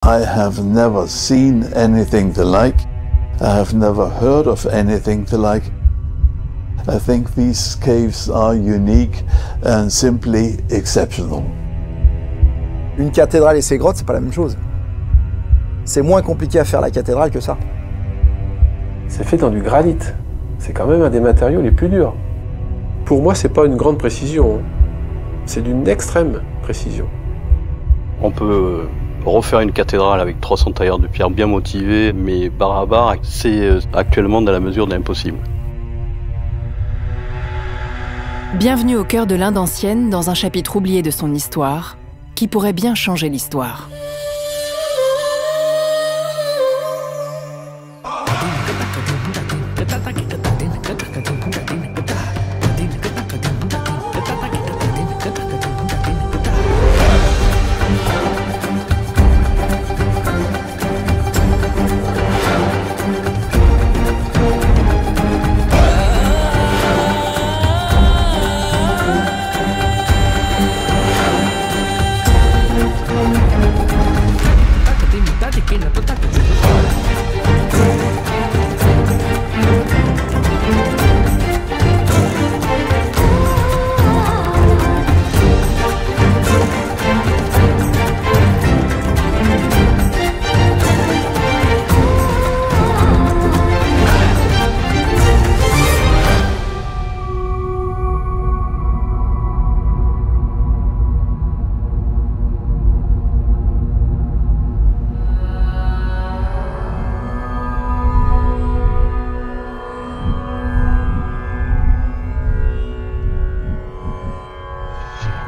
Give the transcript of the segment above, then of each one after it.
I have never seen anything to like. I have never heard of anything to like. I think these caves are unique and simply exceptional. Une cathédrale et ses grottes, c'est pas la même chose. C'est moins compliqué à faire la cathédrale que ça. C'est fait dans du granit. C'est quand même un des matériaux les plus durs. Pour moi, c'est pas une grande précision. C'est d'une extrême précision. On peut refaire une cathédrale avec 300 tailleurs de pierre bien motivés, mais Barabar, c'est actuellement dans la mesure de l'impossible. Bienvenue au cœur de l'Inde ancienne, dans un chapitre oublié de son histoire, qui pourrait bien changer l'histoire.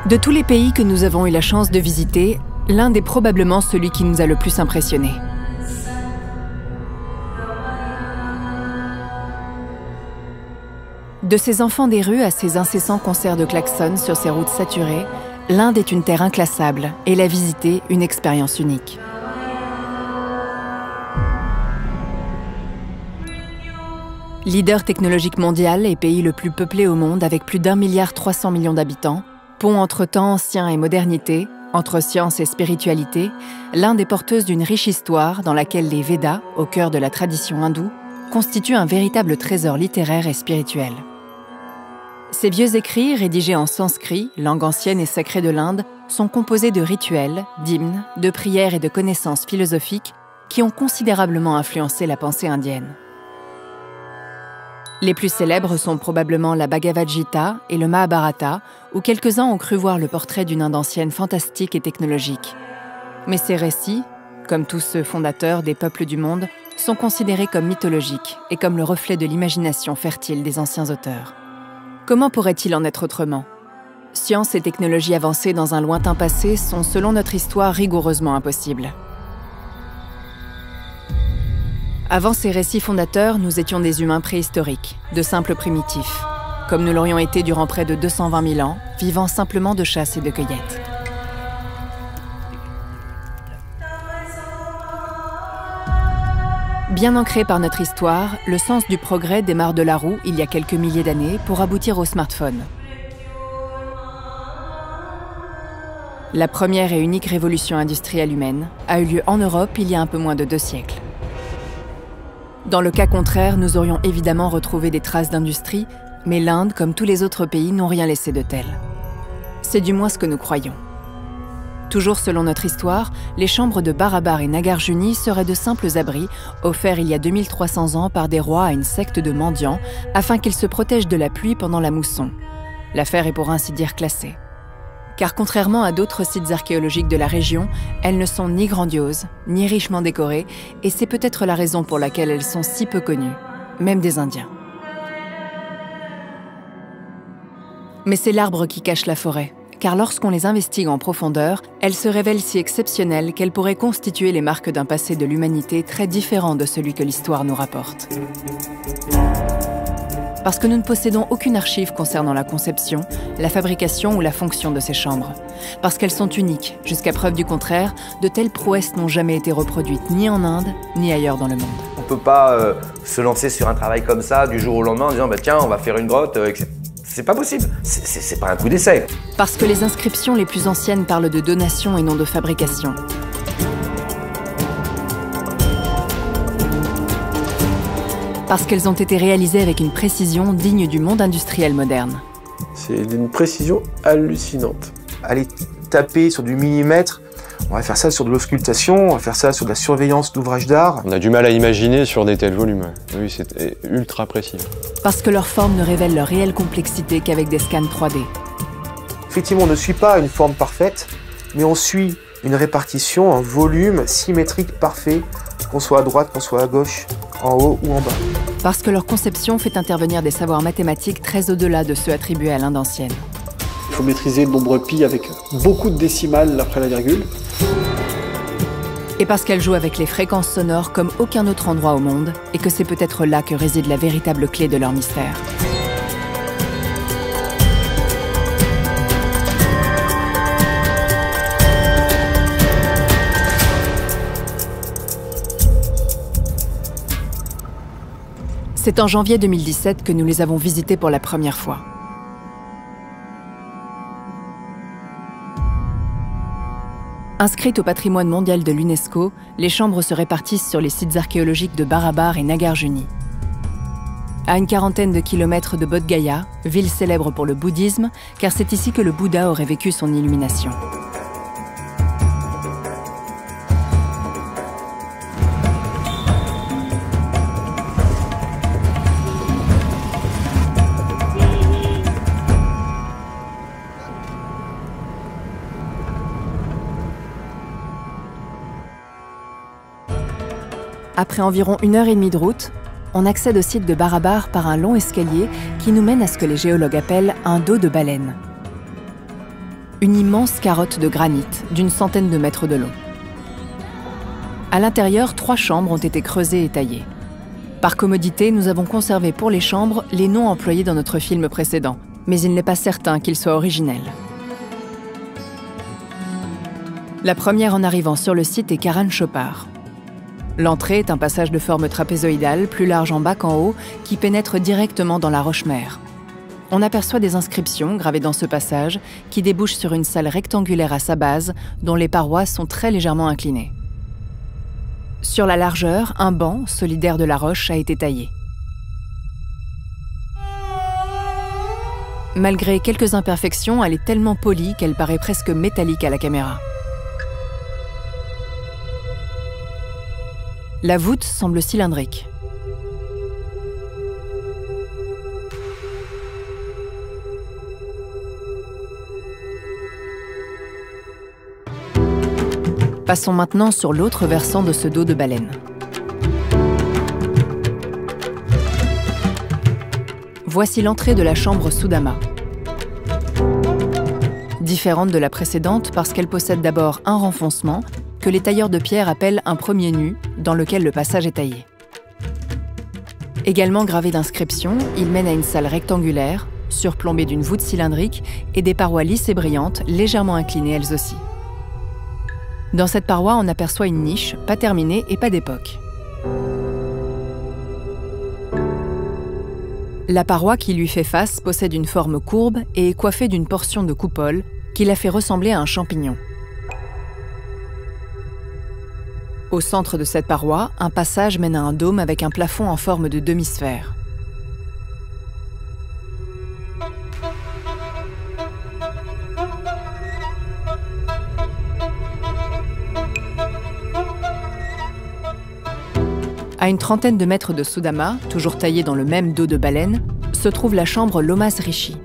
De tous les pays que nous avons eu la chance de visiter, l'Inde est probablement celui qui nous a le plus impressionnés. De ses enfants des rues à ses incessants concerts de klaxons sur ses routes saturées, l'Inde est une terre inclassable et la visiter une expérience unique. Leader technologique mondial et pays le plus peuplé au monde avec plus d'1,3 milliard d'habitants, pont entre temps ancien et modernité, entre science et spiritualité, l'Inde est porteuse d'une riche histoire dans laquelle les Védas, au cœur de la tradition hindoue, constituent un véritable trésor littéraire et spirituel. Ces vieux écrits, rédigés en sanskrit, langue ancienne et sacrée de l'Inde, sont composés de rituels, d'hymnes, de prières et de connaissances philosophiques qui ont considérablement influencé la pensée indienne. Les plus célèbres sont probablement la Bhagavad Gita et le Mahabharata, où quelques-uns ont cru voir le portrait d'une Inde ancienne fantastique et technologique. Mais ces récits, comme tous ceux fondateurs des peuples du monde, sont considérés comme mythologiques et comme le reflet de l'imagination fertile des anciens auteurs. Comment pourrait-il en être autrement? Science et technologies avancées dans un lointain passé sont, selon notre histoire, rigoureusement impossibles. Avant ces récits fondateurs, nous étions des humains préhistoriques, de simples primitifs, comme nous l'aurions été durant près de 220 000 ans, vivant simplement de chasse et de cueillette. Bien ancré par notre histoire, le sens du progrès démarre de la roue il y a quelques milliers d'années pour aboutir au smartphone. La première et unique révolution industrielle humaine a eu lieu en Europe il y a un peu moins de 2 siècles. Dans le cas contraire, nous aurions évidemment retrouvé des traces d'industrie, mais l'Inde, comme tous les autres pays, n'ont rien laissé de tel. C'est du moins ce que nous croyons. Toujours selon notre histoire, les chambres de Barabar et Nagarjuni seraient de simples abris, offerts il y a 2300 ans par des rois à une secte de mendiants, afin qu'ils se protègent de la pluie pendant la mousson. L'affaire est pour ainsi dire classée. Car contrairement à d'autres sites archéologiques de la région, elles ne sont ni grandioses, ni richement décorées, et c'est peut-être la raison pour laquelle elles sont si peu connues, même des Indiens. Mais c'est l'arbre qui cache la forêt, car lorsqu'on les investigue en profondeur, elles se révèlent si exceptionnelles qu'elles pourraient constituer les marques d'un passé de l'humanité très différent de celui que l'histoire nous rapporte. Parce que nous ne possédons aucune archive concernant la conception, la fabrication ou la fonction de ces chambres. Parce qu'elles sont uniques, jusqu'à preuve du contraire, de telles prouesses n'ont jamais été reproduites ni en Inde, ni ailleurs dans le monde. On ne peut pas se lancer sur un travail comme ça du jour au lendemain en disant bah, tiens, on va faire une grotte, etc. C'est pas possible, c'est pas un coup d'essai. Parce que les inscriptions les plus anciennes parlent de donation et non de fabrication. Parce qu'elles ont été réalisées avec une précision digne du monde industriel moderne. C'est d'une précision hallucinante. Aller taper sur du millimètre, on va faire ça sur de l'auscultation, on va faire ça sur de la surveillance d'ouvrages d'art. On a du mal à imaginer sur des tels volumes. Oui, c'est ultra précis. Parce que leur forme ne révèle leur réelle complexité qu'avec des scans 3D. Effectivement, on ne suit pas une forme parfaite, mais on suit une répartition, un volume symétrique parfait, qu'on soit à droite, qu'on soit à gauche, en haut ou en bas. Parce que leur conception fait intervenir des savoirs mathématiques très au-delà de ceux attribués à l'Inde ancienne. Il faut maîtriser le nombre pi avec beaucoup de décimales après la virgule. Et parce qu'elle joue avec les fréquences sonores comme aucun autre endroit au monde, et que c'est peut-être là que réside la véritable clé de leur mystère. C'est en janvier 2017 que nous les avons visités pour la première fois. Inscrites au patrimoine mondial de l'UNESCO, les chambres se répartissent sur les sites archéologiques de Barabar et Nagarjuni. À une quarantaine de kilomètres de Bodh Gaya, ville célèbre pour le bouddhisme, car c'est ici que le Bouddha aurait vécu son illumination. Après environ 1h30 de route, on accède au site de Barabar par un long escalier qui nous mène à ce que les géologues appellent un dos de baleine. Une immense carotte de granit d'une centaine de mètres de long. À l'intérieur, 3 chambres ont été creusées et taillées. Par commodité, nous avons conservé pour les chambres les noms employés dans notre film précédent, mais il n'est pas certain qu'ils soient originels. La première en arrivant sur le site est Karan Chopar. L'entrée est un passage de forme trapézoïdale, plus large en bas qu'en haut, qui pénètre directement dans la roche-mère. On aperçoit des inscriptions gravées dans ce passage qui débouchent sur une salle rectangulaire à sa base, dont les parois sont très légèrement inclinées. Sur la largeur, un banc, solidaire de la roche, a été taillé. Malgré quelques imperfections, elle est tellement polie qu'elle paraît presque métallique à la caméra. La voûte semble cylindrique. Passons maintenant sur l'autre versant de ce dos de baleine. Voici l'entrée de la chambre Sudama. Différente de la précédente parce qu'elle possède d'abord un renfoncement, que les tailleurs de pierre appellent un premier nu, dans lequel le passage est taillé. Également gravé d'inscriptions, il mène à une salle rectangulaire, surplombée d'une voûte cylindrique et des parois lisses et brillantes, légèrement inclinées elles aussi. Dans cette paroi, on aperçoit une niche, pas terminée et pas d'époque. La paroi qui lui fait face possède une forme courbe et est coiffée d'une portion de coupole qui la fait ressembler à un champignon. Au centre de cette paroi, un passage mène à un dôme avec un plafond en forme de demi-sphère. À une trentaine de mètres de Sudama, toujours taillée dans le même dos de baleine, se trouve la chambre Lomas Rishi.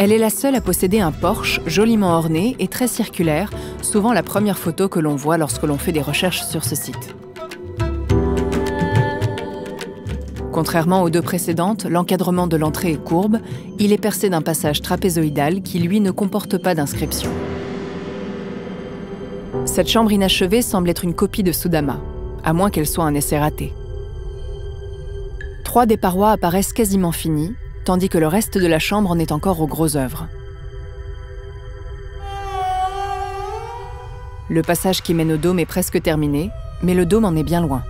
Elle est la seule à posséder un porche joliment orné et très circulaire, souvent la première photo que l'on voit lorsque l'on fait des recherches sur ce site. Contrairement aux deux précédentes, l'encadrement de l'entrée est courbe, il est percé d'un passage trapézoïdal qui, lui, ne comporte pas d'inscription. Cette chambre inachevée semble être une copie de Sudama, à moins qu'elle soit un essai raté. 3 des parois apparaissent quasiment finies, tandis que le reste de la chambre en est encore aux gros œuvres. Le passage qui mène au dôme est presque terminé, mais le dôme en est bien loin.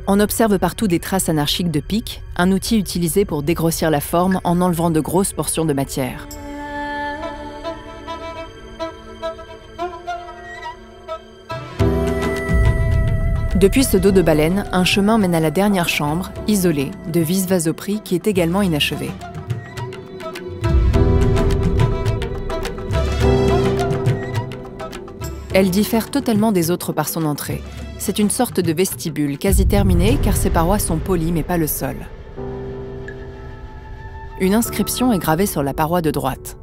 On observe partout des traces anarchiques de pics, un outil utilisé pour dégrossir la forme en enlevant de grosses portions de matière. Depuis ce dos de baleine, un chemin mène à la dernière chambre, isolée, de Visvasopri, qui est également inachevée. Elle diffère totalement des autres par son entrée. C'est une sorte de vestibule, quasi terminé, car ses parois sont polies mais pas le sol. Une inscription est gravée sur la paroi de droite.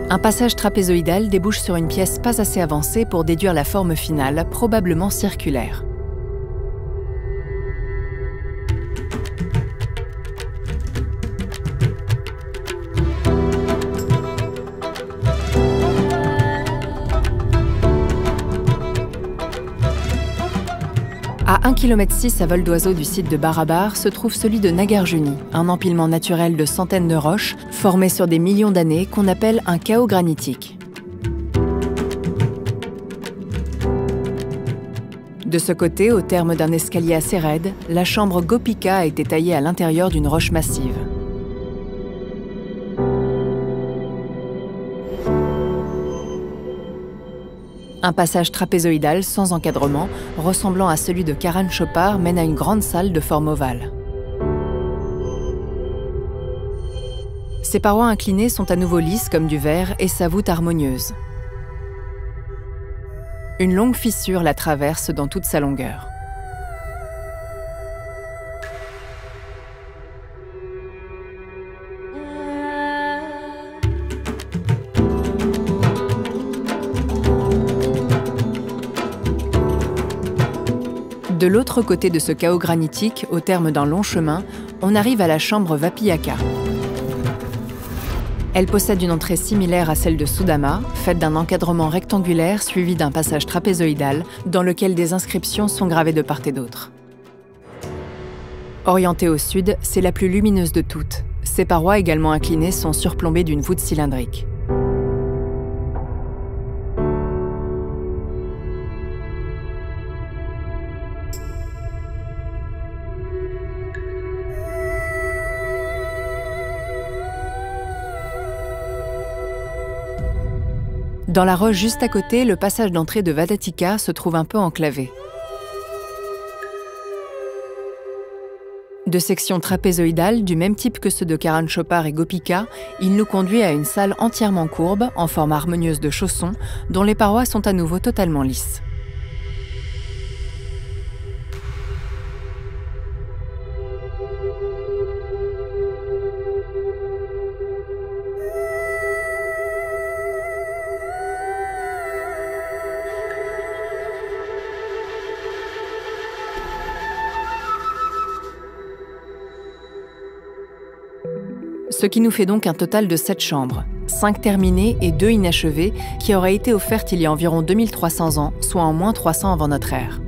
Un passage trapézoïdal débouche sur une pièce pas assez avancée pour déduire la forme finale, probablement circulaire. À 1,6 km à vol d'oiseau du site de Barabar se trouve celui de Nagarjuni, un empilement naturel de centaines de roches formées sur des millions d'années qu'on appelle un chaos granitique. De ce côté, au terme d'un escalier assez raide, la chambre Gopika a été taillée à l'intérieur d'une roche massive. Un passage trapézoïdal sans encadrement, ressemblant à celui de Karan Chopar, mène à une grande salle de forme ovale. Ses parois inclinées sont à nouveau lisses comme du verre et sa voûte harmonieuse. Une longue fissure la traverse dans toute sa longueur. De l'autre côté de ce chaos granitique, au terme d'un long chemin, on arrive à la chambre Vapiyaka. Elle possède une entrée similaire à celle de Sudama, faite d'un encadrement rectangulaire suivi d'un passage trapézoïdal dans lequel des inscriptions sont gravées de part et d'autre. Orientée au sud, c'est la plus lumineuse de toutes. Ses parois également inclinées sont surplombées d'une voûte cylindrique. Dans la roche juste à côté, le passage d'entrée de Vadatika se trouve un peu enclavé. De sections trapézoïdales du même type que ceux de Karan Chopar et Gopika, il nous conduit à une salle entièrement courbe, en forme harmonieuse de chaussons, dont les parois sont à nouveau totalement lisses. Ce qui nous fait donc un total de 7 chambres, 5 terminées et 2 inachevées, qui auraient été offertes il y a environ 2300 ans, soit en moins 300 avant notre ère.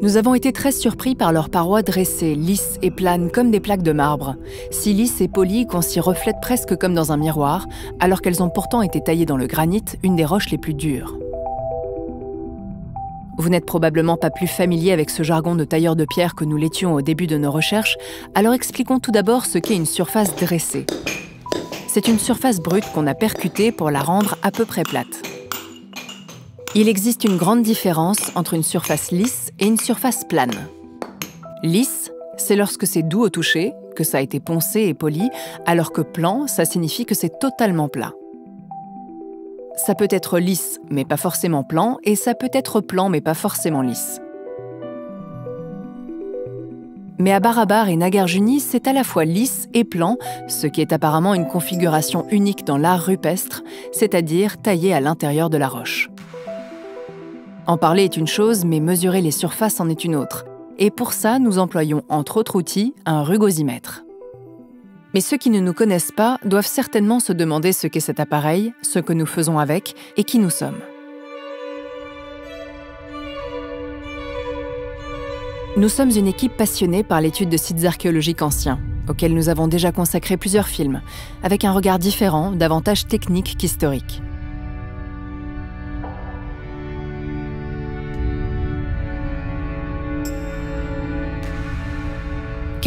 Nous avons été très surpris par leurs parois dressées, lisses et planes comme des plaques de marbre, si lisses et polies qu'on s'y reflète presque comme dans un miroir, alors qu'elles ont pourtant été taillées dans le granit, une des roches les plus dures. Vous n'êtes probablement pas plus familier avec ce jargon de tailleur de pierre que nous l'étions au début de nos recherches, alors expliquons tout d'abord ce qu'est une surface dressée. C'est une surface brute qu'on a percutée pour la rendre à peu près plate. Il existe une grande différence entre une surface lisse et une surface plane. Lisse, c'est lorsque c'est doux au toucher, que ça a été poncé et poli, alors que plan, ça signifie que c'est totalement plat. Ça peut être lisse, mais pas forcément plan, et ça peut être plan, mais pas forcément lisse. Mais à Barabar et Nagarjuni, c'est à la fois lisse et plan, ce qui est apparemment une configuration unique dans l'art rupestre, c'est-à-dire taillé à l'intérieur de la roche. En parler est une chose, mais mesurer les surfaces en est une autre. Et pour ça, nous employons entre autres outils un rugosimètre. Mais ceux qui ne nous connaissent pas doivent certainement se demander ce qu'est cet appareil, ce que nous faisons avec et qui nous sommes. Nous sommes une équipe passionnée par l'étude de sites archéologiques anciens, auxquels nous avons déjà consacré plusieurs films, avec un regard différent, davantage technique qu'historique.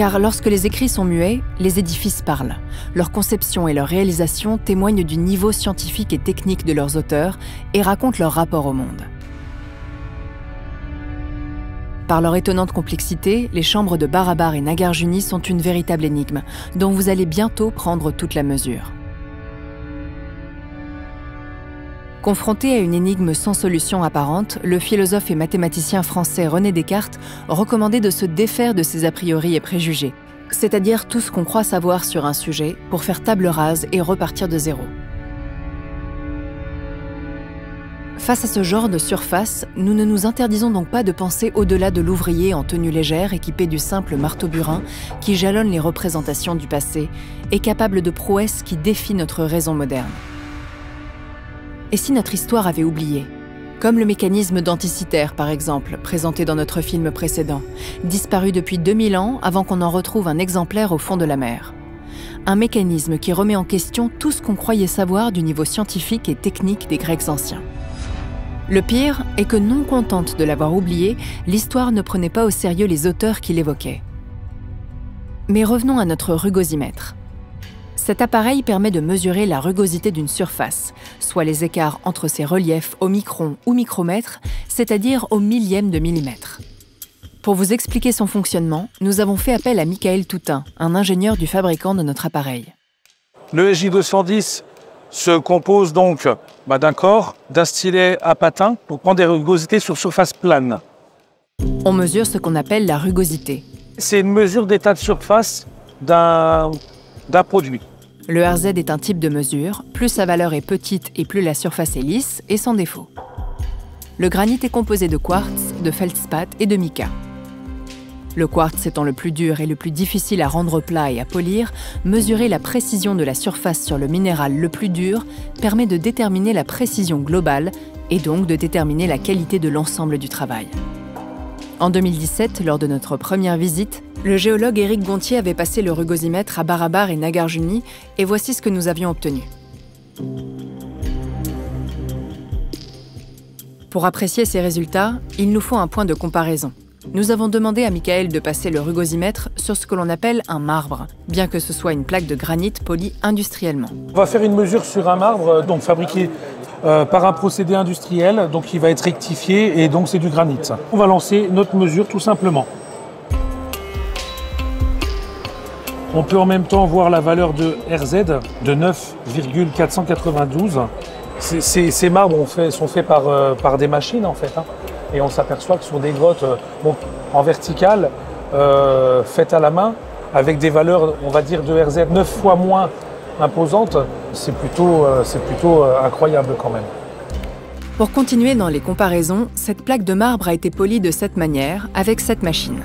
Car lorsque les écrits sont muets, les édifices parlent. Leur conception et leur réalisation témoignent du niveau scientifique et technique de leurs auteurs et racontent leur rapport au monde. Par leur étonnante complexité, les chambres de Barabar et Nagarjuni sont une véritable énigme, dont vous allez bientôt prendre toute la mesure. Confronté à une énigme sans solution apparente, le philosophe et mathématicien français René Descartes recommandait de se défaire de ses a priori et préjugés, c'est-à-dire tout ce qu'on croit savoir sur un sujet, pour faire table rase et repartir de zéro. Face à ce genre de surface, nous ne nous interdisons donc pas de penser au-delà de l'ouvrier en tenue légère équipé du simple marteau-burin qui jalonne les représentations du passé et capable de prouesses qui défient notre raison moderne. Et si notre histoire avait oublié? Comme le mécanisme denticitaire, par exemple, présenté dans notre film précédent, disparu depuis 2000 ans avant qu'on en retrouve un exemplaire au fond de la mer. Un mécanisme qui remet en question tout ce qu'on croyait savoir du niveau scientifique et technique des Grecs anciens. Le pire est que, non contente de l'avoir oublié, l'histoire ne prenait pas au sérieux les auteurs qui l'évoquaient. Mais revenons à notre rugosimètre. Cet appareil permet de mesurer la rugosité d'une surface, soit les écarts entre ses reliefs au micron ou micromètre, c'est-à-dire au millième de millimètre. Pour vous expliquer son fonctionnement, nous avons fait appel à Michael Toutain, un ingénieur du fabricant de notre appareil. Le SJ210 se compose donc d'un corps, d'un stylet à patins pour prendre des rugosités sur surface plane. On mesure ce qu'on appelle la rugosité. C'est une mesure d'état de surface d'un produit. Le RZ est un type de mesure, plus sa valeur est petite et plus la surface est lisse et sans défaut. Le granit est composé de quartz, de feldspath et de mica. Le quartz étant le plus dur et le plus difficile à rendre plat et à polir, mesurer la précision de la surface sur le minéral le plus dur permet de déterminer la précision globale et donc de déterminer la qualité de l'ensemble du travail. En 2017, lors de notre première visite, le géologue Éric Gontier avait passé le rugosimètre à Barabar et Nagarjuni et voici ce que nous avions obtenu. Pour apprécier ces résultats, il nous faut un point de comparaison. Nous avons demandé à Michael de passer le rugosimètre sur ce que l'on appelle un marbre, bien que ce soit une plaque de granit polie industriellement. On va faire une mesure sur un marbre donc fabriqué par un procédé industriel, donc qui va être rectifié et donc c'est du granit. On va lancer notre mesure tout simplement. On peut en même temps voir la valeur de RZ de 9,492. Ces marbres sont faits par des machines en fait. Et on s'aperçoit que sur des grottes en verticale, faites à la main, avec des valeurs, on va dire, de RZ 9 fois moins imposantes, c'est plutôt incroyable quand même. Pour continuer dans les comparaisons, cette plaque de marbre a été polie de cette manière, avec cette machine.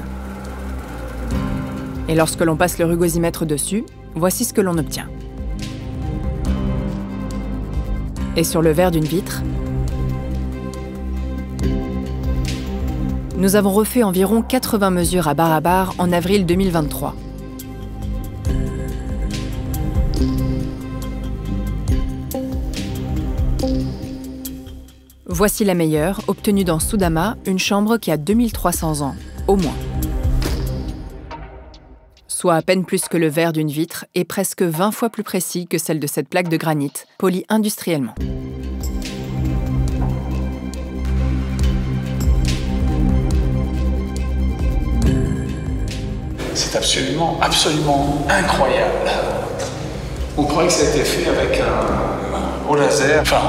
Et lorsque l'on passe le rugosimètre dessus, voici ce que l'on obtient. Et sur le verre d'une vitre, nous avons refait environ 80 mesures à Barabar en avril 2023. Voici la meilleure, obtenue dans Soudama, une chambre qui a 2300 ans, au moins. Soit à peine plus que le verre d'une vitre et presque 20 fois plus précis que celle de cette plaque de granit, polie industriellement. C'est absolument incroyable. On croyait que ça a été fait avec au laser. Enfin,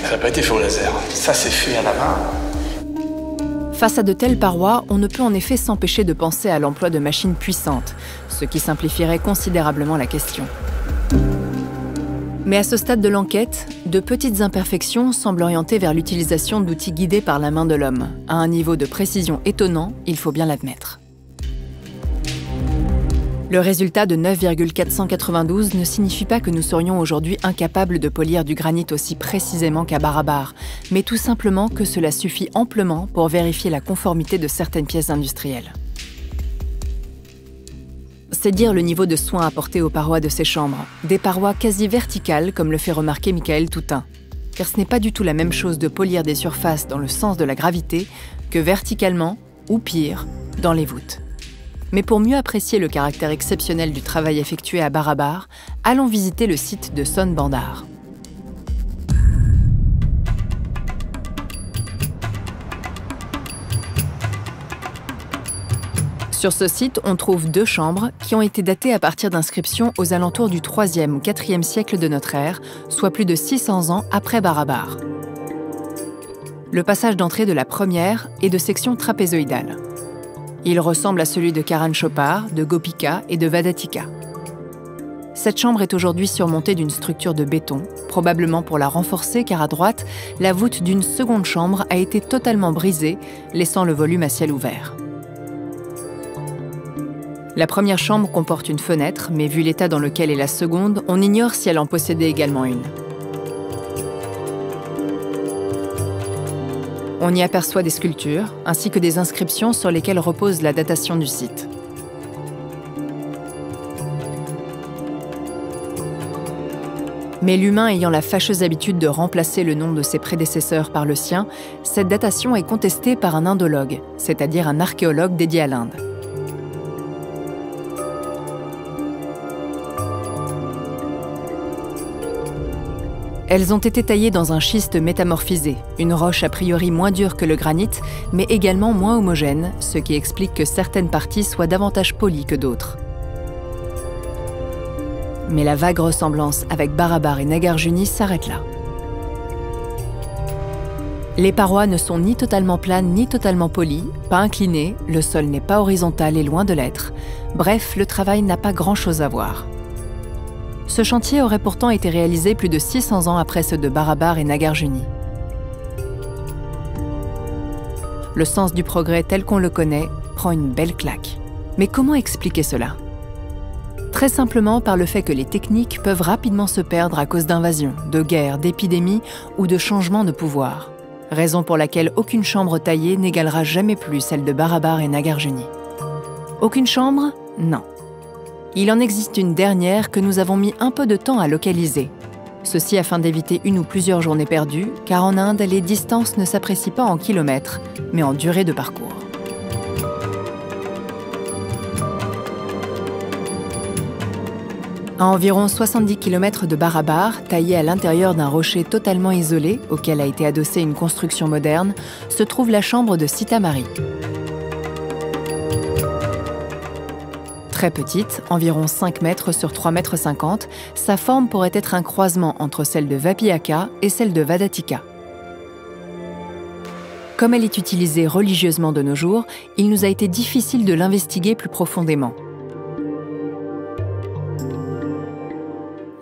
ça n'a pas été fait au laser. Ça, c'est fait à la main. Face à de telles parois, on ne peut en effet s'empêcher de penser à l'emploi de machines puissantes, ce qui simplifierait considérablement la question. Mais à ce stade de l'enquête, de petites imperfections semblent orienter vers l'utilisation d'outils guidés par la main de l'homme, à un niveau de précision étonnant, il faut bien l'admettre. Le résultat de 9,492 ne signifie pas que nous serions aujourd'hui incapables de polir du granit aussi précisément qu'à Barabar, mais tout simplement que cela suffit amplement pour vérifier la conformité de certaines pièces industrielles. C'est dire le niveau de soin apporté aux parois de ces chambres, des parois quasi verticales comme le fait remarquer Michael Toutain. Car ce n'est pas du tout la même chose de polir des surfaces dans le sens de la gravité que verticalement, ou pire, dans les voûtes. Mais pour mieux apprécier le caractère exceptionnel du travail effectué à Barabar, allons visiter le site de Son Bandar. Sur ce site, on trouve 2 chambres qui ont été datées à partir d'inscriptions aux alentours du 3e ou 4e siècle de notre ère, soit plus de 600 ans après Barabar. Le passage d'entrée de la première est de section trapézoïdale. Il ressemble à celui de Karan Chopar, de Gopika et de Vadatika. Cette chambre est aujourd'hui surmontée d'une structure de béton, probablement pour la renforcer car à droite, la voûte d'une seconde chambre a été totalement brisée, laissant le volume à ciel ouvert. La première chambre comporte une fenêtre, mais vu l'état dans lequel est la seconde, on ignore si elle en possédait également une. On y aperçoit des sculptures, ainsi que des inscriptions sur lesquelles repose la datation du site. Mais l'humain ayant la fâcheuse habitude de remplacer le nom de ses prédécesseurs par le sien, cette datation est contestée par un indologue, c'est-à-dire un archéologue dédié à l'Inde. Elles ont été taillées dans un schiste métamorphisé, une roche a priori moins dure que le granit, mais également moins homogène, ce qui explique que certaines parties soient davantage polies que d'autres. Mais la vague ressemblance avec Barabar et Nagarjuni s'arrête là. Les parois ne sont ni totalement planes ni totalement polies, pas inclinées, le sol n'est pas horizontal et loin de l'être. Bref, le travail n'a pas grand-chose à voir. Ce chantier aurait pourtant été réalisé plus de 600 ans après ceux de Barabar et Nagarjuni. Le sens du progrès tel qu'on le connaît prend une belle claque. Mais comment expliquer cela ? Très simplement par le fait que les techniques peuvent rapidement se perdre à cause d'invasions, de guerres, d'épidémies ou de changements de pouvoir. Raison pour laquelle aucune chambre taillée n'égalera jamais plus celle de Barabar et Nagarjuni. Aucune chambre ? Non. Il en existe une dernière que nous avons mis un peu de temps à localiser. Ceci afin d'éviter une ou plusieurs journées perdues, car en Inde, les distances ne s'apprécient pas en kilomètres, mais en durée de parcours. À environ 70 km de Barabar, taillé à l'intérieur d'un rocher totalement isolé, auquel a été adossée une construction moderne, se trouve la chambre de Sita-Mari. Très petite, environ 5 mètres sur 3,50 mètres, sa forme pourrait être un croisement entre celle de Vapiyaka et celle de Vadatika. Comme elle est utilisée religieusement de nos jours, il nous a été difficile de l'investiguer plus profondément.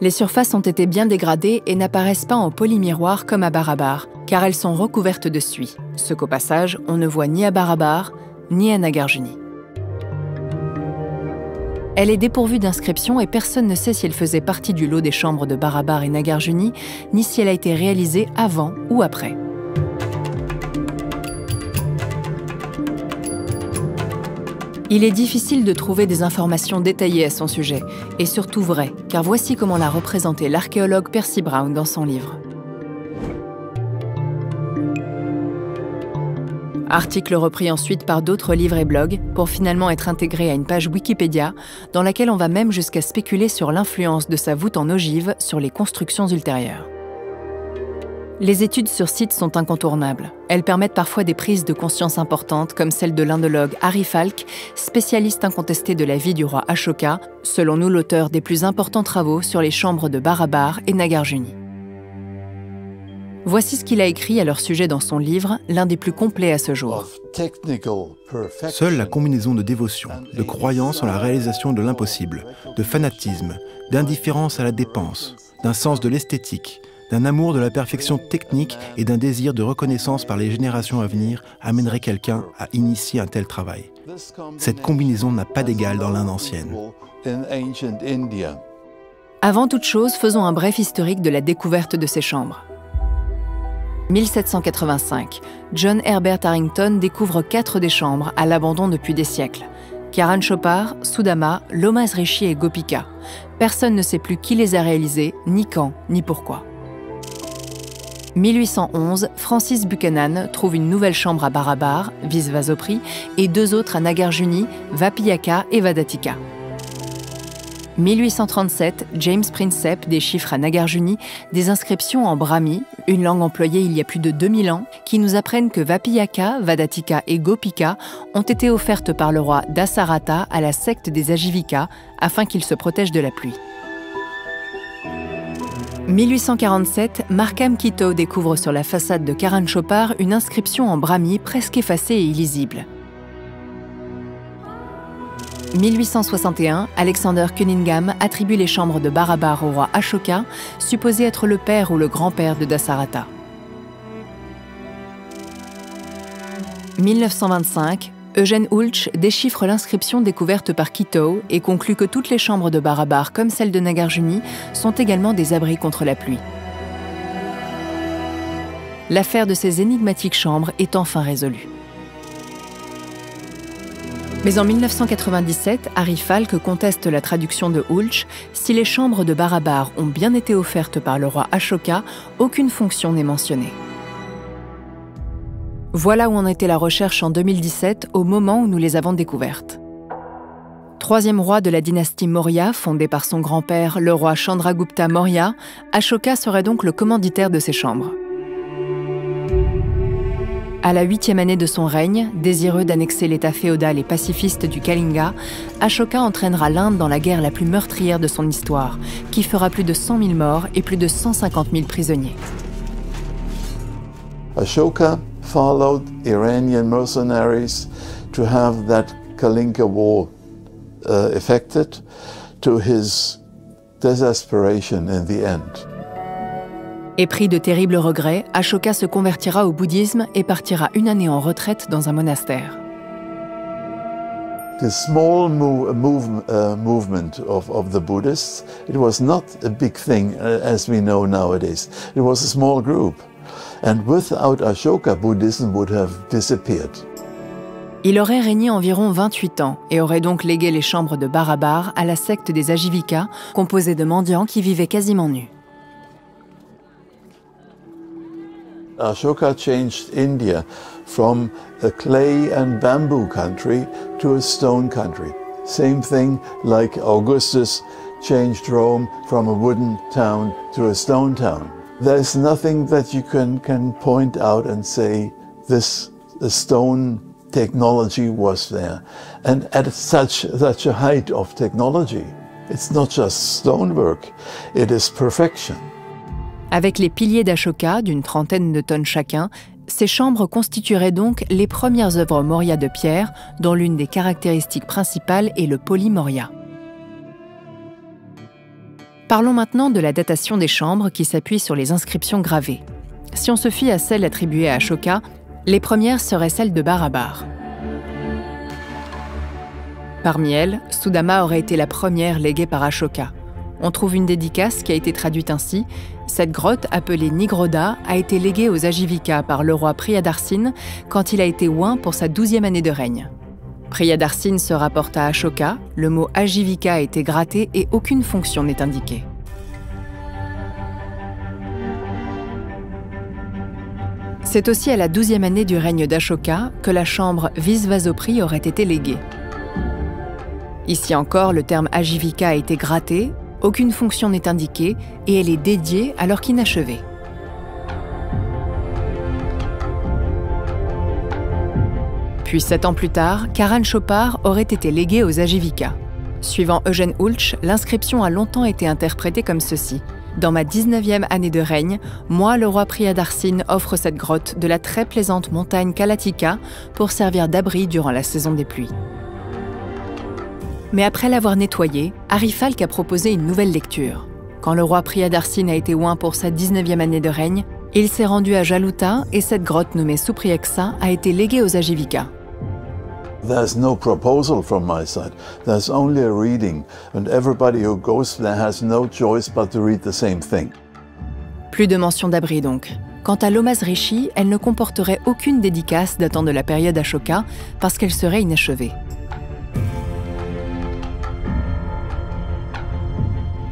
Les surfaces ont été bien dégradées et n'apparaissent pas en polymiroir comme à Barabar, car elles sont recouvertes de suie, ce qu'au passage, on ne voit ni à Barabar, ni à Nagarjuni. Elle est dépourvue d'inscription et personne ne sait si elle faisait partie du lot des chambres de Barabar et Nagarjuni, ni si elle a été réalisée avant ou après. Il est difficile de trouver des informations détaillées à son sujet, et surtout vraies, car voici comment l'a représenté l'archéologue Percy Brown dans son livre. Article repris ensuite par d'autres livres et blogs, pour finalement être intégré à une page Wikipédia, dans laquelle on va même jusqu'à spéculer sur l'influence de sa voûte en ogive sur les constructions ultérieures. Les études sur site sont incontournables. Elles permettent parfois des prises de conscience importantes, comme celle de l'indologue Harry Falk, spécialiste incontesté de la vie du roi Ashoka, selon nous l'auteur des plus importants travaux sur les chambres de Barabar et Nagarjuni. Voici ce qu'il a écrit à leur sujet dans son livre, l'un des plus complets à ce jour. Seule la combinaison de dévotion, de croyance en la réalisation de l'impossible, de fanatisme, d'indifférence à la dépense, d'un sens de l'esthétique, d'un amour de la perfection technique et d'un désir de reconnaissance par les générations à venir amènerait quelqu'un à initier un tel travail. Cette combinaison n'a pas d'égal dans l'Inde ancienne. Avant toute chose, faisons un bref historique de la découverte de ces chambres. 1785, John Herbert Harrington découvre 4 des chambres à l'abandon depuis des siècles. Karan Chopar, Sudama, Lomas Rishi et Gopika. Personne ne sait plus qui les a réalisées, ni quand, ni pourquoi. 1811, Francis Buchanan trouve une nouvelle chambre à Barabar, Visvasopri, et 2 autres à Nagarjuni, Vapiyaka et Vadatika. 1837, James Prinsep déchiffre à Nagarjuni des inscriptions en brahmi, une langue employée il y a plus de 2000 ans, qui nous apprennent que Vapiyaka, Vadatika et Gopika ont été offertes par le roi Dasaratha à la secte des Ajivika afin qu'ils se protègent de la pluie. 1847, Markham Kitto découvre sur la façade de Karan Chopar une inscription en brahmi presque effacée et illisible. 1861, Alexander Cunningham attribue les chambres de Barabar au roi Ashoka, supposé être le père ou le grand-père de Dasaratha. 1925, Eugène Hulch déchiffre l'inscription découverte par Kitto et conclut que toutes les chambres de Barabar, comme celles de Nagarjuni, sont également des abris contre la pluie. L'affaire de ces énigmatiques chambres est enfin résolue. Mais en 1997, Harry Falk conteste la traduction de Hulch. Si les chambres de Barabar ont bien été offertes par le roi Ashoka, aucune fonction n'est mentionnée. Voilà où en était la recherche en 2017, au moment où nous les avons découvertes. 3e roi de la dynastie Maurya, fondée par son grand-père, le roi Chandragupta Maurya, Ashoka serait donc le commanditaire de ces chambres. À la 8e année de son règne, désireux d'annexer l'état féodal et pacifiste du Kalinga, Ashoka entraînera l'Inde dans la guerre la plus meurtrière de son histoire, qui fera plus de 100 000 morts et plus de 150 000 prisonniers. Ashoka followed Iranian mercenaries to have that Kalinga war effected, to his desperation in the end. Et pris de terribles regrets, Ashoka se convertira au bouddhisme et partira une année en retraite dans un monastère. The small movement of the Buddhists, it was not a big thing as we know nowadays. It was a small group. And without Ashoka, Buddhism would have disappeared. Il aurait régné environ 28 ans et aurait donc légué les chambres de Barabar à la secte des Ajivika, composée de mendiants qui vivaient quasiment nus. Ashoka changed India from a clay and bamboo country to a stone country. Same thing like Augustus changed Rome from a wooden town to a stone town. There's nothing that you can point out and say this stone technology was there. And at such a height of technology, it's not just stonework, it is perfection. Avec les piliers d'Ashoka, d'une trentaine de tonnes chacun, ces chambres constitueraient donc les premières œuvres Maurya de pierre, dont l'une des caractéristiques principales est le polymoria. Parlons maintenant de la datation des chambres qui s'appuie sur les inscriptions gravées. Si on se fie à celles attribuées à Ashoka, les premières seraient celles de Barabar. Parmi elles, Sudama aurait été la première léguée par Ashoka. On trouve une dédicace qui a été traduite ainsi. Cette grotte, appelée Nigroda, a été léguée aux Ajivika par le roi Priyadarsine quand il a été oint pour sa 12e année de règne. Priyadarsine se rapporte à Ashoka, le mot Ajivika a été gratté et aucune fonction n'est indiquée. C'est aussi à la 12e année du règne d'Ashoka que la chambre Visvasopri aurait été léguée. Ici encore, le terme Ajivika a été gratté, aucune fonction n'est indiquée et elle est dédiée alors qu'inachevée. Puis 7 ans plus tard, Karan Chopar aurait été légué aux Ajivika. Suivant Eugène Hulch, l'inscription a longtemps été interprétée comme ceci. Dans ma 19e année de règne, moi, le roi Priyadarsine, offre cette grotte de la très plaisante montagne Kalatika pour servir d'abri durant la saison des pluies. Mais après l'avoir nettoyée, Harry Falk a proposé une nouvelle lecture. Quand le roi Priyadarsine a été oint pour sa 19e année de règne, il s'est rendu à Jaluta et cette grotte nommée Supriyaksa a été léguée aux Ajivika. There's no proposal from my side. There's only a reading, and everybody who goes there has no choice but to read the same thing. Plus de mention d'abri donc. Quant à Lomaz Rishi, elle ne comporterait aucune dédicace datant de la période Ashoka parce qu'elle serait inachevée.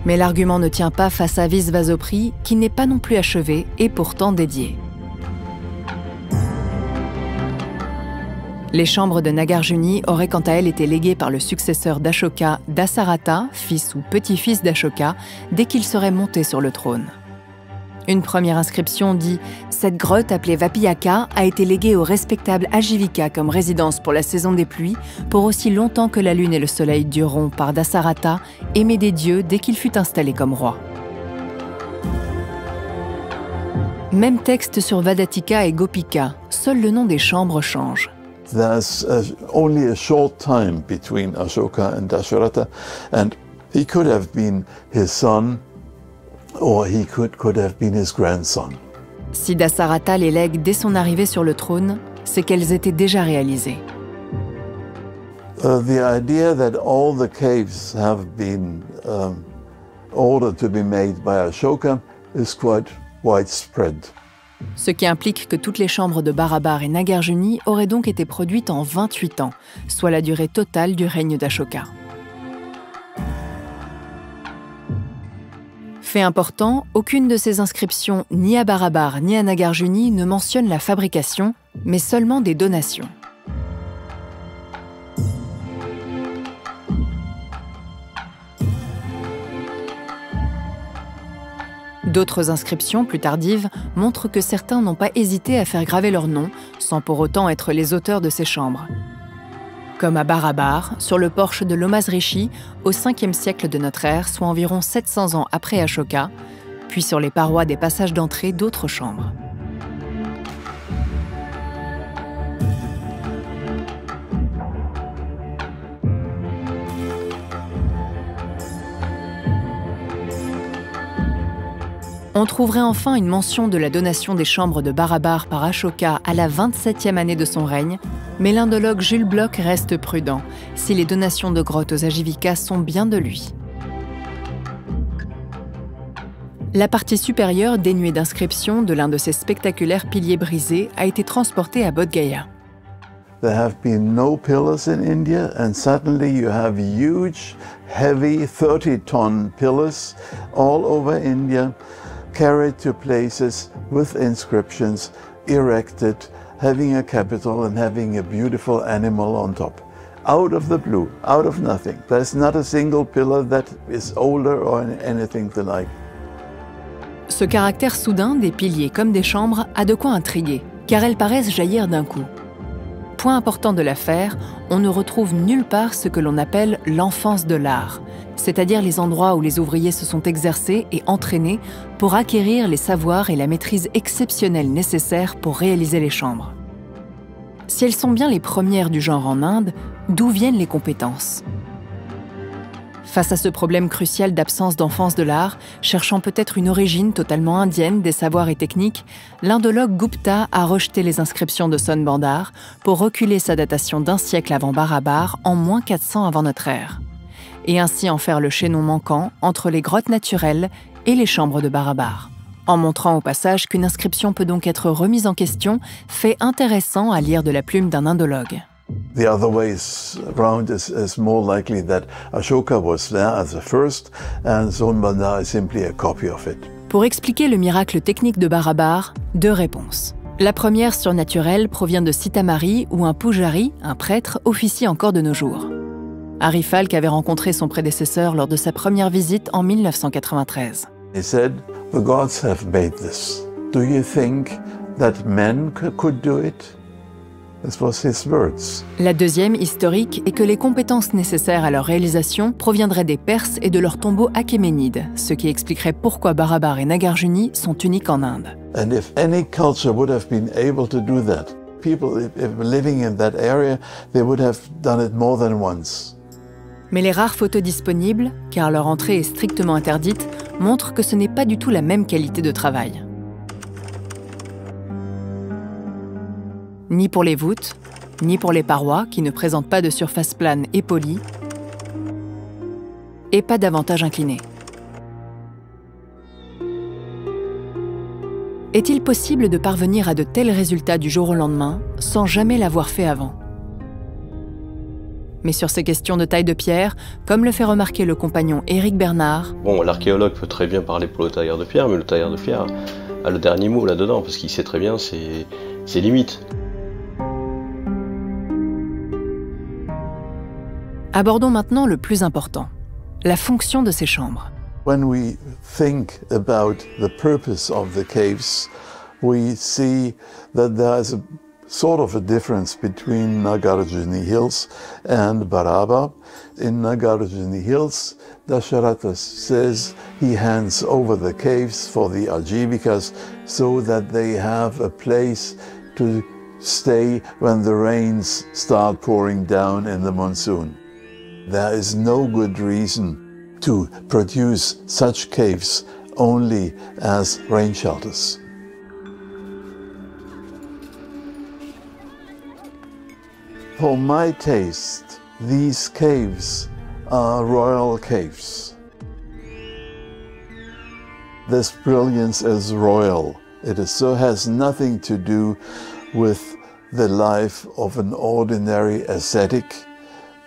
Mais l'argument ne tient pas face à Visvasopri, qui n'est pas non plus achevé et pourtant dédié. Les chambres de Nagarjuni auraient quant à elles été léguées par le successeur d'Ashoka, Dasarata, fils ou petit-fils d'Ashoka, dès qu'il serait monté sur le trône. Une première inscription dit « Cette grotte appelée Vapiyaka a été léguée au respectable Ajivika comme résidence pour la saison des pluies, pour aussi longtemps que la lune et le soleil dureront par Dasarata, aimé des dieux dès qu'il fut installé comme roi. » Même texte sur Vadatika et Gopika, seul le nom des chambres change. There's only a short time between Ashoka and Dasharatha, and he could have been his son, or he could have been his grandson. Si Dasarata les lègue dès son arrivée sur le trône, c'est qu'elles étaient déjà réalisées. The idea that all the caves have been ordered to be made by Ashoka is quite widespread. Ce qui implique que toutes les chambres de Barabar et Nagarjuni auraient donc été produites en 28 ans, soit la durée totale du règne d'Ashoka. Fait important, aucune de ces inscriptions, ni à Barabar ni à Nagarjuni, ne mentionne la fabrication, mais seulement des donations. D'autres inscriptions, plus tardives, montrent que certains n'ont pas hésité à faire graver leur nom, sans pour autant être les auteurs de ces chambres. Comme à Barabar, sur le porche de Lomaz Rishi, au 5e siècle de notre ère, soit environ 700 ans après Ashoka, puis sur les parois des passages d'entrée d'autres chambres. On trouverait enfin une mention de la donation des chambres de Barabar par Ashoka à la 27e année de son règne, mais l'indologue Jules Bloch reste prudent, si les donations de grottes aux Ajivikas sont bien de lui. La partie supérieure, dénuée d'inscriptions de l'un de ces spectaculaires piliers brisés, a été transportée à Bodh Gaya. There have been no pillars in India, and suddenly you have huge, heavy 30-ton pillars all over India, carried to places with inscriptions, erected, having a capital and having a beautiful animal on top. Out of the blue, out of nothing. There's not a single pillar that is older or anything the like. Ce caractère soudain des piliers comme des chambres a de quoi intriguer, car elles paraissent jaillir d'un coup. Point important de l'affaire, on ne retrouve nulle part ce que l'on appelle l'enfance de l'art, c'est-à-dire les endroits où les ouvriers se sont exercés et entraînés pour acquérir les savoirs et la maîtrise exceptionnelle nécessaires pour réaliser les chambres. Si elles sont bien les premières du genre en Inde, d'où viennent les compétences ? Face à ce problème crucial d'absence d'enfance de l'art, cherchant peut-être une origine totalement indienne des savoirs et techniques, l'indologue Gupta a rejeté les inscriptions de Son Bandar pour reculer sa datation d'un siècle avant Barabar en moins 400 avant notre ère, et ainsi en faire le chaînon manquant entre les grottes naturelles et les chambres de Barabar, en montrant au passage qu'une inscription peut donc être remise en question, fait intéressant à lire de la plume d'un indologue. The other way around is more likely that Ashoka was there as the first, and Sonbandar is simply a copy of it. Pour expliquer le miracle technique de Barabar, deux réponses. La première surnaturelle provient de Sitamari, où un pujari, un prêtre, officie encore de nos jours. Harry Falk avait rencontré son prédécesseur lors de sa première visite en 1993. He said, "The gods have made this. Do you think that men could do it?" This was his words. La deuxième, historique, est que les compétences nécessaires à leur réalisation proviendraient des Perses et de leur tombeau achéménide, ce qui expliquerait pourquoi Barabar et Nagarjuni sont uniques en Inde. And if any culture would have been able to do that, people if living in that area, they would have done it more than once. Mais les rares photos disponibles, car leur entrée est strictement interdite, montrent que ce n'est pas du tout la même qualité de travail. Ni pour les voûtes, ni pour les parois, qui ne présentent pas de surface plane et polie, et pas davantage inclinées. Est-il possible de parvenir à de tels résultats du jour au lendemain, sans jamais l'avoir fait avant ? Mais sur ces questions de taille de pierre, comme le fait remarquer le compagnon Éric Bernard... Bon, l'archéologue peut très bien parler pour le tailleur de pierre, mais le tailleur de pierre a le dernier mot là-dedans, parce qu'il sait très bien ses limites. Abordons maintenant le plus important, la fonction de ces chambres. When we think about the purpose of the caves, we see that there's a sort of a difference between Nagarjuna Hills and Baraba. In Nagarjuna Hills, Dasharathas says he hands over the caves for the Ajivikas so that they have a place to stay when the rains start pouring down in the monsoon. There is no good reason to produce such caves only as rain shelters. For my taste, these caves are royal caves. This brilliance is royal. It has nothing to do with the life of an ordinary ascetic,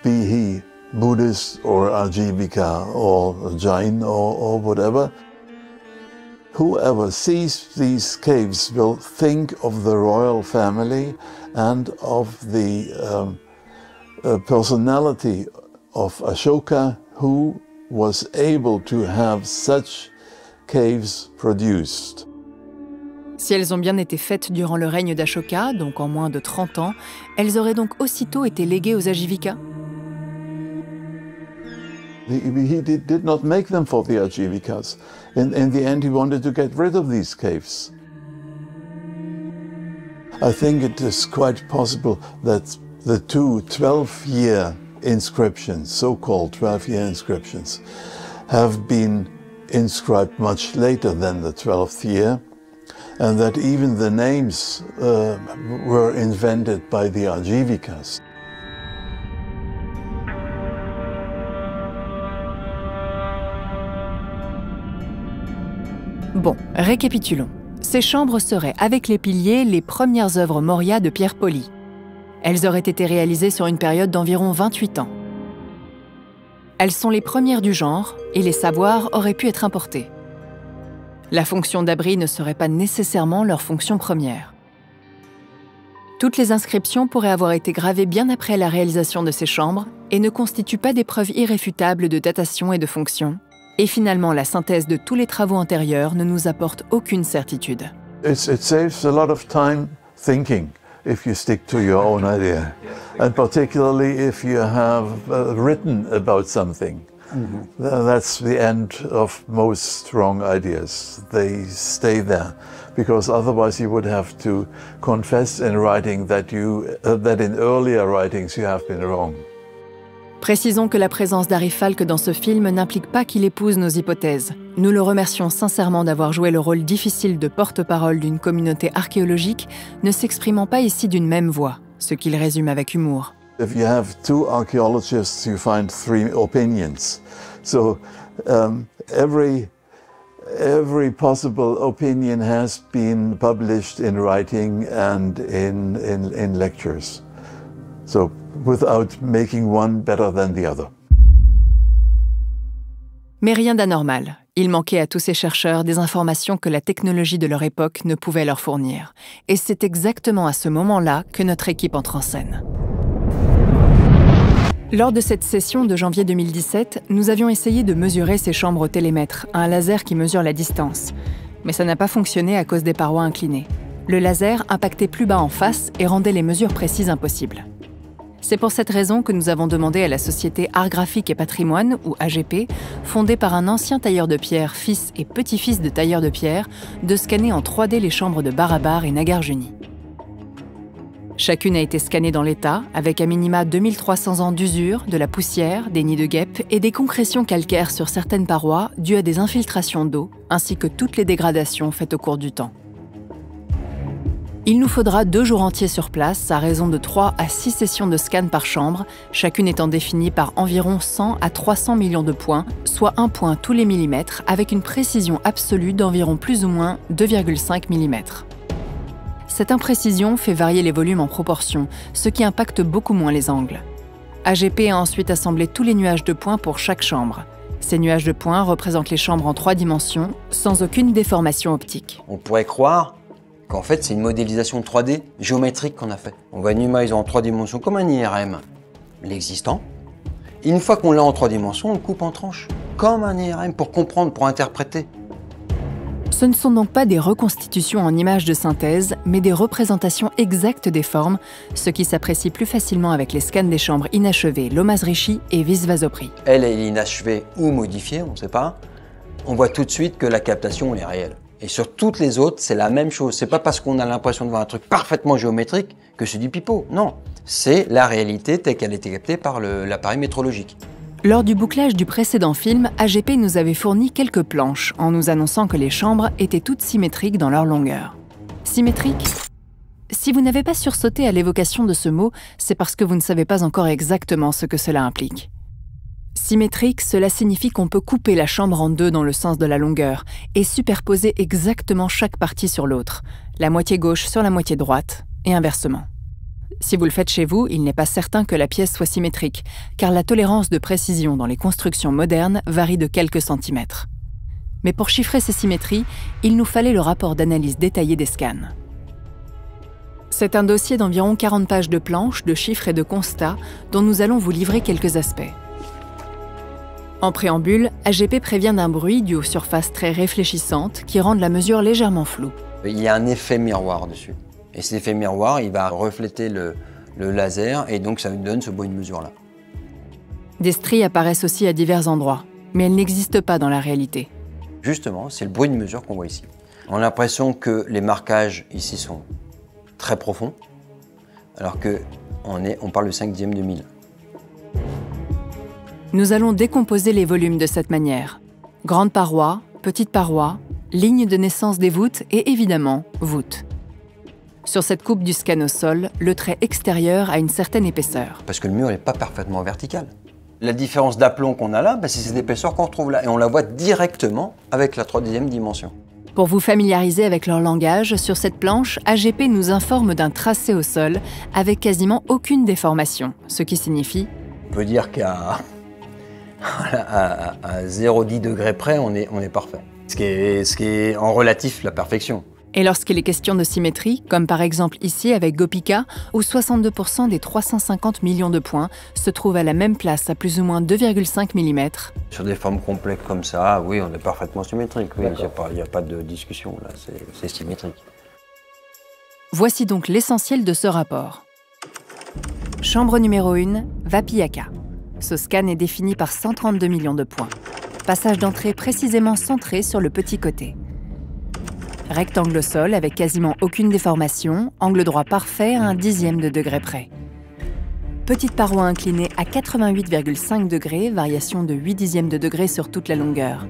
be he Buddhist or Ajivika or Jain or whatever. Whoever sees these caves will think of the royal family and of the personality of Ashoka, who was able to have such caves produced. Si elles ont bien été faites durant le règne d'Ashoka, donc en moins de 30 ans, elles auraient donc aussitôt été léguées aux Ajivika? He did not make them for the Ajivikas. In the end, he wanted to get rid of these caves. I think it is quite possible that the two 12-year inscriptions, so-called 12-year inscriptions, have been inscribed much later than the 12th year, and that even the names were invented by the Ajivikas. Bon, récapitulons. Ces chambres seraient, avec les piliers, les premières œuvres Maurya de pierre polie. Elles auraient été réalisées sur une période d'environ 28 ans. Elles sont les premières du genre et les savoirs auraient pu être importés. La fonction d'abri ne serait pas nécessairement leur fonction première. Toutes les inscriptions pourraient avoir été gravées bien après la réalisation de ces chambres et ne constituent pas des preuves irréfutables de datation et de fonction. Et finalement, la synthèse de tous les travaux antérieurs ne nous apporte aucune certitude. It saves a lot of time thinking if you stick to your own idea, and particularly if you have written about something. That's the end of most wrong ideas. They stay there, because otherwise you would have to confess in writing that in earlier writings you have been wrong. Précisons que la présence d'Harry Falk dans ce film n'implique pas qu'il épouse nos hypothèses. Nous le remercions sincèrement d'avoir joué le rôle difficile de porte-parole d'une communauté archéologique, ne s'exprimant pas ici d'une même voix, ce qu'il résume avec humour. If you have two archaeologists, you find three opinions. So every possible opinion has been published in writing and in lectures. So without making one better than the other. Mais rien d'anormal. Il manquait à tous ces chercheurs des informations que la technologie de leur époque ne pouvait leur fournir. Et c'est exactement à ce moment-là que notre équipe entre en scène. Lors de cette session de janvier 2017, nous avions essayé de mesurer ces chambres au télémètre, un laser qui mesure la distance. Mais ça n'a pas fonctionné à cause des parois inclinées. Le laser impactait plus bas en face et rendait les mesures précises impossibles. C'est pour cette raison que nous avons demandé à la société Art Graphique et Patrimoine, ou AGP, fondée par un ancien tailleur de pierre, fils et petit-fils de tailleur de pierre, de scanner en 3D les chambres de Barabar et Nagarjuni. Chacune a été scannée dans l'état, avec à minima 2300 ans d'usure, de la poussière, des nids de guêpes et des concrétions calcaires sur certaines parois dues à des infiltrations d'eau, ainsi que toutes les dégradations faites au cours du temps. Il nous faudra 2 jours entiers sur place, à raison de 3 à 6 sessions de scan par chambre, chacune étant définie par environ 100 à 300 millions de points, soit un point tous les millimètres, avec une précision absolue d'environ plus ou moins 2,5 mm. Cette imprécision fait varier les volumes en proportion, ce qui impacte beaucoup moins les angles. AGP a ensuite assemblé tous les nuages de points pour chaque chambre. Ces nuages de points représentent les chambres en 3 dimensions, sans aucune déformation optique. On pourrait croire qu'en fait, c'est une modélisation 3D géométrique qu'on a fait. On va numériser en 3 dimensions comme un IRM l'existant. Une fois qu'on l'a en 3 dimensions, on le coupe en tranches, comme un IRM, pour comprendre, pour interpréter. Ce ne sont donc pas des reconstitutions en images de synthèse, mais des représentations exactes des formes, ce qui s'apprécie plus facilement avec les scans des chambres inachevées Lomas-Richer et Visvasopri. Elle est inachevée ou modifiée, on ne sait pas. On voit tout de suite que la captation elle est réelle. Et sur toutes les autres, c'est la même chose. C'est pas parce qu'on a l'impression de voir un truc parfaitement géométrique que c'est du pipeau. Non, c'est la réalité telle qu'elle a été captée par l'appareil métrologique. Lors du bouclage du précédent film, AGP nous avait fourni quelques planches en nous annonçant que les chambres étaient toutes symétriques dans leur longueur. Symétrique ? Si vous n'avez pas sursauté à l'évocation de ce mot, c'est parce que vous ne savez pas encore exactement ce que cela implique. Symétrique, cela signifie qu'on peut couper la chambre en 2 dans le sens de la longueur et superposer exactement chaque partie sur l'autre, la moitié gauche sur la moitié droite, et inversement. Si vous le faites chez vous, il n'est pas certain que la pièce soit symétrique, car la tolérance de précision dans les constructions modernes varie de quelques centimètres. Mais pour chiffrer ces symétries, il nous fallait le rapport d'analyse détaillé des scans. C'est un dossier d'environ 40 pages de planches, de chiffres et de constats, dont nous allons vous livrer quelques aspects. En préambule, AGP prévient d'un bruit dû aux surfaces très réfléchissantes qui rendent la mesure légèrement floue. Il y a un effet miroir dessus. Et cet effet miroir, il va refléter le laser et donc ça nous donne ce bruit de mesure-là. Des stries apparaissent aussi à divers endroits, mais elles n'existent pas dans la réalité. Justement, c'est le bruit de mesure qu'on voit ici. On a l'impression que les marquages ici sont très profonds, alors qu'on parle de 5/10 de mille. Nous allons décomposer les volumes de cette manière. Grande paroi, petite paroi, ligne de naissance des voûtes et évidemment, voûte. Sur cette coupe du scan au sol, le trait extérieur a une certaine épaisseur. Parce que le mur n'est pas parfaitement vertical. La différence d'aplomb qu'on a là, c'est cette épaisseur qu'on retrouve là. Et on la voit directement avec la 3e dimension. Pour vous familiariser avec leur langage, sur cette planche, AGP nous informe d'un tracé au sol avec quasiment aucune déformation, ce qui signifie... On peut dire qu'à 0,10 degrés près, on est parfait. Ce qui est en relatif la perfection. Et lorsqu'il est question de symétrie, comme par exemple ici avec Gopika, où 62% des 350 millions de points se trouvent à la même place à plus ou moins 2,5 mm. Sur des formes complexes comme ça, oui, on est parfaitement symétrique. Oui, il n'y a pas de discussion, là, c'est symétrique. Voici donc l'essentiel de ce rapport. Chambre numéro 1, Vapiaka. Ce scan est défini par 132 millions de points. Passage d'entrée précisément centré sur le petit côté. Rectangle au sol avec quasiment aucune déformation, angle droit parfait à 1/10 de degré près. Petite paroi inclinée à 88,5 degrés, variation de 0,8 de degré sur toute la longueur.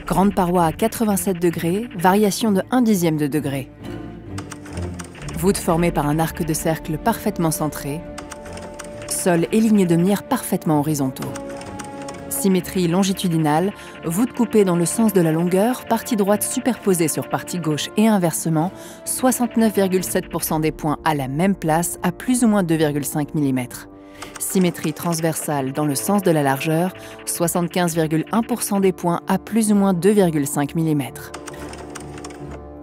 Grande paroi à 87 degrés, variation de 1/10 de degré. Voûte formée par un arc de cercle parfaitement centré. Sol et lignes de mire parfaitement horizontaux. Symétrie longitudinale, voûte coupée dans le sens de la longueur, partie droite superposée sur partie gauche et inversement, 69,7% des points à la même place à plus ou moins 2,5 mm. Symétrie transversale dans le sens de la largeur, 75,1% des points à plus ou moins 2,5 mm.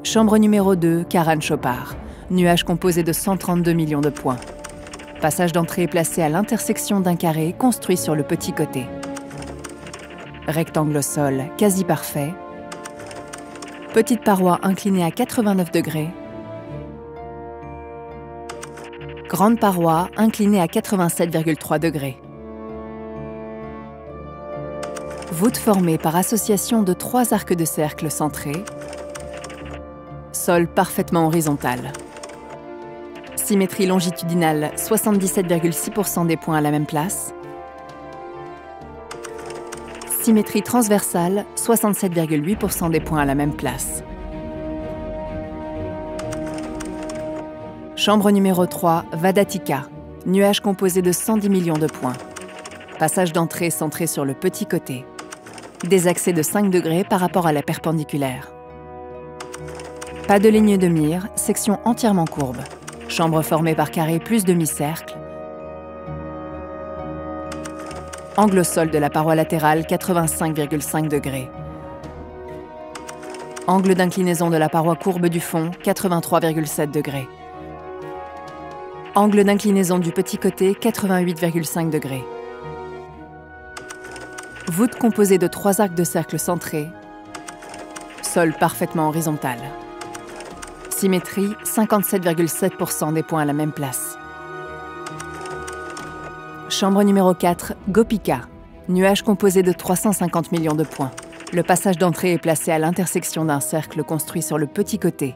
Chambre numéro 2, Karan Chopard. Nuage composé de 132 millions de points. Passage d'entrée placé à l'intersection d'un carré construit sur le petit côté. Rectangle au sol, quasi parfait. Petite paroi inclinée à 89 degrés. Grande paroi inclinée à 87,3 degrés. Voûte formée par association de 3 arcs de cercle centrés. Sol parfaitement horizontal. Symétrie longitudinale, 77,6% des points à la même place. Symétrie transversale, 67,8% des points à la même place. Chambre numéro 3, Vadatika. Nuage composé de 110 millions de points. Passage d'entrée centré sur le petit côté. Désaxé de 5 degrés par rapport à la perpendiculaire. Pas de ligne de mire, section entièrement courbe. Chambre formée par carré plus demi-cercle. Angle au sol de la paroi latérale, 85,5 degrés. Angle d'inclinaison de la paroi courbe du fond, 83,7 degrés. Angle d'inclinaison du petit côté, 88,5 degrés. Voûte composée de 3 arcs de cercle centrés. Sol parfaitement horizontal. Symétrie, 57,7% des points à la même place. Chambre numéro 4, Gopika. Nuage composé de 350 millions de points. Le passage d'entrée est placé à l'intersection d'un cercle construit sur le petit côté.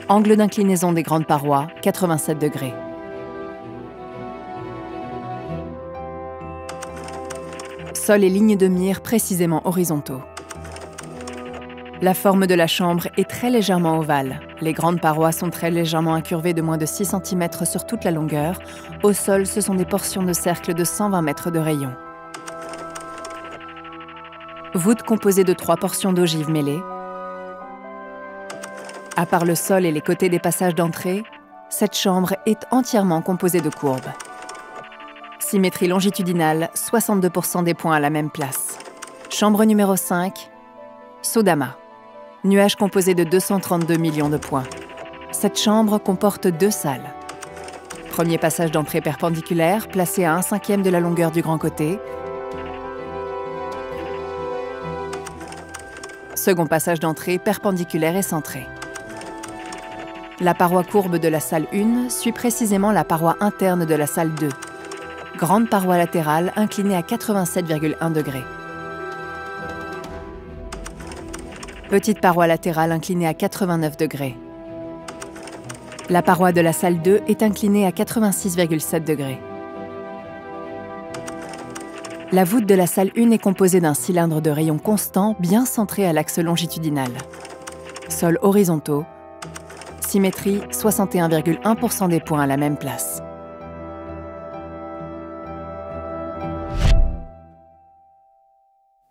Angle d'inclinaison des grandes parois, 87 degrés. Sol et ligne de mire précisément horizontaux. La forme de la chambre est très légèrement ovale. Les grandes parois sont très légèrement incurvées de moins de 6 cm sur toute la longueur. Au sol, ce sont des portions de cercle de 120 mètres de rayon. Voûte composée de 3 portions d'ogives mêlées. À part le sol et les côtés des passages d'entrée, cette chambre est entièrement composée de courbes. Symétrie longitudinale, 62% des points à la même place. Chambre numéro 5, Sodama. Nuage composé de 232 millions de points. Cette chambre comporte 2 salles. Premier passage d'entrée perpendiculaire, placé à 1/5 de la longueur du grand côté. Second passage d'entrée perpendiculaire et centré. La paroi courbe de la salle 1 suit précisément la paroi interne de la salle 2. Grande paroi latérale inclinée à 87,1 degrés. Petite paroi latérale inclinée à 89 degrés. La paroi de la salle 2 est inclinée à 86,7 degrés. La voûte de la salle 1 est composée d'un cylindre de rayon constant bien centré à l'axe longitudinal. Sol horizontaux. Symétrie, 61,1% des points à la même place.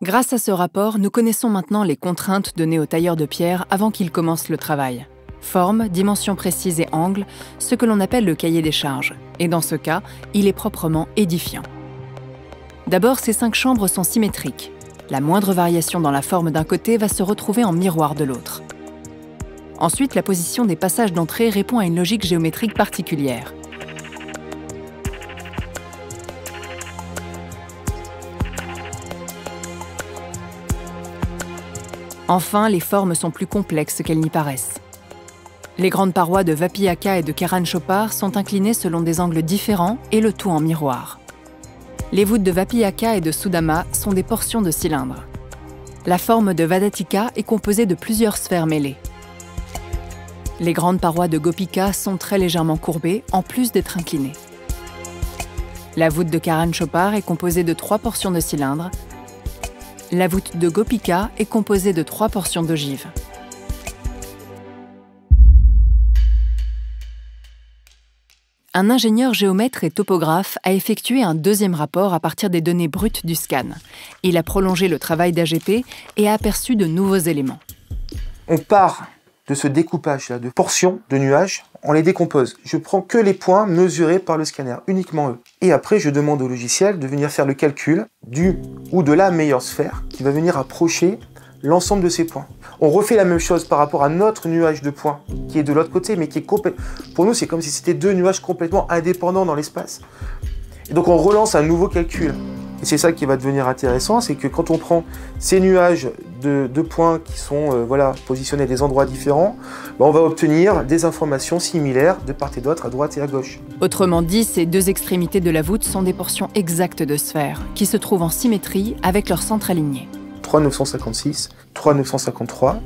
Grâce à ce rapport, nous connaissons maintenant les contraintes données au tailleur de pierre avant qu'il commence le travail. Forme, dimensions précises et angle, ce que l'on appelle le cahier des charges. Et dans ce cas, il est proprement édifiant. D'abord, ces 5 chambres sont symétriques. La moindre variation dans la forme d'un côté va se retrouver en miroir de l'autre. Ensuite, la position des passages d'entrée répond à une logique géométrique particulière. Enfin, les formes sont plus complexes qu'elles n'y paraissent. Les grandes parois de Vapillaka et de Karan Chopar sont inclinées selon des angles différents et le tout en miroir. Les voûtes de Vapillaka et de Sudama sont des portions de cylindres. La forme de Vadatika est composée de plusieurs sphères mêlées. Les grandes parois de Gopika sont très légèrement courbées, en plus d'être inclinées. La voûte de Karan Chopar est composée de 3 portions de cylindres. La voûte de Gopika est composée de 3 portions d'ogives. Un ingénieur géomètre et topographe a effectué un deuxième rapport à partir des données brutes du scan. Il a prolongé le travail d'AGP et a aperçu de nouveaux éléments. On part de ce découpage-là de portions de nuages, on les décompose. Je prends que les points mesurés par le scanner, uniquement eux. Et après, je demande au logiciel de venir faire le calcul du ou de la meilleure sphère qui va venir approcher l'ensemble de ces points. On refait la même chose par rapport à notre nuage de points qui est de l'autre côté, mais qui est complètement... Pour nous, c'est comme si c'était 2 nuages complètement indépendants dans l'espace. Et donc, on relance un nouveau calcul. Et c'est ça qui va devenir intéressant, c'est que quand on prend ces nuages de points qui sont positionnés à des endroits différents, on va obtenir des informations similaires de part et d'autre, à droite et à gauche. Autrement dit, ces 2 extrémités de la voûte sont des portions exactes de sphères, qui se trouvent en symétrie avec leur centre aligné. 3,956, 3,953,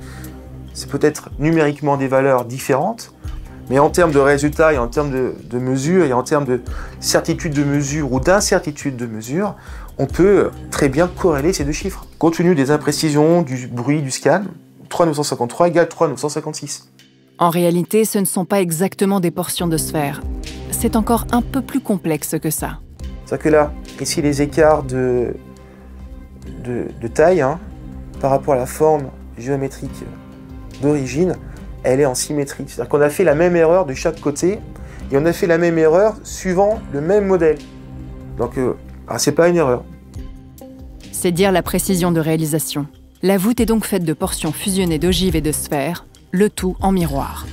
c'est peut-être numériquement des valeurs différentes, mais en termes de résultats et en termes de mesure et en termes de certitude de mesure ou d'incertitude de mesure, on peut très bien corréler ces 2 chiffres. Compte tenu des imprécisions, du bruit, du scan, 3,953 égale 3,956. En réalité, ce ne sont pas exactement des portions de sphères. C'est encore un peu plus complexe que ça. C'est-à-dire que là, ici, les écarts de taille par rapport à la forme géométrique d'origine elle est en symétrie. C'est-à-dire qu'on a fait la même erreur de chaque côté et on a fait la même erreur suivant le même modèle. Donc, c'est pas une erreur. C'est dire la précision de réalisation. La voûte est donc faite de portions fusionnées d'ogives et de sphères, le tout en miroir.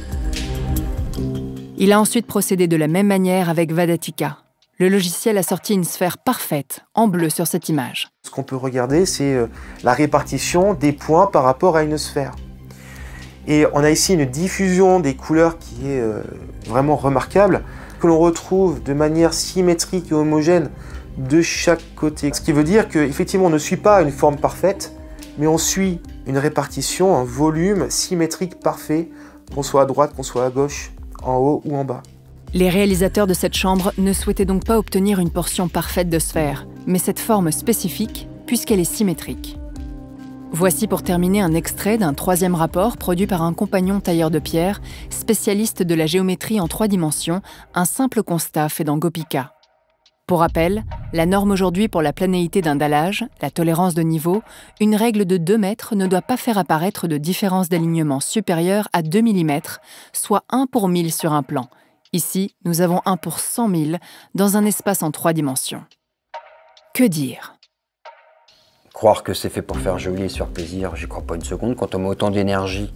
Il a ensuite procédé de la même manière avec Vadatika. Le logiciel a sorti une sphère parfaite, en bleu sur cette image. Ce qu'on peut regarder, c'est la répartition des points par rapport à une sphère. Et on a ici une diffusion des couleurs qui est vraiment remarquable, que l'on retrouve de manière symétrique et homogène de chaque côté. Ce qui veut dire qu'effectivement, on ne suit pas une forme parfaite, mais on suit une répartition, un volume symétrique parfait, qu'on soit à droite, qu'on soit à gauche, en haut ou en bas. Les réalisateurs de cette chambre ne souhaitaient donc pas obtenir une portion parfaite de sphère, mais cette forme spécifique, puisqu'elle est symétrique. Voici pour terminer un extrait d'un 3e rapport produit par un compagnon tailleur de pierre, spécialiste de la géométrie en 3 dimensions, un simple constat fait dans Gopika. Pour rappel, la norme aujourd'hui pour la planéité d'un dallage, la tolérance de niveau, une règle de 2 mètres ne doit pas faire apparaître de différence d'alignement supérieure à 2 mm, soit 1 pour 1000 sur un plan. Ici, nous avons 1 pour 100 000 dans un espace en 3 dimensions. Que dire ? Croire que c'est fait pour faire joli et se faire plaisir, j'y crois pas une seconde. Quand on met autant d'énergie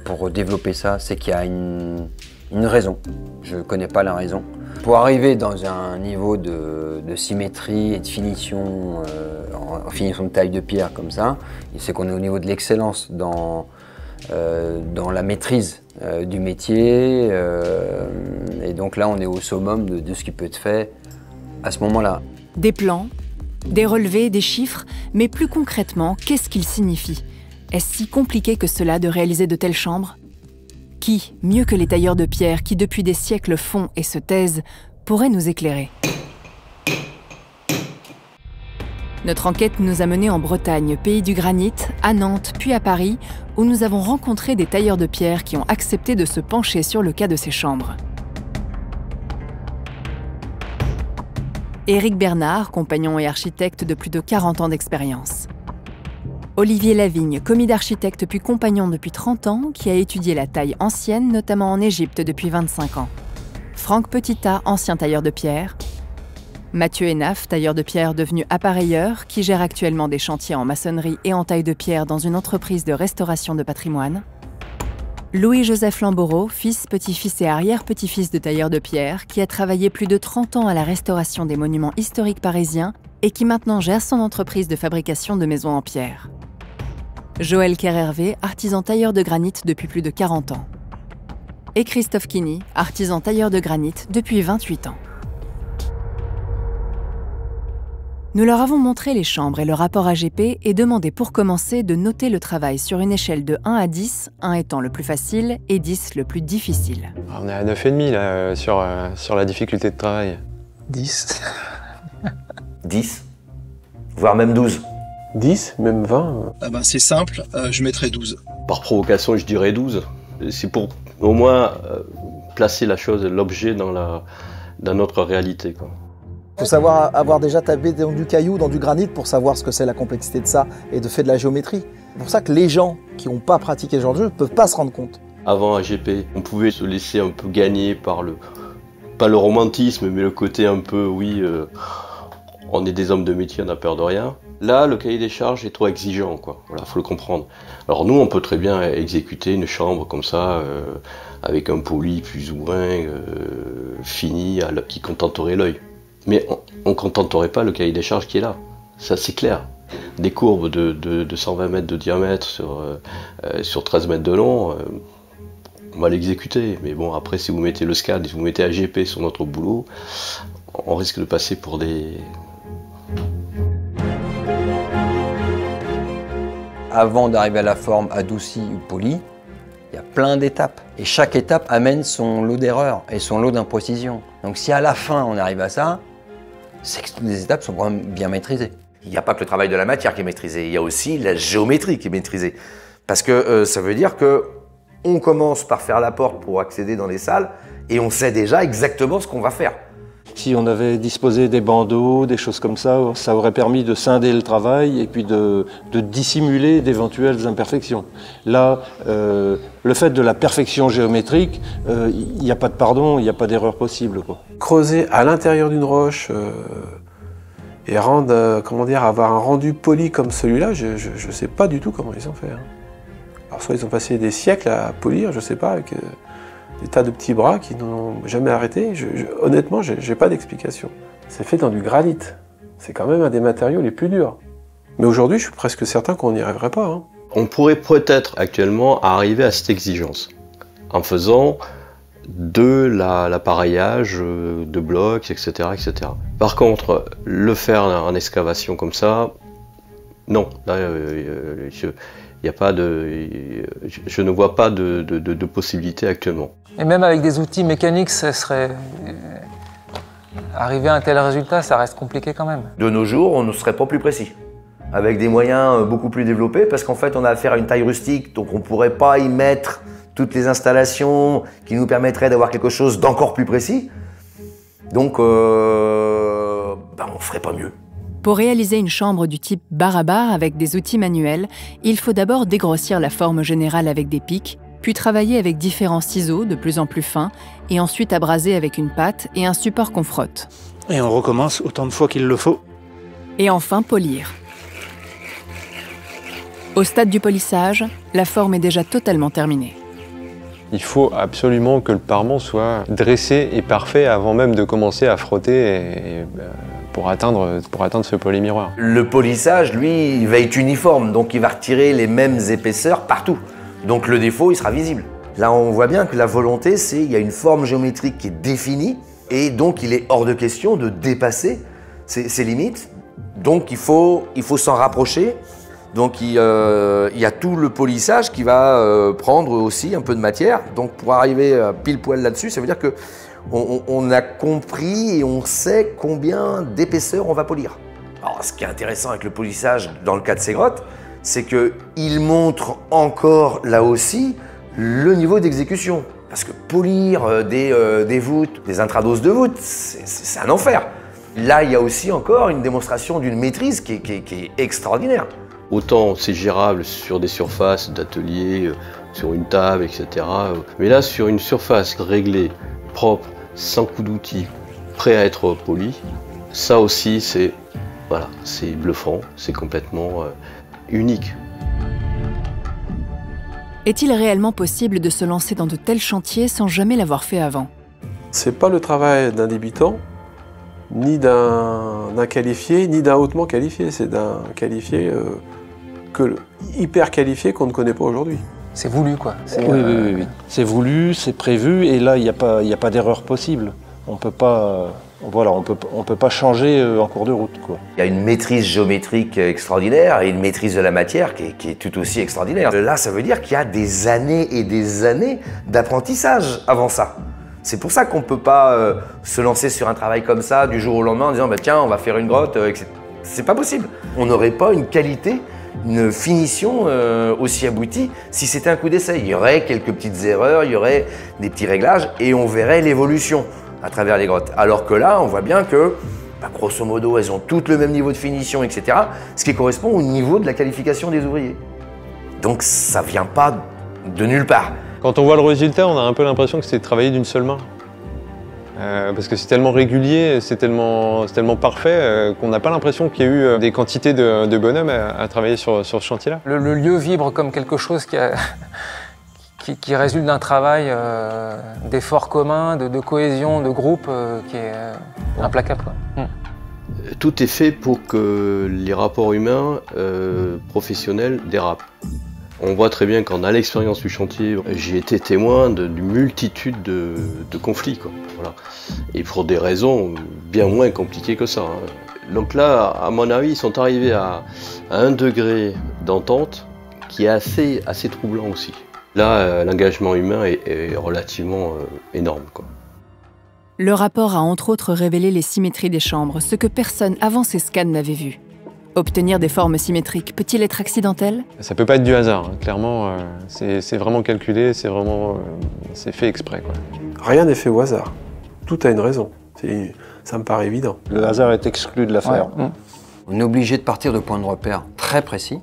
pour développer ça, c'est qu'il y a une raison. Je ne connais pas la raison. Pour arriver dans un niveau de symétrie et de finition, en finition de taille de pierre comme ça, c'est qu'on est au niveau de l'excellence dans la maîtrise du métier. Et donc là, on est au summum de ce qui peut être fait à ce moment-là. Des plans, des relevés, des chiffres, mais plus concrètement, qu'est-ce qu'ils signifient? Est-ce si compliqué que cela de réaliser de telles chambres? Qui, mieux que les tailleurs de pierre qui depuis des siècles font et se taisent, pourrait nous éclairer? Notre enquête nous a menés en Bretagne, pays du granit, à Nantes, puis à Paris, où nous avons rencontré des tailleurs de pierre qui ont accepté de se pencher sur le cas de ces chambres. Éric Bernard, compagnon et architecte de plus de 40 ans d'expérience. Olivier Lavigne, commis d'architecte puis compagnon depuis 30 ans, qui a étudié la taille ancienne, notamment en Égypte depuis 25 ans. Franck Petitat, ancien tailleur de pierre. Mathieu Enaf, tailleur de pierre devenu appareilleur, qui gère actuellement des chantiers en maçonnerie et en taille de pierre dans une entreprise de restauration de patrimoine. Louis-Joseph Lambourreau, fils, petit-fils et arrière-petit-fils de tailleur de pierre, qui a travaillé plus de 30 ans à la restauration des monuments historiques parisiens et qui maintenant gère son entreprise de fabrication de maisons en pierre. Joël Kerhervé, artisan tailleur de granit depuis plus de 40 ans. Et Christophe Kini, artisan tailleur de granit depuis 28 ans. Nous leur avons montré les chambres et le rapport AGP et demandé pour commencer de noter le travail sur une échelle de 1 à 10, 1 étant le plus facile et 10 le plus difficile. On est à 9,5 là, sur la difficulté de travail. 10. 10, voire même 12. 10, même 20. C'est simple, je mettrais 12. Par provocation, je dirais 12. C'est pour au moins placer la chose, l'objet dans notre réalité, quoi. Il faut savoir avoir déjà tapé dans du caillou, dans du granit pour savoir ce que c'est la complexité de ça et de faire de la géométrie. C'est pour ça que les gens qui n'ont pas pratiqué ce genre de jeu ne peuvent pas se rendre compte. Avant AGP, on pouvait se laisser un peu gagner par pas le romantisme, mais le côté un peu, oui, on est des hommes de métier, on n'a peur de rien. Là, le cahier des charges est trop exigeant, quoi. Voilà, faut le comprendre. Alors nous, on peut très bien exécuter une chambre comme ça, avec un poli plus ou moins fini, qui contenterait l'œil. Mais on ne contenterait pas le cahier des charges qui est là, ça c'est clair. Des courbes de 120 mètres de diamètre sur 13 mètres de long, on va l'exécuter. Mais bon, après si vous mettez le SCAD, si vous mettez AGP sur notre boulot, on risque de passer pour des... Avant d'arriver à la forme adoucie ou polie, il y a plein d'étapes. Et chaque étape amène son lot d'erreurs et son lot d'imprécisions. Donc si à la fin on arrive à ça, c'est que toutes les étapes sont quand même bien maîtrisées. Il n'y a pas que le travail de la matière qui est maîtrisé, il y a aussi la géométrie qui est maîtrisée. Parce que ça veut dire qu'on commence par faire la porte pour accéder dans les salles et on sait déjà exactement ce qu'on va faire. Si on avait disposé des bandeaux, des choses comme ça aurait permis de scinder le travail et puis de dissimuler d'éventuelles imperfections. Là, le fait de la perfection géométrique, il n'y a pas de pardon, il n'y a pas d'erreur possible, quoi. Creuser à l'intérieur d'une roche et rendre, avoir un rendu poli comme celui-là, je ne sais pas du tout comment ils ont fait. Hein. Alors soit ils ont passé des siècles à polir, je ne sais pas, avec des tas de petits bras qui n'ont jamais arrêté. Honnêtement, je n'ai pas d'explication. C'est fait dans du granit. C'est quand même un des matériaux les plus durs. Mais aujourd'hui, je suis presque certain qu'on n'y arriverait pas. Hein. On pourrait peut-être actuellement arriver à cette exigence en faisant de l'appareillage de blocs, etc., etc. Par contre, le faire en excavation comme ça, non. Là, y a pas je ne vois pas de possibilité actuellement. Et même avec des outils mécaniques, ça serait... Arriver à un tel résultat, ça reste compliqué quand même. De nos jours, on ne serait pas plus précis. Avec des moyens beaucoup plus développés, parce qu'en fait, on a affaire à une taille rustique, donc on ne pourrait pas y mettre toutes les installations qui nous permettraient d'avoir quelque chose d'encore plus précis. Donc, on ne ferait pas mieux. Pour réaliser une chambre du type bar à bar avec des outils manuels, il faut d'abord dégrossir la forme générale avec des pics, puis travailler avec différents ciseaux de plus en plus fins, et ensuite abraser avec une pâte et un support qu'on frotte. Et on recommence autant de fois qu'il le faut. Et enfin polir. Au stade du polissage, la forme est déjà totalement terminée. Il faut absolument que le parement soit dressé et parfait avant même de commencer à frotter pour atteindre ce polymiroir. Le polissage, lui, il va être uniforme, donc il va retirer les mêmes épaisseurs partout. Donc le défaut, il sera visible. Là, on voit bien que la volonté, c'est il y a une forme géométrique qui est définie, et donc il est hors de question de dépasser ces limites. Donc il faut s'en rapprocher. Donc il y a tout le polissage qui va prendre aussi un peu de matière. Donc pour arriver pile poil là-dessus, ça veut dire qu'on a compris et on sait combien d'épaisseur on va polir. Alors ce qui est intéressant avec le polissage dans le cas de ces grottes, c'est qu'il montre encore là aussi le niveau d'exécution. Parce que polir des voûtes, des intradoses de voûtes, c'est un enfer. Là, il y a aussi encore une démonstration d'une maîtrise qui est extraordinaire. Autant c'est gérable sur des surfaces d'atelier, sur une table, etc. Mais là, sur une surface réglée, propre, sans coup d'outil, prêt à être poli, ça aussi, c'est bluffant, c'est complètement unique. Est-il réellement possible de se lancer dans de tels chantiers sans jamais l'avoir fait avant? C'est pas le travail d'un débutant, ni d'un qualifié, ni d'un hautement qualifié. C'est d'un qualifié hyper qualifié qu'on ne connaît pas aujourd'hui. C'est voulu, quoi. Oui. C'est voulu, c'est prévu, et là, il n'y a pas d'erreur possible. On peut pas changer en cours de route, quoi. Il y a une maîtrise géométrique extraordinaire et une maîtrise de la matière qui est tout aussi extraordinaire. Là, ça veut dire qu'il y a des années et des années d'apprentissage avant ça. C'est pour ça qu'on ne peut pas se lancer sur un travail comme ça du jour au lendemain en disant tiens, on va faire une grotte, etc. C'est pas possible. On n'aurait pas une qualité, une finition aussi aboutie si c'était un coup d'essai. Il y aurait quelques petites erreurs, il y aurait des petits réglages et on verrait l'évolution à travers les grottes. Alors que là, on voit bien que, grosso modo, elles ont toutes le même niveau de finition, etc. Ce qui correspond au niveau de la qualification des ouvriers. Donc ça vient pas de nulle part. Quand on voit le résultat, on a un peu l'impression que c'est travaillé d'une seule main. Parce que c'est tellement régulier, c'est tellement parfait qu'on n'a pas l'impression qu'il y a eu des quantités de bonhommes à travailler sur ce chantier-là. Le lieu vibre comme quelque chose qui résulte d'un travail d'effort commun, de cohésion, de groupe qui est implacable, quoi. Tout est fait pour que les rapports humains professionnels dérapent. On voit très bien qu'en a l'expérience du chantier, j'ai été témoin d'une multitude de conflits, quoi. Voilà. Et pour des raisons bien moins compliquées que ça. Hein. Donc là, à mon avis, ils sont arrivés à un degré d'entente qui est assez troublant aussi. Là, l'engagement humain est relativement énorme, quoi. Le rapport a entre autres révélé les symétries des chambres, ce que personne avant ces scans n'avait vu. Obtenir des formes symétriques peut-il être accidentel? Ça peut pas être du hasard, hein. Clairement, c'est vraiment calculé, c'est fait exprès, quoi. Rien n'est fait au hasard. Tout a une raison. Ça me paraît évident. Le hasard est exclu de l'affaire. Ouais. On est obligé de partir de points de repère très précis,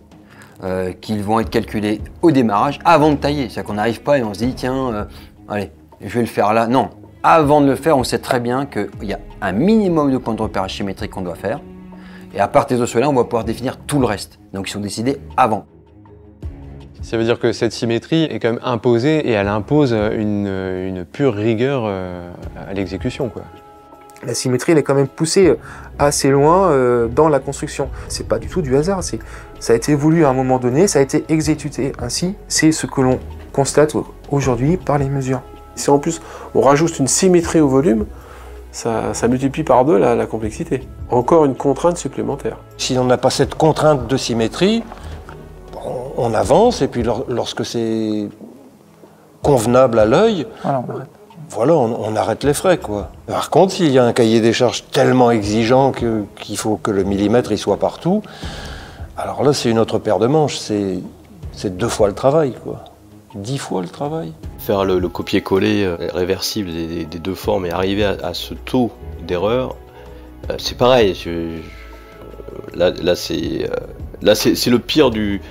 qui vont être calculés au démarrage, avant de tailler. C'est-à-dire qu'on n'arrive pas et on se dit, tiens, allez, je vais le faire là. Non, avant de le faire, on sait très bien qu'il y a un minimum de points de repère symétriques qu'on doit faire. Et à partir de cela, on va pouvoir définir tout le reste. Donc ils sont décidés avant. Ça veut dire que cette symétrie est quand même imposée et elle impose une pure rigueur à l'exécution, quoi. La symétrie, elle est quand même poussée assez loin dans la construction. C'est pas du tout du hasard. Ça a été voulu à un moment donné, ça a été exécuté ainsi. C'est ce que l'on constate aujourd'hui par les mesures. Si en plus on rajoute une symétrie au volume, ça multiplie par deux la complexité. Encore une contrainte supplémentaire. Si on n'a pas cette contrainte de symétrie, on avance et puis lorsque c'est convenable à l'œil, voilà, on arrête les frais, quoi. Par contre, s'il y a un cahier des charges tellement exigeant qu'il faut que le millimètre il soit partout, alors là, c'est une autre paire de manches. C'est 2 fois le travail, quoi. 10 fois le travail. Faire le copier-coller réversible des deux formes et arriver à ce taux d'erreur, c'est pareil. Là, c'est le pire du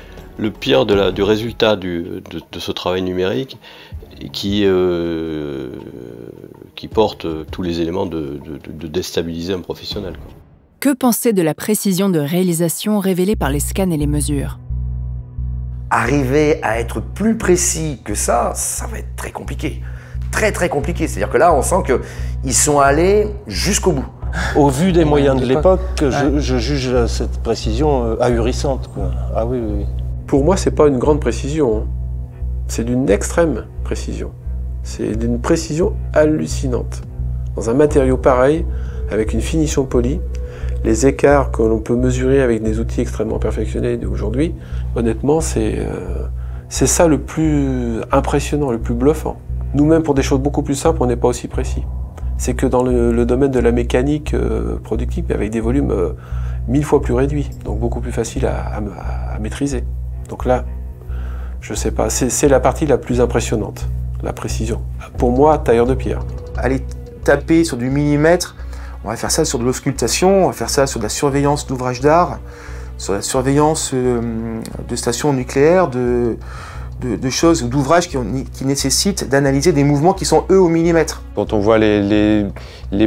résultat de ce travail numérique qui porte tous les éléments de déstabiliser un professionnel, quoi. Que penser de la précision de réalisation révélée par les scans et les mesures? Arriver à être plus précis que ça va être très compliqué. Très très compliqué. C'est-à-dire que là, on sent qu'ils sont allés jusqu'au bout. Au vu des moyens de l'époque, je juge cette précision ahurissante, quoi. Ah oui, oui, oui. Pour moi, c'est pas une grande précision, hein. C'est d'une extrême précision. C'est d'une précision hallucinante. Dans un matériau pareil, avec une finition polie, les écarts que l'on peut mesurer avec des outils extrêmement perfectionnés d'aujourd'hui, honnêtement, c'est ça le plus impressionnant, le plus bluffant. Nous-mêmes, pour des choses beaucoup plus simples, on n'est pas aussi précis. C'est que dans le domaine de la mécanique productive, avec des volumes 1000 fois plus réduits, donc beaucoup plus facile à maîtriser. Donc là, je sais pas, c'est la partie la plus impressionnante, la précision. Pour moi, tailleur de pierre. Aller taper sur du millimètre, on va faire ça sur de l'auscultation, on va faire ça sur de la surveillance d'ouvrages d'art, sur la surveillance de stations nucléaires, de choses ou d'ouvrages qui nécessitent d'analyser des mouvements qui sont eux au millimètre. Quand on voit les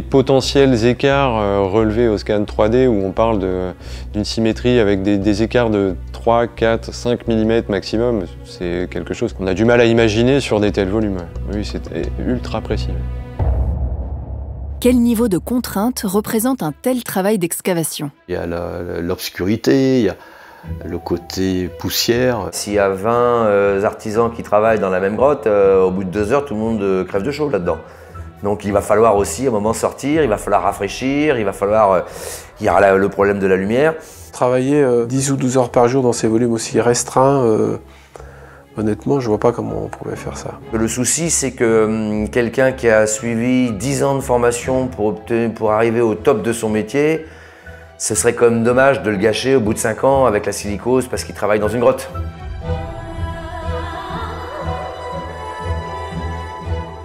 potentiels écarts relevés au scan 3D où on parle d'une symétrie avec des écarts de 3, 4, 5 mm maximum, c'est quelque chose qu'on a du mal à imaginer sur des tels volumes. Oui, c'est ultra précis. Quel niveau de contrainte représente un tel travail d'excavation? Il y a l'obscurité, il y a le côté poussière. S'il y a 20 artisans qui travaillent dans la même grotte, au bout de 2 heures, tout le monde crève de chaud là-dedans. Donc il va falloir aussi à un moment sortir, il va falloir rafraîchir, il y aura le problème de la lumière. Travailler 10 ou 12 heures par jour dans ces volumes aussi restreints, honnêtement, je vois pas comment on pouvait faire ça. Le souci, c'est que quelqu'un qui a suivi 10 ans de formation pour arriver au top de son métier, ce serait quand même dommage de le gâcher au bout de 5 ans avec la silicose parce qu'il travaille dans une grotte.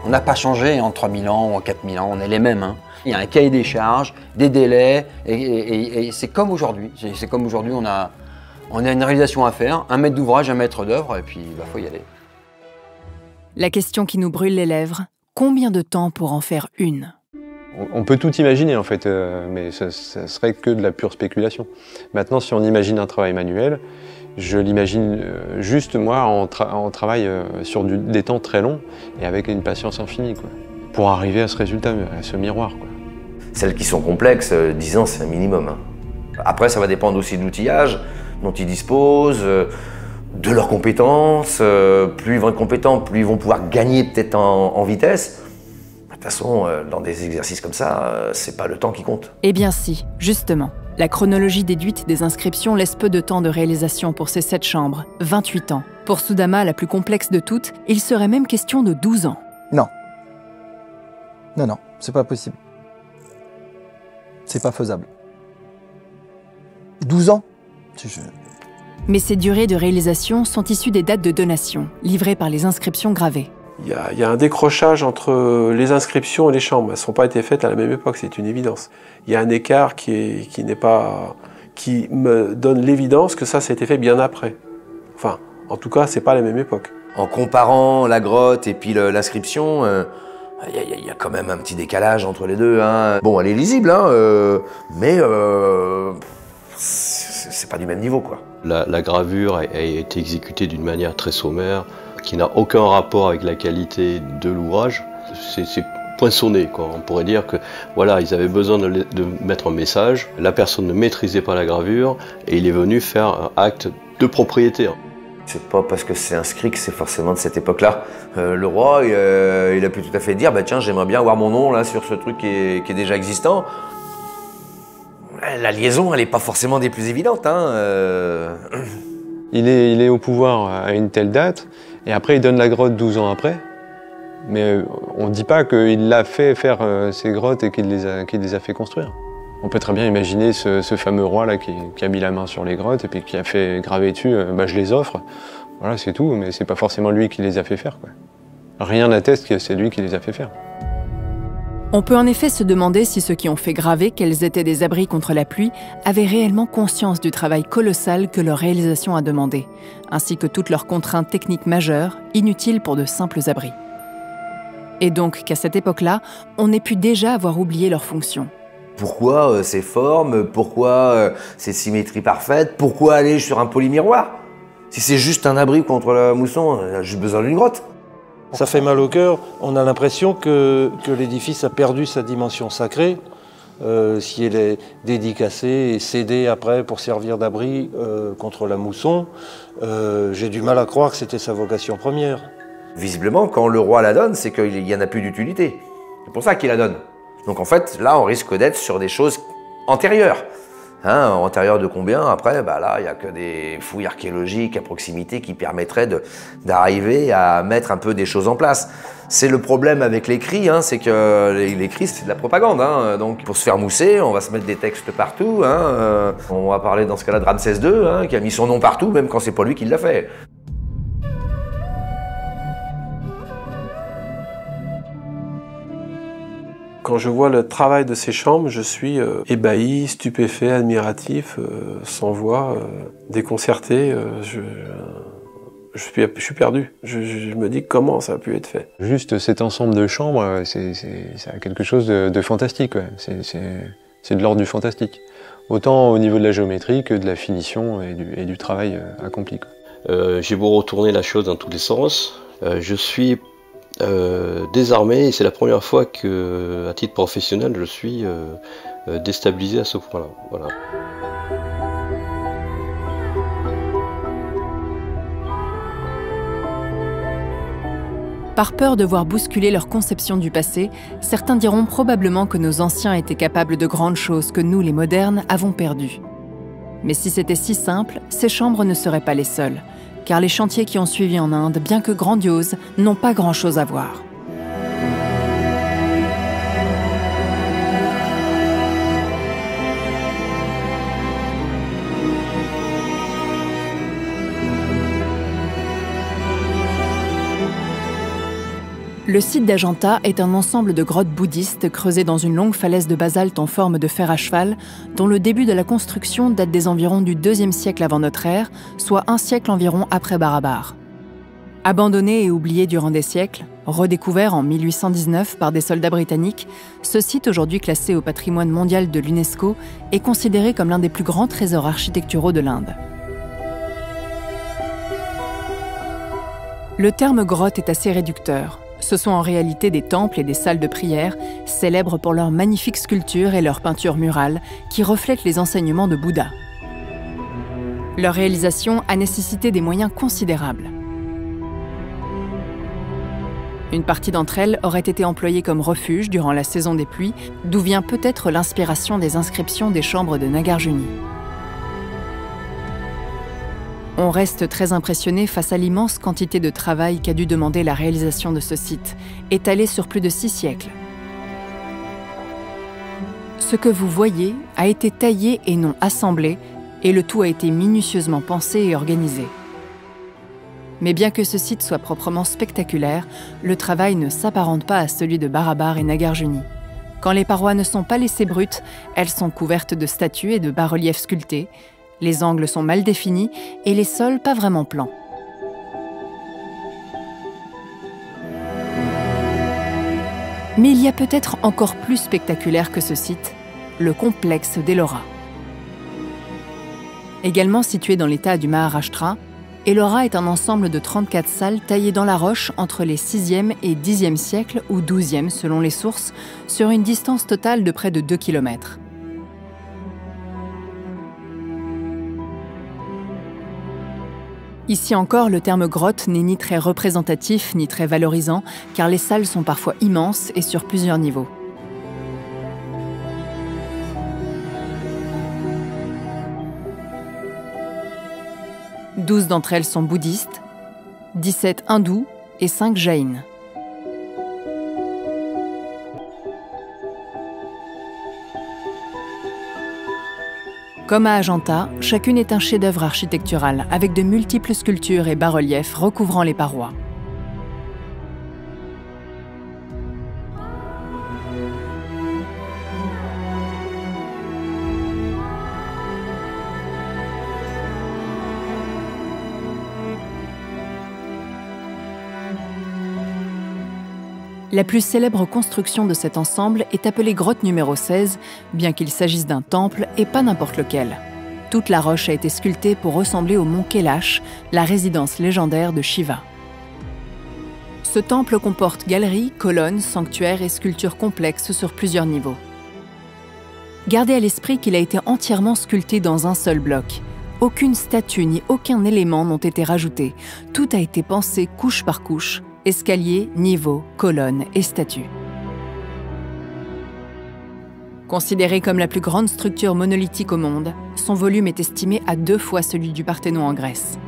On n'a pas changé en 3000 ans ou en 4000 ans, on est les mêmes, hein. Il y a un cahier des charges, des délais, et c'est comme aujourd'hui. C'est comme aujourd'hui, on a une réalisation à faire, un maître d'ouvrage, un maître d'œuvre, et puis il faut y aller. La question qui nous brûle les lèvres, combien de temps pour en faire une? On peut tout imaginer en fait, mais ça serait que de la pure spéculation. Maintenant, si on imagine un travail manuel, je l'imagine juste moi en travail sur des temps très longs et avec une patience infinie, quoi, pour arriver à ce résultat, à ce miroir, quoi. Celles qui sont complexes, 10 ans c'est un minimum, hein. Après ça va dépendre aussi de l'outillage dont ils disposent, de leurs compétences. Plus ils vont être compétents, plus ils vont pouvoir gagner peut-être en vitesse. De toute façon, dans des exercices comme ça, c'est pas le temps qui compte. Eh bien si, justement. La chronologie déduite des inscriptions laisse peu de temps de réalisation pour ces 7 chambres, 28 ans. Pour Soudama, la plus complexe de toutes, il serait même question de 12 ans. Non. Non, non, c'est pas possible. C'est pas faisable. 12 ans? Mais ces durées de réalisation sont issues des dates de donation, livrées par les inscriptions gravées. Il y a un décrochage entre les inscriptions et les chambres. Elles ne sont pas été faites à la même époque, c'est une évidence. Il y a un écart qui me donne l'évidence que ça a été fait bien après. Enfin, en tout cas, c'est pas la même époque. En comparant la grotte et puis l'inscription, il y a quand même un petit décalage entre les deux. Hein. Bon, elle est lisible, hein, mais c'est pas du même niveau, quoi. La gravure a été exécutée d'une manière très sommaire, qui n'a aucun rapport avec la qualité de l'ouvrage. C'est poinçonné, quoi. On pourrait dire que voilà, ils avaient besoin de mettre un message, la personne ne maîtrisait pas la gravure et il est venu faire un acte de propriété. C'est pas parce que c'est inscrit que c'est forcément de cette époque-là. Le roi, il a pu tout à fait dire, bah tiens, j'aimerais bien avoir mon nom là sur ce truc qui est déjà existant. La liaison, elle n'est pas forcément des plus évidentes. Hein. Il est au pouvoir à une telle date, et après il donne la grotte 12 ans après. Mais on ne dit pas qu'il l'a fait faire ces grottes et qu'il les a fait construire. On peut très bien imaginer ce fameux roi là qui a mis la main sur les grottes et puis qui a fait graver dessus bah, je les offre. Voilà, c'est tout, mais c'est pas forcément lui qui les a fait faire, quoi. Rien n'atteste que c'est lui qui les a fait faire. On peut en effet se demander si ceux qui ont fait graver qu'elles étaient des abris contre la pluie avaient réellement conscience du travail colossal que leur réalisation a demandé, ainsi que toutes leurs contraintes techniques majeures, inutiles pour de simples abris. Et donc qu'à cette époque-là, on ait pu déjà avoir oublié leur fonction. Pourquoi ces formes? Pourquoi ces symétries parfaites? Pourquoi aller sur un polymiroir? Si c'est juste un abri contre la mousson, j'ai besoin d'une grotte. Ça fait mal au cœur. On a l'impression que l'édifice a perdu sa dimension sacrée. Si elle est dédicacée et cédée après pour servir d'abri contre la mousson, j'ai du mal à croire que c'était sa vocation première. Visiblement, quand le roi la donne, c'est qu'il n'y en a plus d'utilité. C'est pour ça qu'il la donne. Donc en fait, là, on risque d'être sur des choses antérieures. Hein, antérieures de combien? Après, bah là, il n'y a que des fouilles archéologiques à proximité qui permettraient d'arriver à mettre un peu des choses en place. C'est le problème avec l'écrit, hein, c'est que l'écrit, c'est de la propagande. Hein, donc pour se faire mousser, on va se mettre des textes partout. Hein, on va parler dans ce cas-là de Ramsès II, hein, qui a mis son nom partout, même quand c'est pas lui qui l'a fait. Quand je vois le travail de ces chambres, je suis ébahi, stupéfait, admiratif, sans voix, déconcerté. Je suis perdu. Je me dis comment ça a pu être fait. Juste cet ensemble de chambres, c'est quelque chose de fantastique. Ouais. C'est de l'ordre du fantastique. Autant au niveau de la géométrie que de la finition et du travail accompli. J'ai beau retourner la chose dans tous les sens, je suis désarmé et c'est la première fois que, à titre professionnel, je suis déstabilisé à ce point-là. Voilà. Par peur de voir bousculer leur conception du passé, certains diront probablement que nos anciens étaient capables de grandes choses que nous, les modernes, avons perdues. Mais si c'était si simple, ces chambres ne seraient pas les seules, car les chantiers qui ont suivi en Inde, bien que grandioses, n'ont pas grand-chose à voir. Le site d'Ajanta est un ensemble de grottes bouddhistes creusées dans une longue falaise de basalte en forme de fer à cheval, dont le début de la construction date des environs du IIe siècle avant notre ère, soit un siècle environ après Barabar. Abandonné et oublié durant des siècles, redécouvert en 1819 par des soldats britanniques, ce site, aujourd'hui classé au patrimoine mondial de l'UNESCO, est considéré comme l'un des plus grands trésors architecturaux de l'Inde. Le terme grotte est assez réducteur. Ce sont en réalité des temples et des salles de prière, célèbres pour leurs magnifiques sculptures et leurs peintures murales, qui reflètent les enseignements de Bouddha. Leur réalisation a nécessité des moyens considérables. Une partie d'entre elles aurait été employée comme refuge durant la saison des pluies, d'où vient peut-être l'inspiration des inscriptions des chambres de Nagarjuni. On reste très impressionné face à l'immense quantité de travail qu'a dû demander la réalisation de ce site, étalé sur plus de 6 siècles. Ce que vous voyez a été taillé et non assemblé, et le tout a été minutieusement pensé et organisé. Mais bien que ce site soit proprement spectaculaire, le travail ne s'apparente pas à celui de Barabar et Nagarjuni. Quand les parois ne sont pas laissées brutes, elles sont couvertes de statues et de bas-reliefs sculptés. Les angles sont mal définis et les sols pas vraiment plans. Mais il y a peut-être encore plus spectaculaire que ce site, le complexe d'Ellora. Également situé dans l'état du Maharashtra, Ellora est un ensemble de 34 salles taillées dans la roche entre les 6e et 10e siècles ou 12e selon les sources, sur une distance totale de près de 2 km. Ici encore, le terme grotte n'est ni très représentatif ni très valorisant, car les salles sont parfois immenses et sur plusieurs niveaux. « 12 d'entre elles sont bouddhistes, 17 hindous et 5 jaïnes. Comme à Ajanta, chacune est un chef-d'œuvre architectural avec de multiples sculptures et bas-reliefs recouvrant les parois. La plus célèbre construction de cet ensemble est appelée grotte numéro 16, bien qu'il s'agisse d'un temple et pas n'importe lequel. Toute la roche a été sculptée pour ressembler au mont Kailash, la résidence légendaire de Shiva. Ce temple comporte galeries, colonnes, sanctuaires et sculptures complexes sur plusieurs niveaux. Gardez à l'esprit qu'il a été entièrement sculpté dans un seul bloc. Aucune statue ni aucun élément n'ont été rajoutés. Tout a été pensé couche par couche, escaliers, niveaux, colonnes et statues. Considérée comme la plus grande structure monolithique au monde, son volume est estimé à 2 fois celui du Parthénon en Grèce.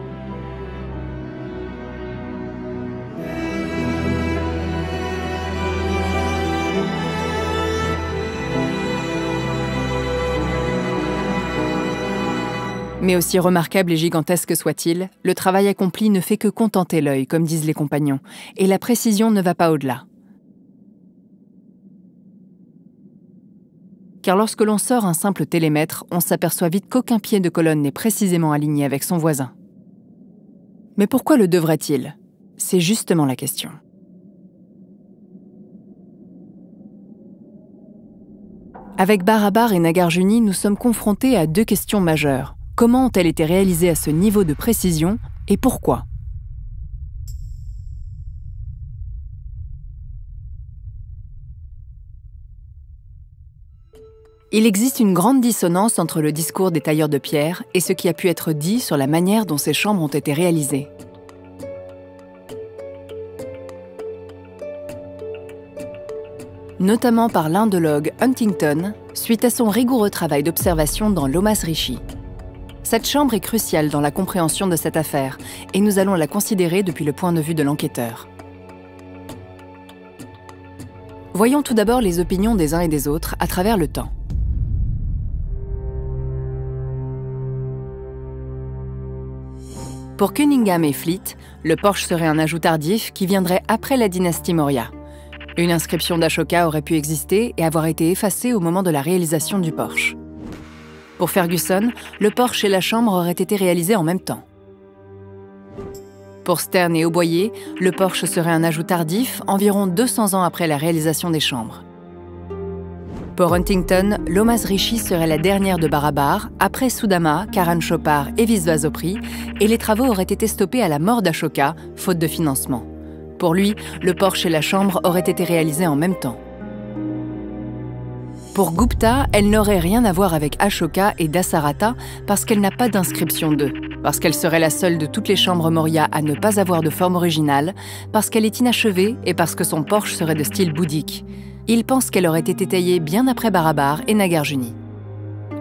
Mais aussi remarquable et gigantesque soit-il, le travail accompli ne fait que contenter l'œil, comme disent les compagnons, et la précision ne va pas au-delà. Car lorsque l'on sort un simple télémètre, on s'aperçoit vite qu'aucun pied de colonne n'est précisément aligné avec son voisin. Mais pourquoi le devrait-il? C'est justement la question. Avec Barabar et Nagarjuni, nous sommes confrontés à 2 questions majeures. Comment ont-elles été réalisées à ce niveau de précision et pourquoi? Il existe une grande dissonance entre le discours des tailleurs de pierre et ce qui a pu être dit sur la manière dont ces chambres ont été réalisées. Notamment par l'indologue Huntington, suite à son rigoureux travail d'observation dans Lomas Rishi. Cette chambre est cruciale dans la compréhension de cette affaire, et nous allons la considérer depuis le point de vue de l'enquêteur. Voyons tout d'abord les opinions des uns et des autres à travers le temps. Pour Cunningham et Fleet, le porche serait un ajout tardif qui viendrait après la dynastie Maurya. Une inscription d'Ashoka aurait pu exister et avoir été effacée au moment de la réalisation du porche. Pour Ferguson, le porche et la chambre auraient été réalisés en même temps. Pour Stern et Auboyer, le porche serait un ajout tardif, environ 200 ans après la réalisation des chambres. Pour Huntington, Lomas Rishi serait la dernière de Barabar, après Sudama, Karan Chopar et Visvasopri, et les travaux auraient été stoppés à la mort d'Ashoka, faute de financement. Pour lui, le porche et la chambre auraient été réalisés en même temps. Pour Gupta, elle n'aurait rien à voir avec Ashoka et Dasarata parce qu'elle n'a pas d'inscription d'eux, parce qu'elle serait la seule de toutes les chambres Maurya à ne pas avoir de forme originale, parce qu'elle est inachevée et parce que son porche serait de style bouddhique. Il pense qu'elle aurait été taillée bien après Barabar et Nagarjuni.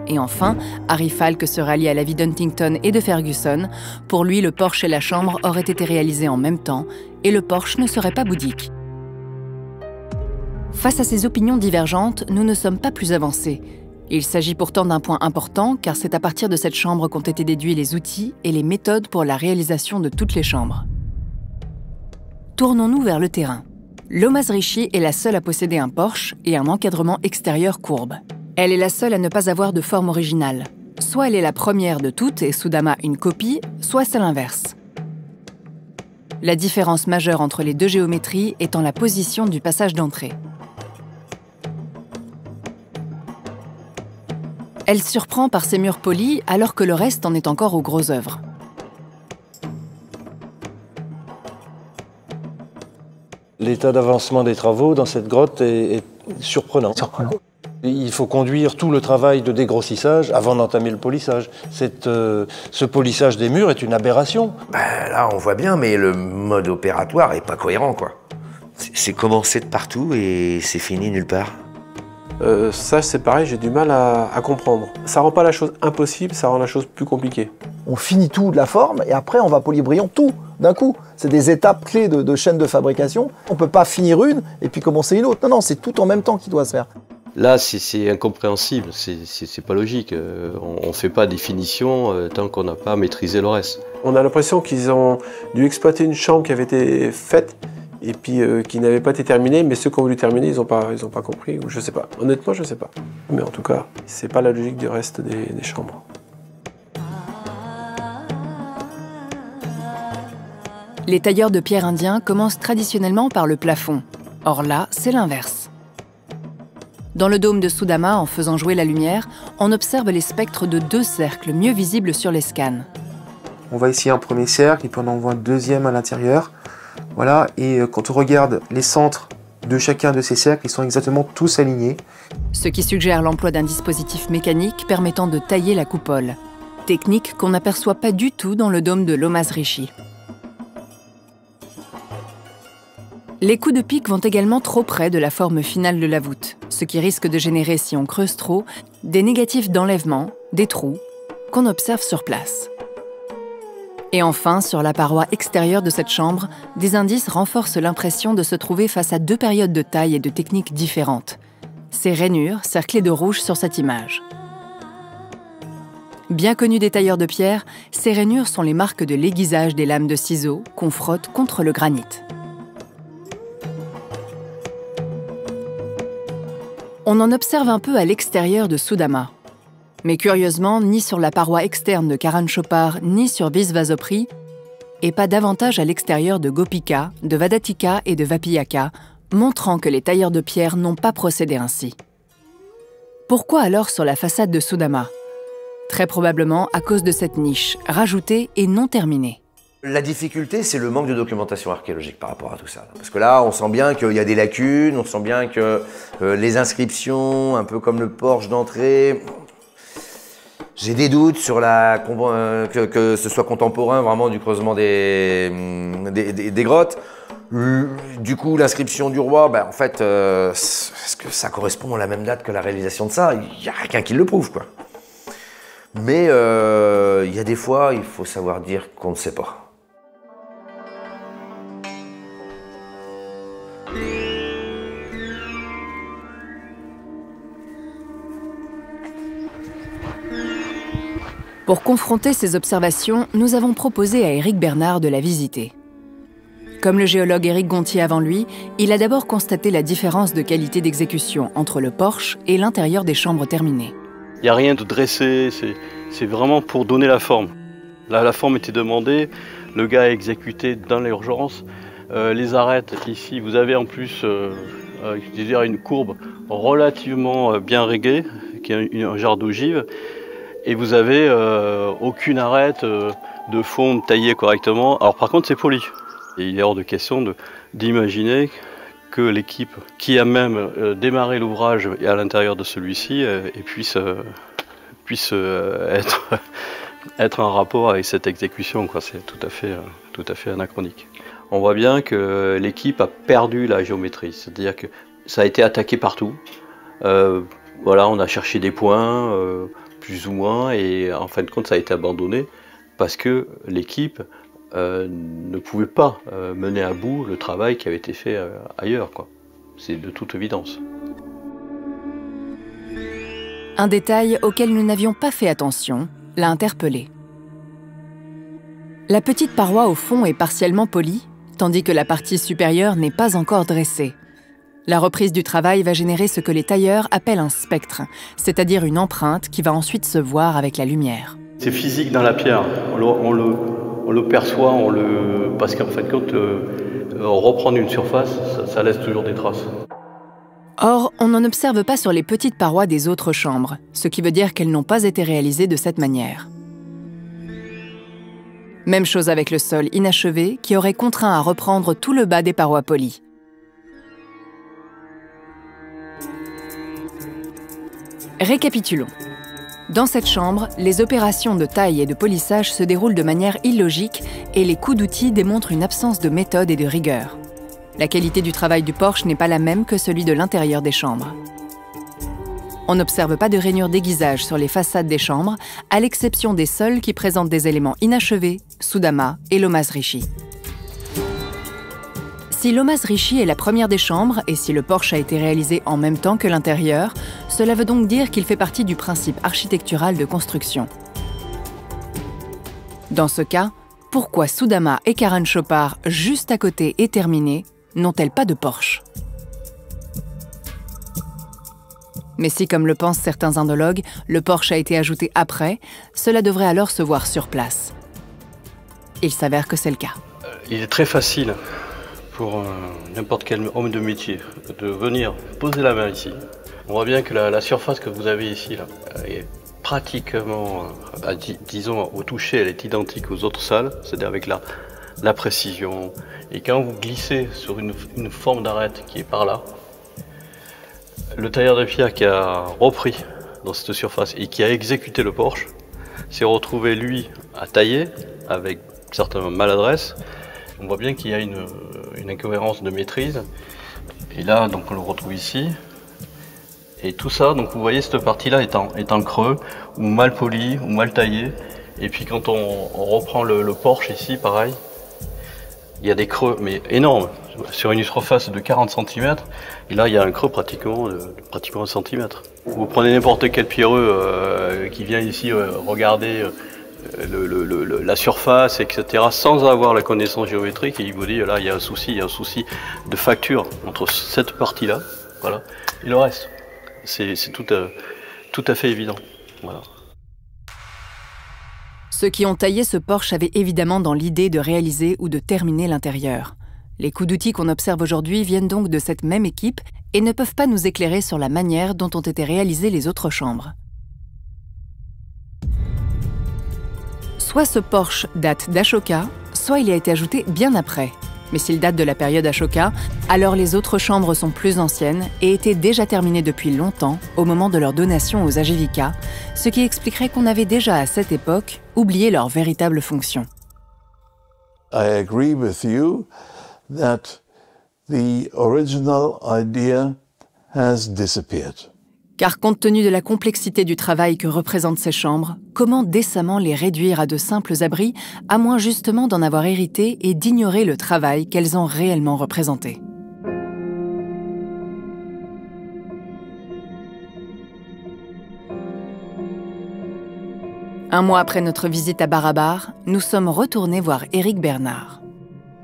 Et enfin, Harry Falk se rallie à l'avis d'Huntington et de Ferguson. Pour lui, le porche et la chambre auraient été réalisés en même temps, et le porche ne serait pas bouddhique. Face à ces opinions divergentes, nous ne sommes pas plus avancés. Il s'agit pourtant d'un point important, car c'est à partir de cette chambre qu'ont été déduits les outils et les méthodes pour la réalisation de toutes les chambres. Tournons-nous vers le terrain. Lomas Rishi est la seule à posséder un porche et un encadrement extérieur courbe. Elle est la seule à ne pas avoir de forme originale. Soit elle est la première de toutes et Soudama une copie, soit c'est l'inverse. La différence majeure entre les deux géométries étant la position du passage d'entrée. Elle surprend par ses murs polis alors que le reste en est encore aux grosses œuvres. L'état d'avancement des travaux dans cette grotte est surprenant. Il faut conduire tout le travail de dégrossissage avant d'entamer le polissage. Ce polissage des murs est une aberration. Ben, là, on voit bien, mais le mode opératoire est pas cohérent, quoi. C'est commencé de partout et c'est fini nulle part. Ça, c'est pareil, j'ai du mal à comprendre. Ça rend pas la chose impossible, ça rend la chose plus compliquée. On finit tout de la forme et après on va polybrillant tout d'un coup. C'est des étapes clés de chaîne de fabrication. On peut pas finir une et puis commencer une autre. Non, non, c'est tout en même temps qui doit se faire. Là, c'est incompréhensible, c'est pas logique. On fait pas des finitions tant qu'on n'a pas maîtrisé le reste. On a l'impression qu'ils ont dû exploiter une chambre qui avait été faite et puis qui n'avait pas été terminée, mais ceux qui ont voulu terminer, ils ont pas compris, ou je sais pas. Honnêtement, je sais pas. Mais en tout cas, c'est pas la logique du reste des chambres. Les tailleurs de pierre indiens commencent traditionnellement par le plafond. Or là, c'est l'inverse. Dans le dôme de Soudama, en faisant jouer la lumière, on observe les spectres de 2 cercles mieux visibles sur les scans. On va essayer un premier cercle et puis on en voit un deuxième à l'intérieur. Voilà, et quand on regarde les centres de chacun de ces cercles, ils sont exactement tous alignés. Ce qui suggère l'emploi d'un dispositif mécanique permettant de tailler la coupole. Technique qu'on n'aperçoit pas du tout dans le dôme de Lomas Rishi. Les coups de pic vont également trop près de la forme finale de la voûte, ce qui risque de générer, si on creuse trop, des négatifs d'enlèvement, des trous, qu'on observe sur place. Et enfin, sur la paroi extérieure de cette chambre, des indices renforcent l'impression de se trouver face à 2 périodes de taille et de techniques différentes. Ces rainures, cerclées de rouge sur cette image. Bien connus des tailleurs de pierre, ces rainures sont les marques de l'aiguisage des lames de ciseaux qu'on frotte contre le granit. On en observe un peu à l'extérieur de Soudama. Mais curieusement, ni sur la paroi externe de Karan Chopar, ni sur Visvasopri, et pas davantage à l'extérieur de Gopika, de Vadatika et de Vapiyaka, montrant que les tailleurs de pierre n'ont pas procédé ainsi. Pourquoi alors sur la façade de Soudama? Très probablement à cause de cette niche, rajoutée et non terminée. La difficulté, c'est le manque de documentation archéologique par rapport à tout ça. Parce que là, on sent bien qu'il y a des lacunes, on sent bien que les inscriptions, un peu comme le porche d'entrée, j'ai des doutes sur que ce soit contemporain vraiment du creusement des grottes. Du coup, l'inscription du roi, en fait, est-ce que ça correspond à la même date que la réalisation de ça? Il n'y a rien qui le prouve, quoi. Mais il y a des fois, il faut savoir dire qu'on ne sait pas. Pour confronter ces observations, nous avons proposé à Éric Bernard de la visiter. Comme le géologue Éric Gontier avant lui, il a d'abord constaté la différence de qualité d'exécution entre le porche et l'intérieur des chambres terminées. Il n'y a rien de dressé, c'est vraiment pour donner la forme. Là, la forme était demandée, le gars a exécuté dans l'urgence. Les arêtes, ici, vous avez en plus une courbe relativement bien réglée, qui est un genre d'ogive. Et vous avez aucune arête de fond taillée correctement. Alors par contre, c'est poli. Et il est hors de question d'imaginer que l'équipe qui a même démarré l'ouvrage à l'intérieur de celui-ci puisse être en rapport avec cette exécution. C'est tout à fait anachronique. On voit bien que l'équipe a perdu la géométrie. C'est-à-dire que ça a été attaqué partout. Voilà, on a cherché des points, plus ou moins, et en fin de compte, ça a été abandonné parce que l'équipe ne pouvait pas mener à bout le travail qui avait été fait ailleurs, quoi. C'est de toute évidence. Un détail auquel nous n'avions pas fait attention l'a interpellé. La petite paroi au fond est partiellement polie, tandis que la partie supérieure n'est pas encore dressée. La reprise du travail va générer ce que les tailleurs appellent un spectre, c'est-à-dire une empreinte qui va ensuite se voir avec la lumière. C'est physique dans la pierre, on le perçoit, parce qu'en fin de compte, reprendre une surface, ça laisse toujours des traces. Or, on n'en observe pas sur les petites parois des autres chambres, ce qui veut dire qu'elles n'ont pas été réalisées de cette manière. Même chose avec le sol inachevé qui aurait contraint à reprendre tout le bas des parois polies. Récapitulons. Dans cette chambre, les opérations de taille et de polissage se déroulent de manière illogique et les coups d'outils démontrent une absence de méthode et de rigueur. La qualité du travail du porche n'est pas la même que celui de l'intérieur des chambres. On n'observe pas de rainures d'aiguisage sur les façades des chambres, à l'exception des sols qui présentent des éléments inachevés, Sudama et Lomas Rishi. Si Lomas Rishi est la première des chambres et si le porche a été réalisé en même temps que l'intérieur, cela veut donc dire qu'il fait partie du principe architectural de construction. Dans ce cas, pourquoi Sudama et Karan Chopar, juste à côté et terminés, n'ont-elles pas de porche? Mais si, comme le pensent certains indologues, le porche a été ajouté après, cela devrait alors se voir sur place. Il s'avère que c'est le cas. Il est très facile pour n'importe quel homme de métier de venir poser la main ici. On voit bien que la surface que vous avez ici là, est pratiquement, disons au toucher, elle est identique aux autres salles, c'est-à-dire avec la précision. Et quand vous glissez sur une forme d'arête qui est par là, le tailleur de pierre qui a repris dans cette surface et qui a exécuté le porche s'est retrouvé lui à tailler avec certainement maladresse. On voit bien qu'il y a une incohérence de maîtrise. Et là, donc, on le retrouve ici. Et tout ça, donc vous voyez cette partie-là est en creux, ou mal poli, ou mal taillé. Et puis quand on reprend le porche ici, pareil, il y a des creux, mais énormes, sur une surface de 40 cm. Et là, il y a un creux pratiquement 1 cm. Vous prenez n'importe quel pierreux qui vient ici regarder la surface, etc., sans avoir la connaissance géométrique, et il vous dit, là, il y a un souci de facture entre cette partie-là, voilà, et le reste. C'est tout à fait évident. Voilà. Ceux qui ont taillé ce porche avaient évidemment dans l'idée de réaliser ou de terminer l'intérieur. Les coups d'outils qu'on observe aujourd'hui viennent donc de cette même équipe et ne peuvent pas nous éclairer sur la manière dont ont été réalisées les autres chambres. Soit ce porche date d'Ashoka, soit il a été ajouté bien après. Mais s'il date de la période Ashoka, alors les autres chambres sont plus anciennes et étaient déjà terminées depuis longtemps au moment de leur donation aux Ajivika, ce qui expliquerait qu'on avait déjà à cette époque oublié leur véritable fonction. I agree with you that the original idea has disappeared. Car compte tenu de la complexité du travail que représentent ces chambres, comment décemment les réduire à de simples abris, à moins justement d'en avoir hérité et d'ignorer le travail qu'elles ont réellement représenté? Un mois après notre visite à Barabar, nous sommes retournés voir Éric Bernard.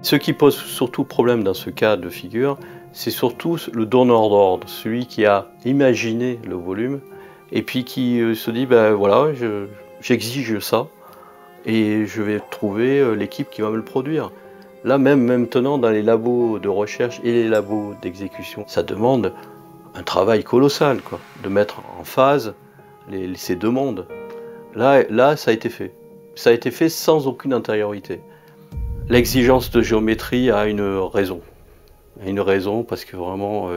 Ce qui pose surtout problème dans ce cas de figure, c'est surtout le donneur d'ordre, celui qui a imaginé le volume et puis qui se dit, ben voilà, j'exige ça et je vais trouver l'équipe qui va me le produire. Là même maintenant dans les labos de recherche et les labos d'exécution, ça demande un travail colossal, quoi, de mettre en phase ces deux mondes. Là, ça a été fait. Ça a été fait sans aucune antériorité. L'exigence de géométrie a une raison. Parce que vraiment,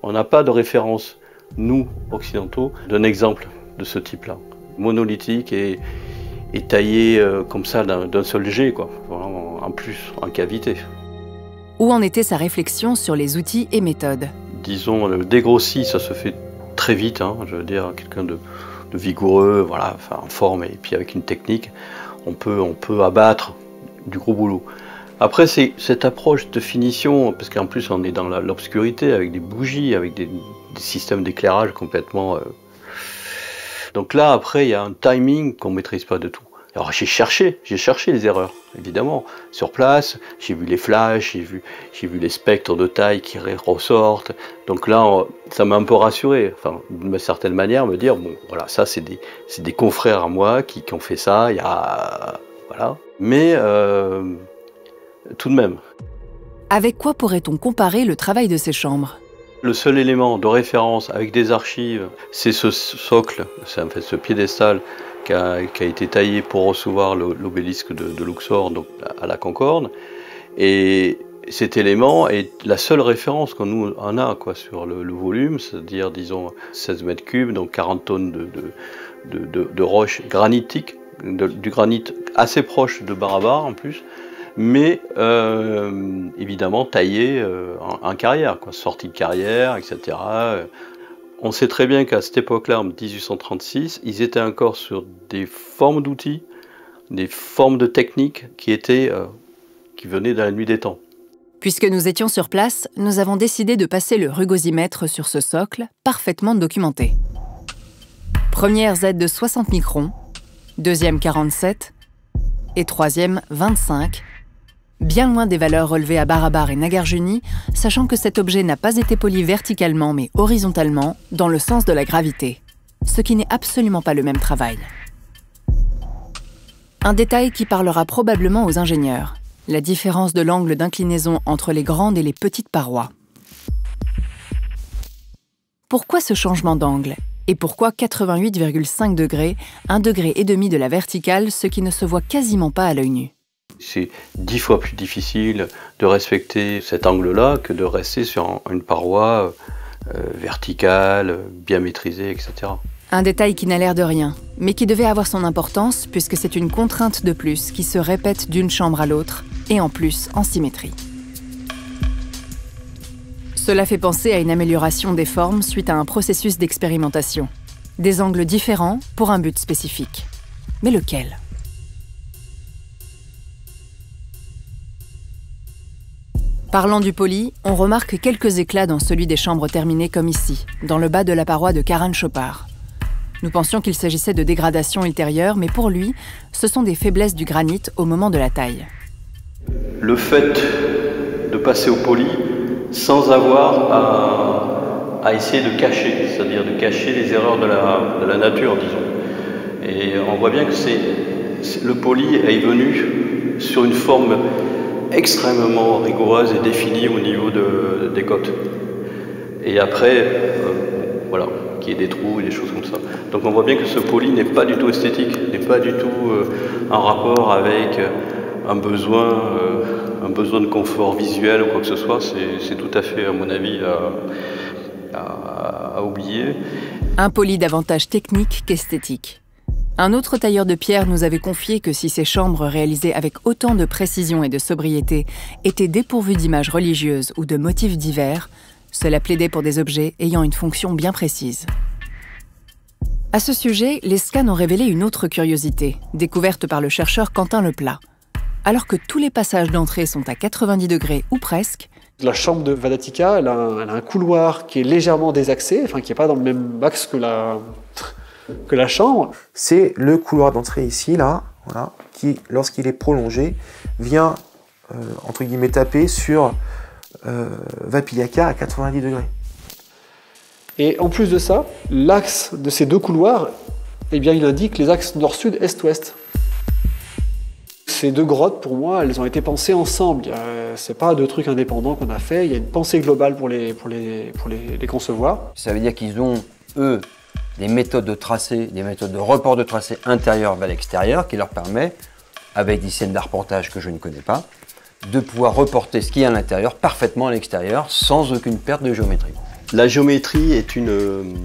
on n'a pas de référence, nous, occidentaux, d'un exemple de ce type-là. Monolithique et taillé comme ça d'un seul jet, quoi. Vraiment, en plus, en cavité. Où en était sa réflexion sur les outils et méthodes? Disons, le dégrossi, ça se fait très vite, hein, je veux dire, quelqu'un de vigoureux, voilà, enfin, en forme et puis avec une technique, on peut abattre du gros boulot. Après, c'est cette approche de finition, parce qu'en plus on est dans l'obscurité, avec des bougies, avec des systèmes d'éclairage complètement... Donc là, après, il y a un timing qu'on ne maîtrise pas du tout. Alors j'ai cherché les erreurs, évidemment. Sur place, j'ai vu les flashs, j'ai vu les spectres de taille qui ressortent. Donc là, ça m'a un peu rassuré, enfin, d'une certaine manière, me dire, bon, voilà, ça c'est des confrères à moi qui ont fait ça, il y a... Voilà. Mais tout de même. Avec quoi pourrait-on comparer le travail de ces chambres? Le seul élément de référence avec des archives, c'est ce socle, c'est en fait ce piédestal qui a été taillé pour recevoir l'obélisque de Luxor, donc à la Concorde. Et cet élément est la seule référence qu'on nous en a quoi, sur le volume, c'est-à-dire disons 16 mètres cubes, donc 40 tonnes de roches granitiques, du granit assez proche de Barabar en plus, mais évidemment taillé en carrière, quoi, sortie de carrière, etc. On sait très bien qu'à cette époque-là, en 1836, ils étaient encore sur des formes d'outils, des formes de techniques qui venaient de la nuit des temps. Puisque nous étions sur place, nous avons décidé de passer le rugosimètre sur ce socle, parfaitement documenté. Première Z de 60 microns, deuxième 47 et troisième 25, bien loin des valeurs relevées à Barabar et Nagarjuni, sachant que cet objet n'a pas été poli verticalement mais horizontalement, dans le sens de la gravité, ce qui n'est absolument pas le même travail. Un détail qui parlera probablement aux ingénieurs, la différence de l'angle d'inclinaison entre les grandes et les petites parois. Pourquoi ce changement d'angle? Et pourquoi 88,5 degrés, 1,5 degré de la verticale, ce qui ne se voit quasiment pas à l'œil nu? C'est 10 fois plus difficile de respecter cet angle-là que de rester sur une paroi verticale, bien maîtrisée, etc. Un détail qui n'a l'air de rien, mais qui devait avoir son importance puisque c'est une contrainte de plus qui se répète d'une chambre à l'autre, et en plus en symétrie. Cela fait penser à une amélioration des formes suite à un processus d'expérimentation. Des angles différents pour un but spécifique. Mais lequel ? Parlant du poli, on remarque quelques éclats dans celui des chambres terminées comme ici, dans le bas de la paroi de Karan Chopard. Nous pensions qu'il s'agissait de dégradation ultérieure, mais pour lui, ce sont des faiblesses du granit au moment de la taille. Le fait de passer au poli sans avoir à essayer de cacher, c'est-à-dire de cacher les erreurs de la nature, disons. Et on voit bien que le poli est venu sur une forme extrêmement rigoureuse et définie au niveau des côtes. Et après, voilà, qu'il y ait des trous et des choses comme ça. Donc on voit bien que ce poli n'est pas du tout esthétique, n'est pas du tout en rapport avec un besoin de confort visuel ou quoi que ce soit. C'est tout à fait, à mon avis, à oublier. Un poli davantage technique qu'esthétique. Un autre tailleur de pierre nous avait confié que si ces chambres réalisées avec autant de précision et de sobriété étaient dépourvues d'images religieuses ou de motifs divers, cela plaidait pour des objets ayant une fonction bien précise. À ce sujet, les scans ont révélé une autre curiosité, découverte par le chercheur Quentin Leplat. Alors que tous les passages d'entrée sont à 90 degrés ou presque, la chambre de Vadatika, elle a un couloir qui est légèrement désaxé, enfin qui n'est pas dans le même axe que la chambre. C'est le couloir d'entrée ici, là, voilà, qui, lorsqu'il est prolongé, vient, entre guillemets, taper sur Vapillaka à 90 degrés. Et en plus de ça, l'axe de ces deux couloirs, eh bien, il indique les axes nord-sud, est-ouest. Ces deux grottes, pour moi, elles ont été pensées ensemble. C'est pas deux trucs indépendants qu'on a fait, il y a une pensée globale pour les concevoir. Ça veut dire qu'ils ont, eux, des méthodes de tracé, des méthodes de report de tracé intérieur vers l'extérieur qui leur permet, avec des scènes d'arpentage que je ne connais pas, de pouvoir reporter ce qu'il y a à l'intérieur parfaitement à l'extérieur sans aucune perte de géométrie. La géométrie est une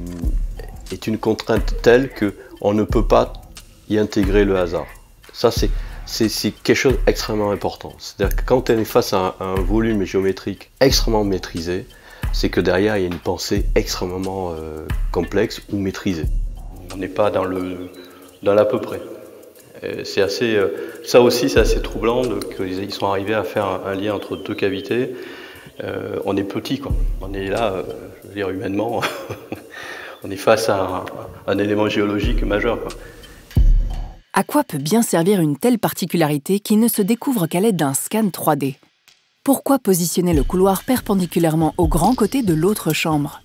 contrainte telle qu'on ne peut pas y intégrer le hasard. Ça, c'est quelque chose d'extrêmement important. C'est-à-dire que quand on est face à un volume géométrique extrêmement maîtrisé, c'est que derrière, il y a une pensée extrêmement complexe ou maîtrisée. On n'est pas dans l'à peu près. C'est assez, ça aussi, c'est assez troublant qu'ils sont arrivés à faire un lien entre deux cavités. On est petit, quoi. On est là, je veux dire, humainement, on est face à un élément géologique majeur, quoi. À quoi peut bien servir une telle particularité qui ne se découvre qu'à l'aide d'un scan 3D? Pourquoi positionner le couloir perpendiculairement au grand côté de l'autre chambre?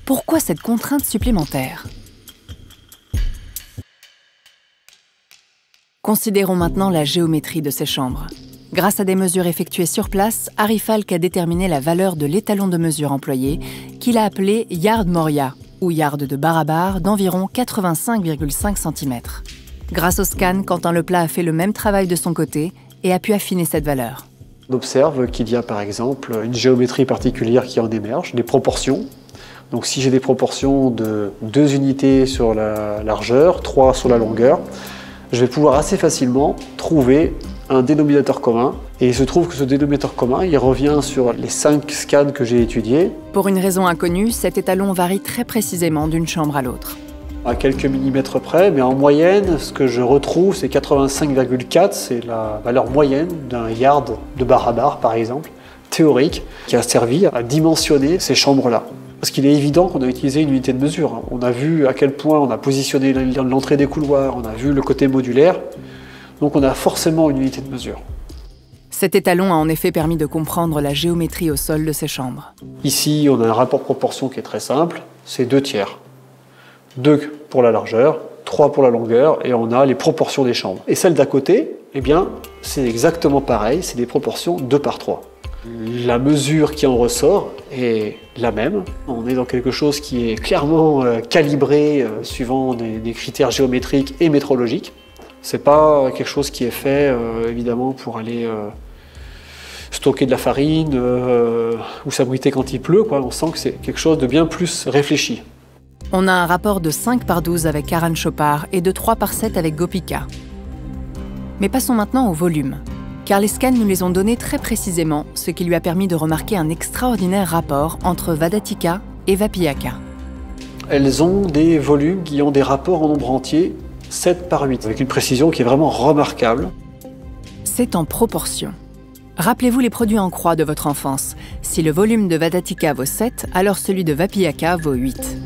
Pourquoi cette contrainte supplémentaire? Considérons maintenant la géométrie de ces chambres. Grâce à des mesures effectuées sur place, Harry Falk a déterminé la valeur de l'étalon de mesure employé, qu'il a appelé yard Moria, ou yard de Barabar, d'environ 85,5 cm. Grâce au scan, Quentin Leplat a fait le même travail de son côté et a pu affiner cette valeur. On observe qu'il y a par exemple une géométrie particulière qui en émerge, des proportions. Donc si j'ai des proportions de 2 unités sur la largeur, 3 sur la longueur, je vais pouvoir assez facilement trouver un dénominateur commun. Et il se trouve que ce dénominateur commun, il revient sur les 5 scans que j'ai étudiés. Pour une raison inconnue, cet étalon varie très précisément d'une chambre à l'autre. À quelques millimètres près, mais en moyenne, ce que je retrouve, c'est 85,4, c'est la valeur moyenne d'un yard de Barabar, par exemple, théorique, qui a servi à dimensionner ces chambres-là. Parce qu'il est évident qu'on a utilisé une unité de mesure. On a vu à quel point on a positionné l'entrée des couloirs, on a vu le côté modulaire, donc on a forcément une unité de mesure. Cet étalon a en effet permis de comprendre la géométrie au sol de ces chambres. Ici, on a un rapport proportion qui est très simple, c'est 2 tiers. 2 pour la largeur, 3 pour la longueur, et on a les proportions des chambres. Et celle d'à côté, eh bien, c'est exactement pareil, c'est des proportions 2 par 3. La mesure qui en ressort est la même. On est dans quelque chose qui est clairement calibré suivant des critères géométriques et métrologiques. C'est pas quelque chose qui est fait, évidemment, pour aller stocker de la farine ou s'abriter quand il pleut, quoi. On sent que c'est quelque chose de bien plus réfléchi. On a un rapport de 5 par 12 avec Karan Chopar et de 3 par 7 avec Gopika. Mais passons maintenant au volume, car les scans nous les ont donnés très précisément, ce qui lui a permis de remarquer un extraordinaire rapport entre Vadatika et Vapiyaka. Elles ont des volumes qui ont des rapports en nombre entier 7 par 8, avec une précision qui est vraiment remarquable. C'est en proportion. Rappelez-vous les produits en croix de votre enfance. Si le volume de Vadatika vaut 7, alors celui de Vapiyaka vaut 8.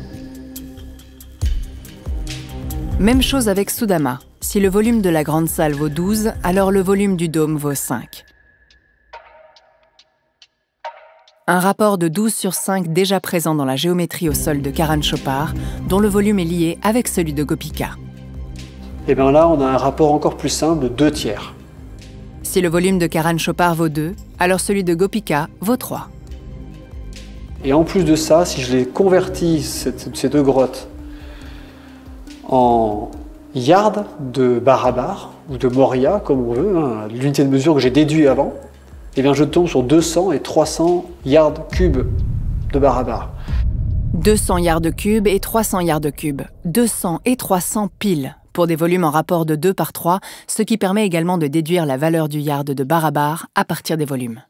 Même chose avec Sudama. Si le volume de la grande salle vaut 12, alors le volume du dôme vaut 5. Un rapport de 12 sur 5 déjà présent dans la géométrie au sol de Karan Chopar, dont le volume est lié avec celui de Gopika. Et bien là, on a un rapport encore plus simple de 2 tiers. Si le volume de Karan Chopar vaut 2, alors celui de Gopika vaut 3. Et en plus de ça, si je les convertis, ces 2 grottes, en yard de Barabar, ou de Moria, comme on veut, hein, l'unité de mesure que j'ai déduit avant, et bien je tombe sur 200 et 300 yards cubes de Barabar. 200 yards cubes et 300 yards cubes. 200 et 300 piles, pour des volumes en rapport de 2 par 3, ce qui permet également de déduire la valeur du yard de Barabar à partir des volumes.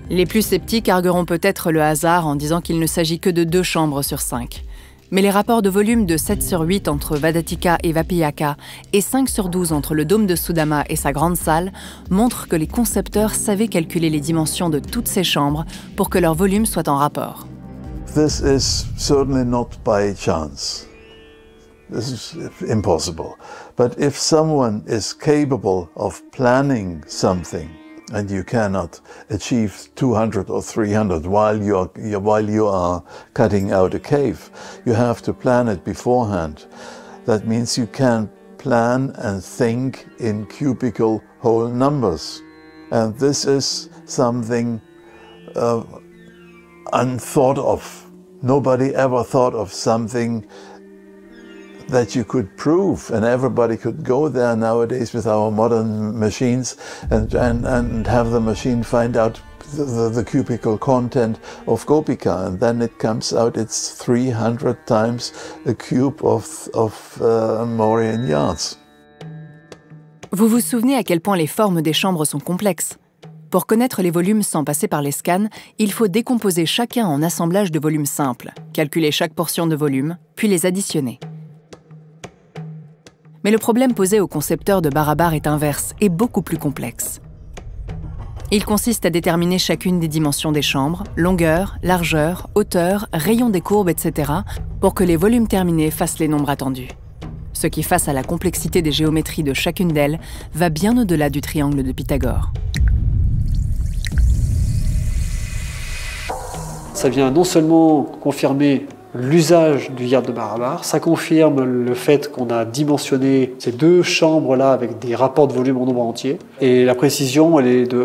Les plus sceptiques argueront peut-être le hasard en disant qu'il ne s'agit que de 2 chambres sur 5. Mais les rapports de volume de 7 sur 8 entre Vadatika et Vapiyaka et 5 sur 12 entre le dôme de Sudama et sa grande salle montrent que les concepteurs savaient calculer les dimensions de toutes ces chambres pour que leur volume soit en rapport. This is certainly not by chance. This is impossible. But if someone is capable of planning something, and you cannot achieve 200 or 300 while you are cutting out a cave. You have to plan it beforehand. That means you can plan and think in cubical whole numbers. And this is something unthought of. Nobody ever thought of something that you could prove, and everybody could go there nowadays with our modern machines and have the machine find out the cubical content of Gopika, and then it comes out it's 300 times a cube of Mauryan yards. Vous vous souvenez à quel point les formes des chambres sont complexes? Pour connaître les volumes sans passer par les scans, il faut décomposer chacun en assemblages de volumes simples, calculer chaque portion de volume, puis les additionner. Mais le problème posé aux concepteurs de Barabar est inverse et beaucoup plus complexe. Il consiste à déterminer chacune des dimensions des chambres, longueur, largeur, hauteur, rayon des courbes, etc., pour que les volumes terminés fassent les nombres attendus. Ce qui, face à la complexité des géométries de chacune d'elles, va bien au-delà du triangle de Pythagore. Ça vient non seulement confirmer l'usage du yard de Barabar, ça confirme le fait qu'on a dimensionné ces deux chambres-là avec des rapports de volume en nombre entier. Et la précision, elle est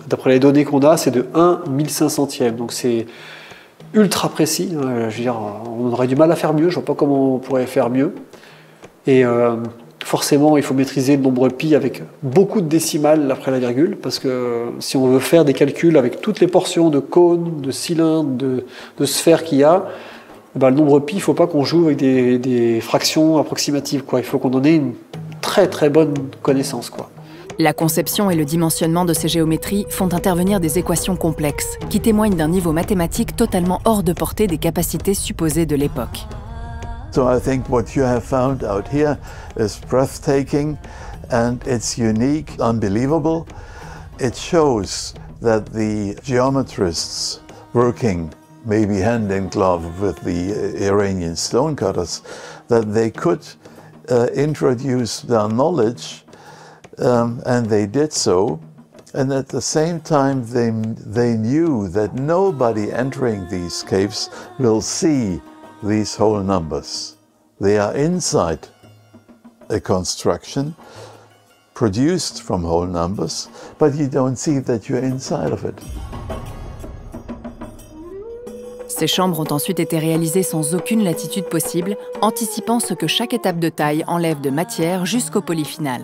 d'après les données qu'on a, c'est de 1/1500e. Donc c'est ultra précis. Je veux dire, on aurait du mal à faire mieux, je ne vois pas comment on pourrait faire mieux. Et forcément, il faut maîtriser le nombre pi avec beaucoup de décimales après la virgule, parce que si on veut faire des calculs avec toutes les portions de cônes, de cylindres, de sphères qu'il y a, le nombre pi, il ne faut pas qu'on joue avec des fractions approximatives, quoi. Il faut qu'on en ait une très très bonne connaissance, quoi. La conception et le dimensionnement de ces géométries font intervenir des équations complexes qui témoignent d'un niveau mathématique totalement hors de portée des capacités supposées de l'époque. So I think what you have found out here is breathtaking and it's unique, unbelievable. It shows that the geometrists working maybe hand in glove with the Iranian stonecutters, that they could introduce their knowledge and they did so. And at the same time they knew that nobody entering these caves will see these whole numbers. They are inside a construction produced from whole numbers, but you don't see that you're inside of it. Ces chambres ont ensuite été réalisées sans aucune latitude possible, anticipant ce que chaque étape de taille enlève de matière jusqu'au poli final.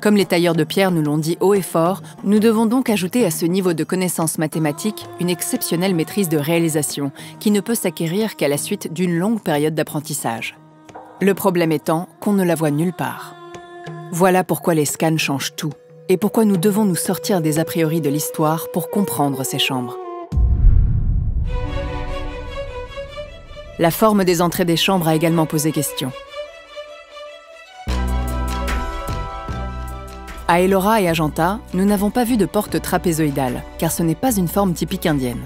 Comme les tailleurs de pierre nous l'ont dit haut et fort, nous devons donc ajouter à ce niveau de connaissances mathématiques une exceptionnelle maîtrise de réalisation qui ne peut s'acquérir qu'à la suite d'une longue période d'apprentissage. Le problème étant qu'on ne la voit nulle part. Voilà pourquoi les scans changent tout et pourquoi nous devons nous sortir des a priori de l'histoire pour comprendre ces chambres. La forme des entrées des chambres a également posé question. À Ellora et Ajanta, nous n'avons pas vu de porte trapézoïdale, car ce n'est pas une forme typique indienne.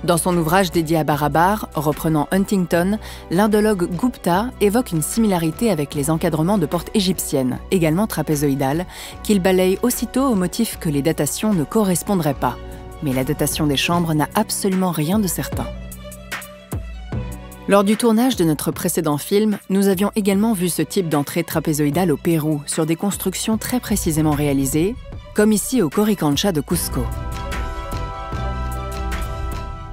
Dans son ouvrage dédié à Barabar, reprenant Huntington, l'indologue Gupta évoque une similarité avec les encadrements de portes égyptiennes, également trapézoïdales, qu'il balaye aussitôt au motif que les datations ne correspondraient pas. Mais la datation des chambres n'a absolument rien de certain. Lors du tournage de notre précédent film, nous avions également vu ce type d'entrée trapézoïdale au Pérou, sur des constructions très précisément réalisées, comme ici au Coricancha de Cusco.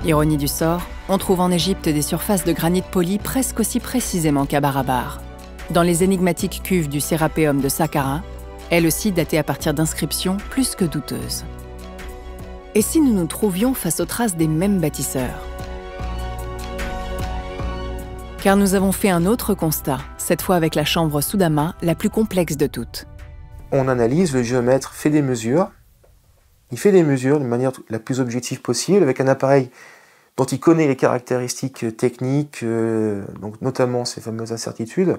Ironie du sort, on trouve en Égypte des surfaces de granit poli presque aussi précisément qu'à Barabar. Dans les énigmatiques cuves du Sérapéum de Saqqara, elles aussi datées à partir d'inscriptions plus que douteuses. Et si nous nous trouvions face aux traces des mêmes bâtisseurs ? Car nous avons fait un autre constat, cette fois avec la chambre Sudama, la plus complexe de toutes. On analyse, le géomètre fait des mesures. Il fait des mesures de manière la plus objective possible, avec un appareil dont il connaît les caractéristiques techniques, donc notamment ces fameuses incertitudes.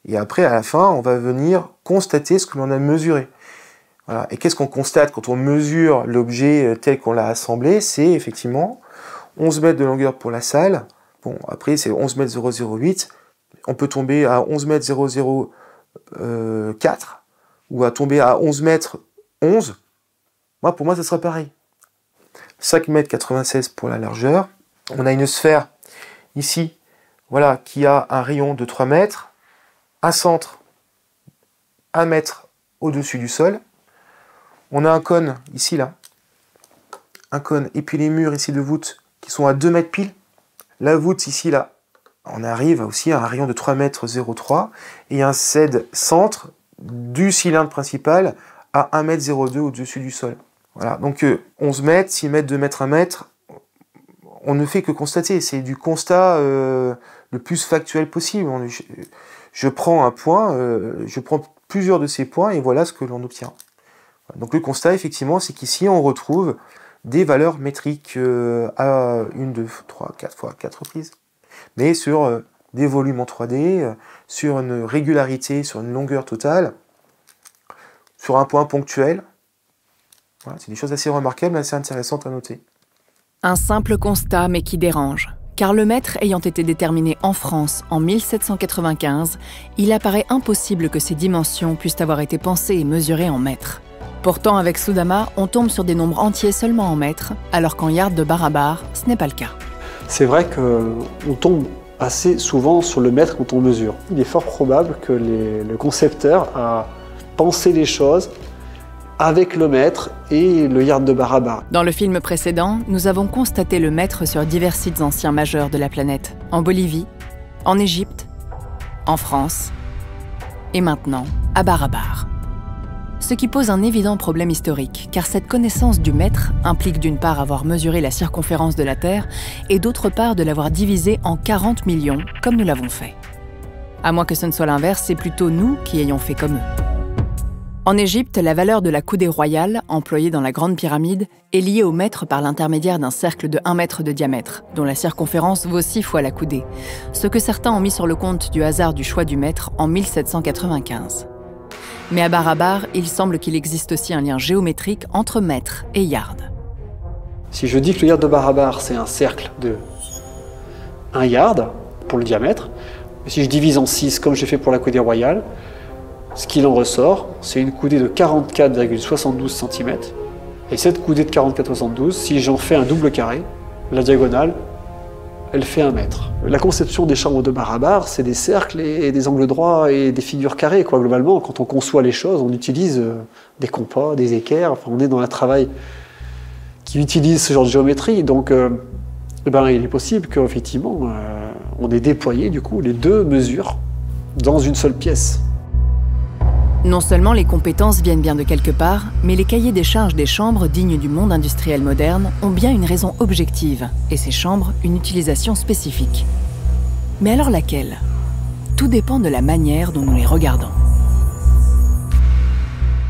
Et après, à la fin, on va venir constater ce que l'on a mesuré. Voilà. Et qu'est-ce qu'on constate quand on mesure l'objet tel qu'on l'a assemblé? C'est effectivement 11 mètres de longueur pour la salle. Bon, après, c'est 11 mètres 008. On peut tomber à 11 mètres 004 ou à tomber à 11 mètres 11. Pour moi, ça sera pareil. 5 mètres 96 pour la largeur. On a une sphère ici, voilà, qui a un rayon de 3 mètres, un centre 1 mètre au-dessus du sol. On a un cône ici, là. Un cône. Et puis les murs ici de voûte qui sont à 2 mètres pile. La voûte ici, là, on arrive aussi à un rayon de 3 mètres 03 et un centre du cylindre principal à 1 mètre 02 au-dessus du sol. Voilà, donc 11 mètres, 6 mètres, 2 mètres, 1 mètre, on ne fait que constater. C'est du constat le plus factuel possible. Je prends un point, je prends plusieurs de ces points et voilà ce que l'on obtient. Donc le constat, effectivement, c'est qu'ici, on retrouve des valeurs métriques à 1, 2, 3, 4 fois 4 reprises. Mais sur des volumes en 3D, sur une régularité, sur une longueur totale, sur un point ponctuel. Voilà, c'est des choses assez remarquables, assez intéressantes à noter. Un simple constat, mais qui dérange. Car le mètre ayant été déterminé en France en 1795, il apparaît impossible que ces dimensions puissent avoir été pensées et mesurées en mètres. Pourtant, avec Sudama, on tombe sur des nombres entiers seulement en mètres, alors qu'en yards de bar à bar, ce n'est pas le cas. C'est vrai qu'on tombe assez souvent sur le mètre quand on mesure. Il est fort probable que le concepteur a pensé les choses avec le mètre et le yard de bar à bar. Dans le film précédent, nous avons constaté le mètre sur divers sites anciens majeurs de la planète. En Bolivie, en Égypte, en France et maintenant à bar à bar. Ce qui pose un évident problème historique, car cette connaissance du mètre implique d'une part avoir mesuré la circonférence de la Terre et d'autre part de l'avoir divisée en 40 millions, comme nous l'avons fait. À moins que ce ne soit l'inverse, c'est plutôt nous qui ayons fait comme eux. En Égypte, la valeur de la coudée royale, employée dans la Grande Pyramide, est liée au mètre par l'intermédiaire d'un cercle de 1 mètre de diamètre, dont la circonférence vaut 6 fois la coudée, ce que certains ont mis sur le compte du hasard du choix du mètre en 1795. Mais à bar à bar, il semble qu'il existe aussi un lien géométrique entre mètre et yard. Si je dis que le yard de bar à bar, c'est un cercle de 1 yard pour le diamètre, si je divise en 6 comme j'ai fait pour la coudée royale, ce qu'il en ressort, c'est une coudée de 44,72 cm. Et cette coudée de 44,72, si j'en fais un double carré, la diagonale, elle fait 1 mètre. La conception des chambres de bar à bar, c'est des cercles et des angles droits et des figures carrées, quoi. Globalement, quand on conçoit les choses, on utilise des compas, des équerres, enfin, on est dans un travail qui utilise ce genre de géométrie. Donc, il est possible qu'effectivement, on ait déployé du coup les deux mesures dans une seule pièce. Non seulement les compétences viennent bien de quelque part, mais les cahiers des charges des chambres dignes du monde industriel moderne ont bien une raison objective, et ces chambres une utilisation spécifique. Mais alors laquelle? Tout dépend de la manière dont nous les regardons.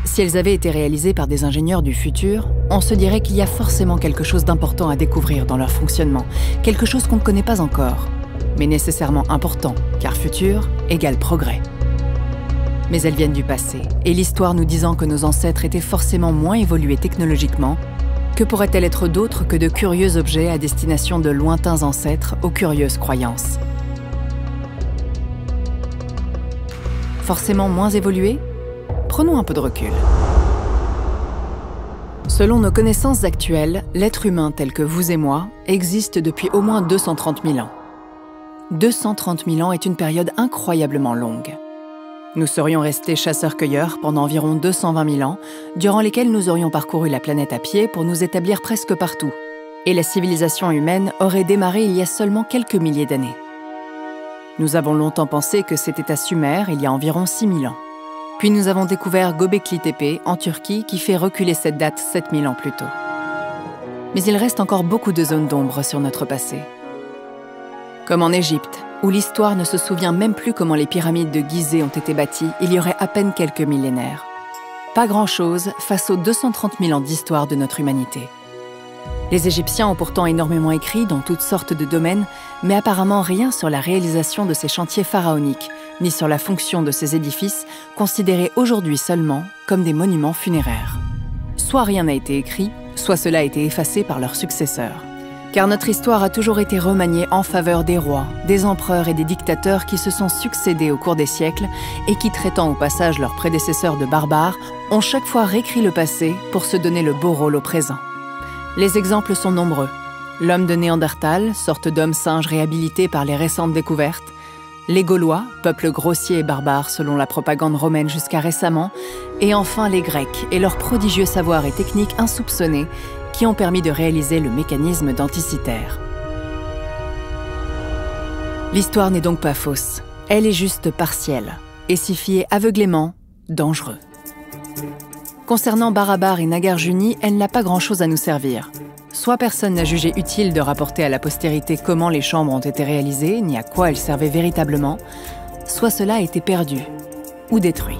Si elles avaient été réalisées par des ingénieurs du futur, on se dirait qu'il y a forcément quelque chose d'important à découvrir dans leur fonctionnement, quelque chose qu'on ne connaît pas encore, mais nécessairement important, car futur égale progrès. Mais elles viennent du passé, et l'histoire nous disant que nos ancêtres étaient forcément moins évolués technologiquement, que pourrait-elle être d'autre que de curieux objets à destination de lointains ancêtres aux curieuses croyances? Forcément moins évolués? Prenons un peu de recul. Selon nos connaissances actuelles, l'être humain tel que vous et moi existe depuis au moins 230 000 ans. 230 000 ans est une période incroyablement longue. Nous serions restés chasseurs-cueilleurs pendant environ 220 000 ans, durant lesquels nous aurions parcouru la planète à pied pour nous établir presque partout. Et la civilisation humaine aurait démarré il y a seulement quelques milliers d'années. Nous avons longtemps pensé que c'était à Sumer, il y a environ 6 000 ans. Puis nous avons découvert Göbekli Tepe, en Turquie, qui fait reculer cette date 7 000 ans plus tôt. Mais il reste encore beaucoup de zones d'ombre sur notre passé. Comme en Égypte, où l'histoire ne se souvient même plus comment les pyramides de Gizeh ont été bâties il y aurait à peine quelques millénaires. Pas grand-chose face aux 230 000 ans d'histoire de notre humanité. Les Égyptiens ont pourtant énormément écrit dans toutes sortes de domaines, mais apparemment rien sur la réalisation de ces chantiers pharaoniques, ni sur la fonction de ces édifices, considérés aujourd'hui seulement comme des monuments funéraires. Soit rien n'a été écrit, soit cela a été effacé par leurs successeurs. Car notre histoire a toujours été remaniée en faveur des rois, des empereurs et des dictateurs qui se sont succédés au cours des siècles et qui, traitant au passage leurs prédécesseurs de barbares, ont chaque fois réécrit le passé pour se donner le beau rôle au présent. Les exemples sont nombreux. L'homme de Néandertal, sorte d'homme singe réhabilité par les récentes découvertes, les Gaulois, peuple grossier et barbare selon la propagande romaine jusqu'à récemment, et enfin les Grecs et leurs prodigieux savoirs et techniques insoupçonnés qui ont permis de réaliser le mécanisme d'Anticythère. L'histoire n'est donc pas fausse, elle est juste partielle, et s'y fier aveuglément, dangereux. Concernant Barabar et Nagarjuni, elle n'a pas grand-chose à nous servir. Soit personne n'a jugé utile de rapporter à la postérité comment les chambres ont été réalisées, ni à quoi elles servaient véritablement, soit cela a été perdu ou détruit.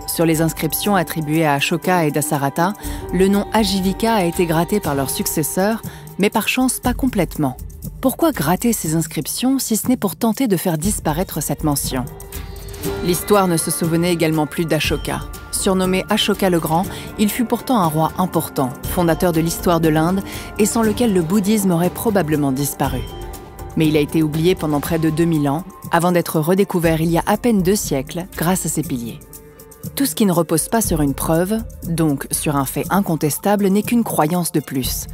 Sur les inscriptions attribuées à Ashoka et Dasarata, le nom Ajivika a été gratté par leurs successeurs, mais par chance pas complètement. Pourquoi gratter ces inscriptions si ce n'est pour tenter de faire disparaître cette mention? L'histoire ne se souvenait également plus d'Ashoka. Surnommé Ashoka le Grand, il fut pourtant un roi important, fondateur de l'histoire de l'Inde et sans lequel le bouddhisme aurait probablement disparu. Mais il a été oublié pendant près de 2000 ans, avant d'être redécouvert il y a à peine 2 siècles grâce à ses piliers. Tout ce qui ne repose pas sur une preuve, donc sur un fait incontestable, n'est qu'une croyance de plus.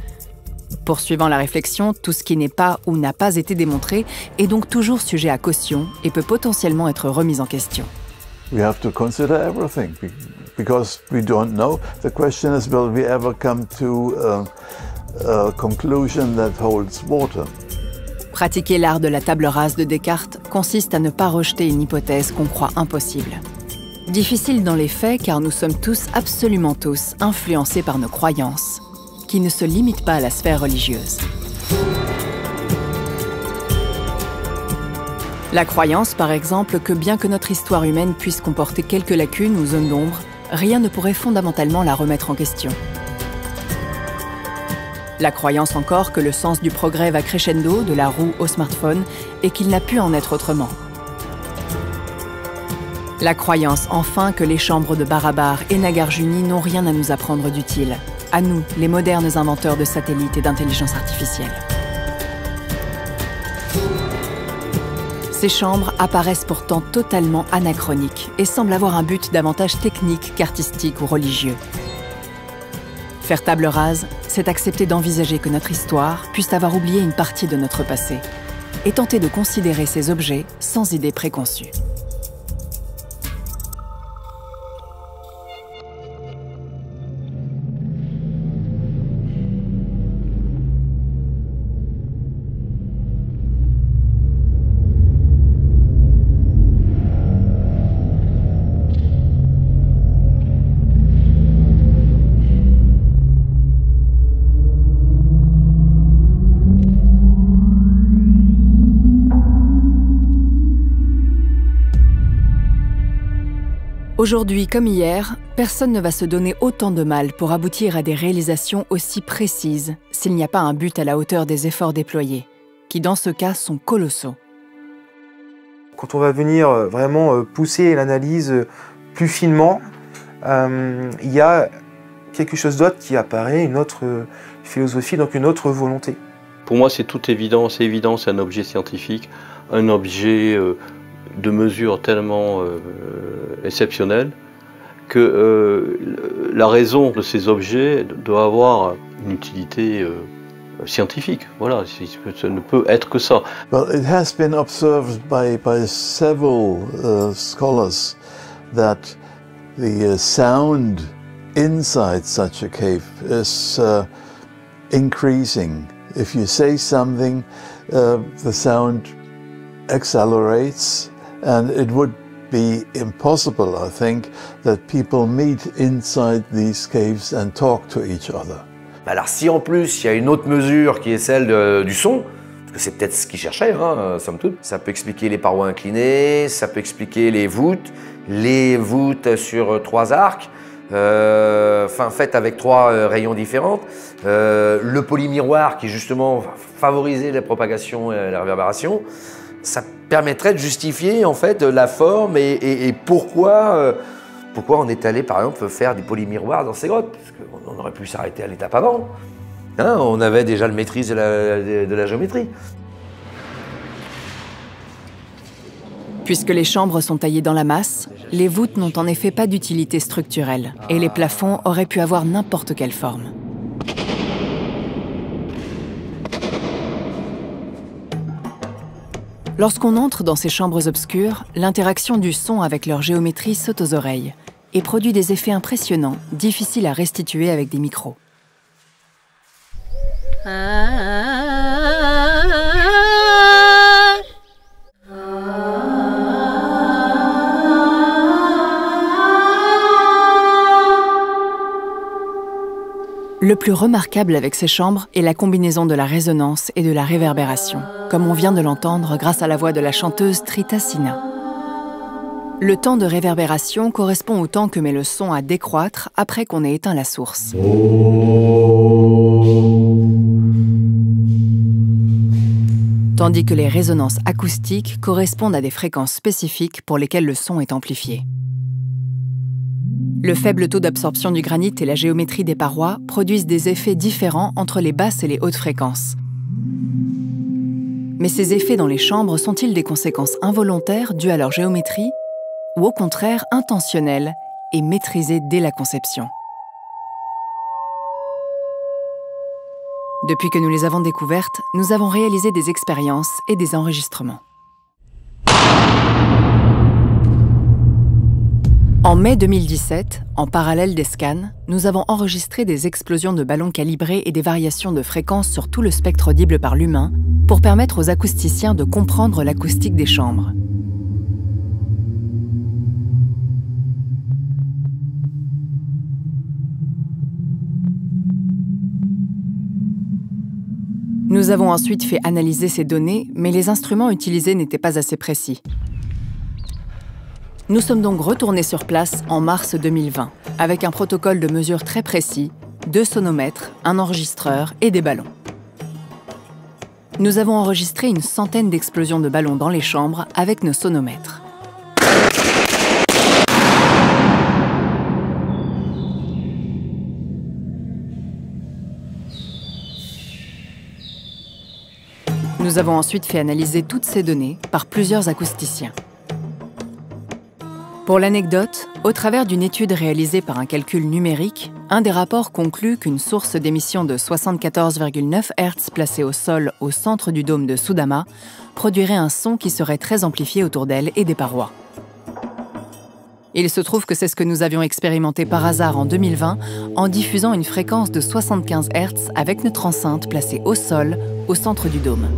Poursuivant la réflexion, tout ce qui n'est pas ou n'a pas été démontré est donc toujours sujet à caution et peut potentiellement être remis en question. We have to consider everything because we don't know. The question is, will we ever come to a conclusion that holds water? Pratiquer l'art de la table rase de Descartes consiste à ne pas rejeter une hypothèse qu'on croit impossible. Difficile dans les faits car nous sommes tous, absolument tous, influencés par nos croyances, qui ne se limitent pas à la sphère religieuse. La croyance, par exemple, que bien que notre histoire humaine puisse comporter quelques lacunes ou zones d'ombre, rien ne pourrait fondamentalement la remettre en question. La croyance encore que le sens du progrès va crescendo de la roue au smartphone et qu'il n'a pu en être autrement. La croyance enfin que les chambres de Barabar et Nagarjuni n'ont rien à nous apprendre d'utile, à nous, les modernes inventeurs de satellites et d'intelligence artificielle. Ces chambres apparaissent pourtant totalement anachroniques et semblent avoir un but davantage technique qu'artistique ou religieux. Faire table rase, c'est accepter d'envisager que notre histoire puisse avoir oublié une partie de notre passé et tenter de considérer ces objets sans idée préconçue. Aujourd'hui comme hier, personne ne va se donner autant de mal pour aboutir à des réalisations aussi précises s'il n'y a pas un but à la hauteur des efforts déployés, qui dans ce cas sont colossaux. Quand on va venir vraiment pousser l'analyse plus finement, il y a quelque chose d'autre qui apparaît, une autre philosophie, donc une autre volonté. Pour moi, c'est tout évident, c'est un objet scientifique, un objet de mesure tellement exceptionnelle que la raison de ces objets doit avoir une utilité scientifique. Voilà, ça ne peut être que ça. Well, it has been observed by several scholars that the sound inside such a cave is increasing. If you say something, the sound accelerates, and it would be impossible, I think, that people meet inside these caves and talk to each other. Alors si en plus il y a une autre mesure qui est celle du son, parce que c'est peut-être ce qu'ils cherchaient, somme toute, ça peut expliquer les parois inclinées, ça peut expliquer les voûtes sur 3 arcs, faites avec 3 rayons différents, le polymiroir qui justement favorisait la propagation et la réverbération, ça permettrait de justifier en fait la forme et pourquoi on est allé par exemple faire des polymiroirs dans ces grottes, parce qu'on aurait pu s'arrêter à l'étape avant. On avait déjà le maîtrise de la géométrie. Puisque les chambres sont taillées dans la masse, les voûtes n'ont en effet pas d'utilité structurelle et les plafonds auraient pu avoir n'importe quelle forme. Lorsqu'on entre dans ces chambres obscures, l'interaction du son avec leur géométrie saute aux oreilles et produit des effets impressionnants, difficiles à restituer avec des micros. Le plus remarquable avec ces chambres est la combinaison de la résonance et de la réverbération, comme on vient de l'entendre grâce à la voix de la chanteuse Trita Sinha. Le temps de réverbération correspond au temps que met le son à décroître après qu'on ait éteint la source. tandis que les résonances acoustiques correspondent à des fréquences spécifiques pour lesquelles le son est amplifié. Le faible taux d'absorption du granit et la géométrie des parois produisent des effets différents entre les basses et les hautes fréquences. Mais ces effets dans les chambres sont-ils des conséquences involontaires dues à leur géométrie ou au contraire intentionnelles et maîtrisées dès la conception? Depuis que nous les avons découvertes, nous avons réalisé des expériences et des enregistrements. En mai 2017, en parallèle des scans, nous avons enregistré des explosions de ballons calibrés et des variations de fréquences sur tout le spectre audible par l'humain pour permettre aux acousticiens de comprendre l'acoustique des chambres. Nous avons ensuite fait analyser ces données, mais les instruments utilisés n'étaient pas assez précis. Nous sommes donc retournés sur place en mars 2020, avec un protocole de mesure très précis, 2 sonomètres, un enregistreur et des ballons. Nous avons enregistré une centaine d'explosions de ballons dans les chambres avec nos sonomètres. Nous avons ensuite fait analyser toutes ces données par plusieurs acousticiens. Pour l'anecdote, au travers d'une étude réalisée par un calcul numérique, un des rapports conclut qu'une source d'émission de 74,9 Hz placée au sol au centre du dôme de Sudama produirait un son qui serait très amplifié autour d'elle et des parois. Il se trouve que c'est ce que nous avions expérimenté par hasard en 2020 en diffusant une fréquence de 75 Hz avec notre enceinte placée au sol au centre du dôme.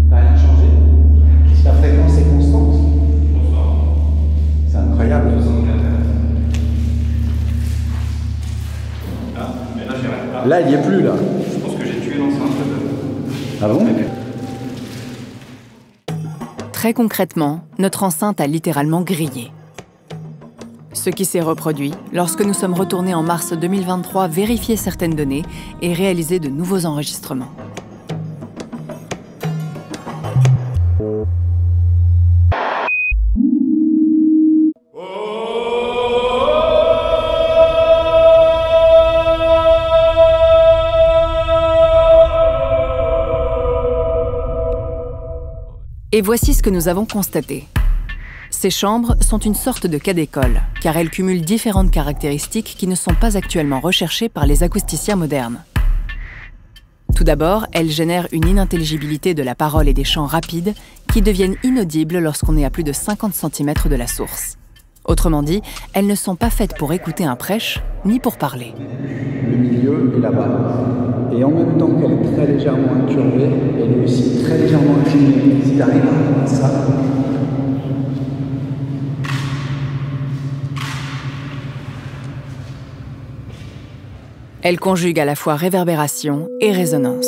T'as rien changé? La fréquence est constante? C'est incroyable. Là, il n'y est plus, là. Je pense que j'ai tué l'enceinte. Ah bon? Très concrètement, notre enceinte a littéralement grillé. Ce qui s'est reproduit lorsque nous sommes retournés en mars 2023 vérifier certaines données et réaliser de nouveaux enregistrements. Et voici ce que nous avons constaté. Ces chambres sont une sorte de cas d'école, car elles cumulent différentes caractéristiques qui ne sont pas actuellement recherchées par les acousticiens modernes. Tout d'abord, elles génèrent une inintelligibilité de la parole et des chants rapides qui deviennent inaudibles lorsqu'on est à plus de 50 cm de la source. Autrement dit, elles ne sont pas faites pour écouter un prêche, ni pour parler. Le milieu est là-bas. Et en même temps qu'elle est très légèrement incurvée, elle est aussi très légèrement inclinée. Si tu arrives à ça, elle conjugue à la fois réverbération et résonance.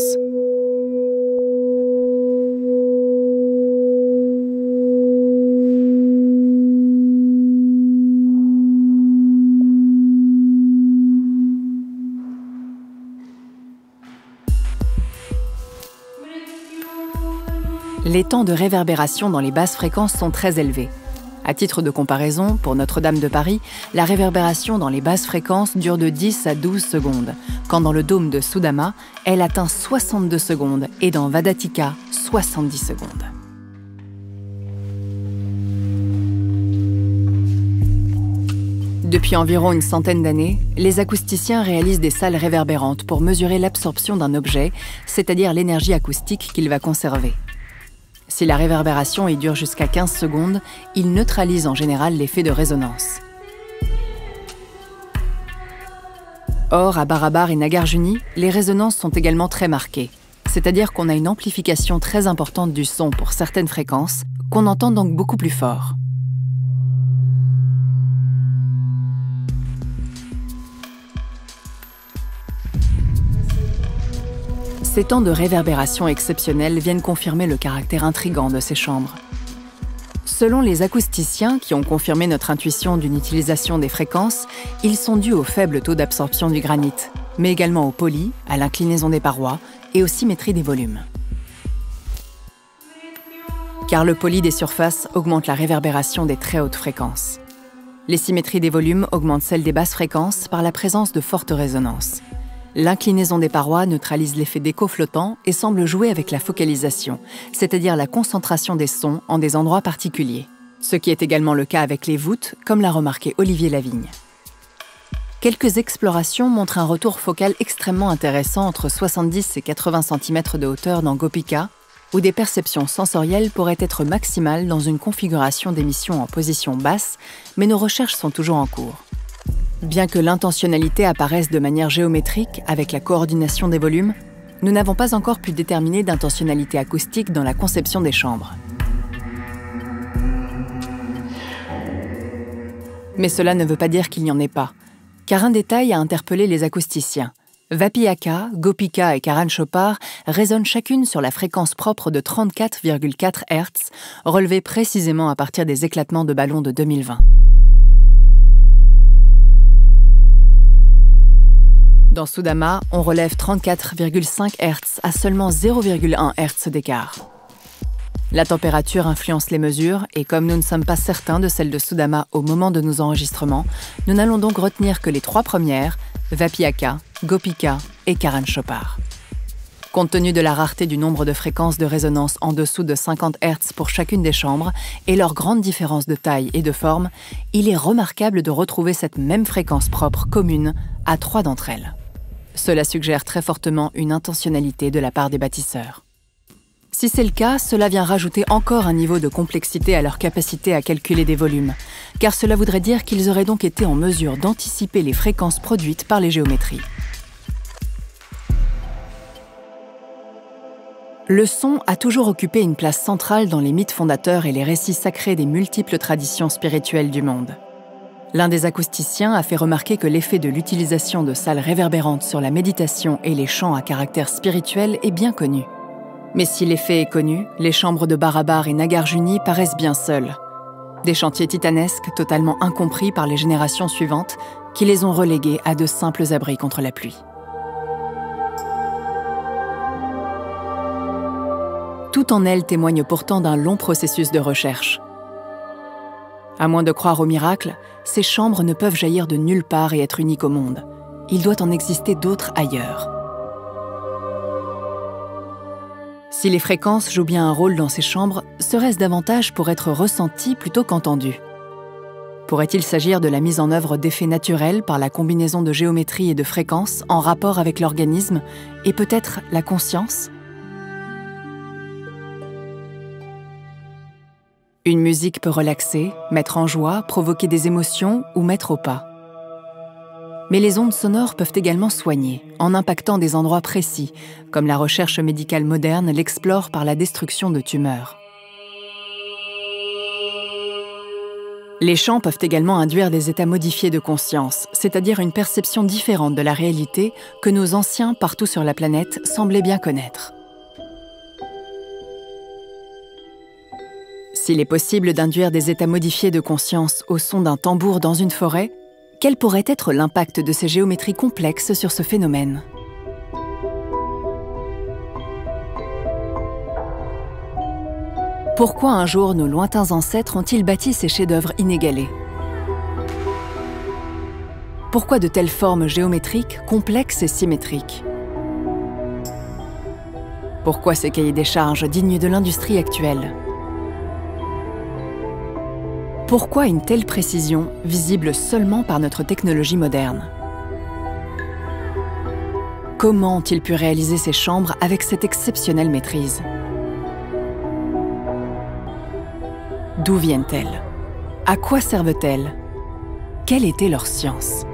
Les temps de réverbération dans les basses fréquences sont très élevés. À titre de comparaison, pour Notre-Dame de Paris, la réverbération dans les basses fréquences dure de 10 à 12 secondes, quand dans le dôme de Sudama, elle atteint 62 secondes et dans Vadatika, 70 secondes. Depuis environ une centaine d'années, les acousticiens réalisent des salles réverbérantes pour mesurer l'absorption d'un objet, c'est-à-dire l'énergie acoustique qu'il va conserver. Si la réverbération y dure jusqu'à 15 secondes, il neutralise en général l'effet de résonance. Or, à Barabar et Nagarjuni, les résonances sont également très marquées, c'est-à-dire qu'on a une amplification très importante du son pour certaines fréquences, qu'on entend donc beaucoup plus fort. Ces temps de réverbération exceptionnels viennent confirmer le caractère intrigant de ces chambres. Selon les acousticiens qui ont confirmé notre intuition d'une utilisation des fréquences, ils sont dus au faible taux d'absorption du granit, mais également au poli, à l'inclinaison des parois et aux symétries des volumes. car le poli des surfaces augmente la réverbération des très hautes fréquences. Les symétries des volumes augmentent celles des basses fréquences par la présence de fortes résonances. L'inclinaison des parois neutralise l'effet d'écho flottant et semble jouer avec la focalisation, c'est-à-dire la concentration des sons en des endroits particuliers. Ce qui est également le cas avec les voûtes, comme l'a remarqué Olivier Lavigne. Quelques explorations montrent un retour focal extrêmement intéressant entre 70 et 80 cm de hauteur dans Gopika, où des perceptions sensorielles pourraient être maximales dans une configuration d'émission en position basse, mais nos recherches sont toujours en cours. Bien que l'intentionnalité apparaisse de manière géométrique avec la coordination des volumes, nous n'avons pas encore pu déterminer d'intentionnalité acoustique dans la conception des chambres. Mais cela ne veut pas dire qu'il n'y en ait pas, car un détail a interpellé les acousticiens. Vapi-Akka, Gopika et Karan Chopar résonnent chacune sur la fréquence propre de 34,4 Hz, relevée précisément à partir des éclatements de ballons de 2020. Dans Sudama, on relève 34,5 Hz à seulement 0,1 Hz d'écart. La température influence les mesures et comme nous ne sommes pas certains de celle de Sudama au moment de nos enregistrements, nous n'allons donc retenir que les trois premières, Vapi-Akka, Gopika et Karan Chopar. Compte tenu de la rareté du nombre de fréquences de résonance en dessous de 50 Hz pour chacune des chambres et leur grande différence de taille et de forme, il est remarquable de retrouver cette même fréquence propre commune à 3 d'entre elles. Cela suggère très fortement une intentionnalité de la part des bâtisseurs. Si c'est le cas, cela vient rajouter encore un niveau de complexité à leur capacité à calculer des volumes, car cela voudrait dire qu'ils auraient donc été en mesure d'anticiper les fréquences produites par les géométries. Le son a toujours occupé une place centrale dans les mythes fondateurs et les récits sacrés des multiples traditions spirituelles du monde. L'un des acousticiens a fait remarquer que l'effet de l'utilisation de salles réverbérantes sur la méditation et les chants à caractère spirituel est bien connu. Mais si l'effet est connu, les chambres de Barabar et Nagarjuni paraissent bien seules. Des chantiers titanesques totalement incompris par les générations suivantes qui les ont relégués à de simples abris contre la pluie. Tout en elles témoigne pourtant d'un long processus de recherche. À moins de croire au miracle, ces chambres ne peuvent jaillir de nulle part et être uniques au monde. Il doit en exister d'autres ailleurs. Si les fréquences jouent bien un rôle dans ces chambres, serait-ce davantage pour être ressenties plutôt qu'entendues? Pourrait-il s'agir de la mise en œuvre d'effets naturels par la combinaison de géométrie et de fréquences en rapport avec l'organisme et peut-être la conscience? Une musique peut relaxer, mettre en joie, provoquer des émotions ou mettre au pas. Mais les ondes sonores peuvent également soigner, en impactant des endroits précis, comme la recherche médicale moderne l'explore par la destruction de tumeurs. Les chants peuvent également induire des états modifiés de conscience, c'est-à-dire une perception différente de la réalité que nos anciens partout sur la planète semblaient bien connaître. S'il est possible d'induire des états modifiés de conscience au son d'un tambour dans une forêt, quel pourrait être l'impact de ces géométries complexes sur ce phénomène? Pourquoi un jour nos lointains ancêtres ont-ils bâti ces chefs-d'œuvre inégalés? Pourquoi de telles formes géométriques complexes et symétriques? Pourquoi ces cahiers des charges dignes de l'industrie actuelle? Pourquoi une telle précision, visible seulement par notre technologie moderne? Comment ont-ils pu réaliser ces chambres avec cette exceptionnelle maîtrise? D'où viennent-elles? À quoi servent-elles? Quelle était leur science?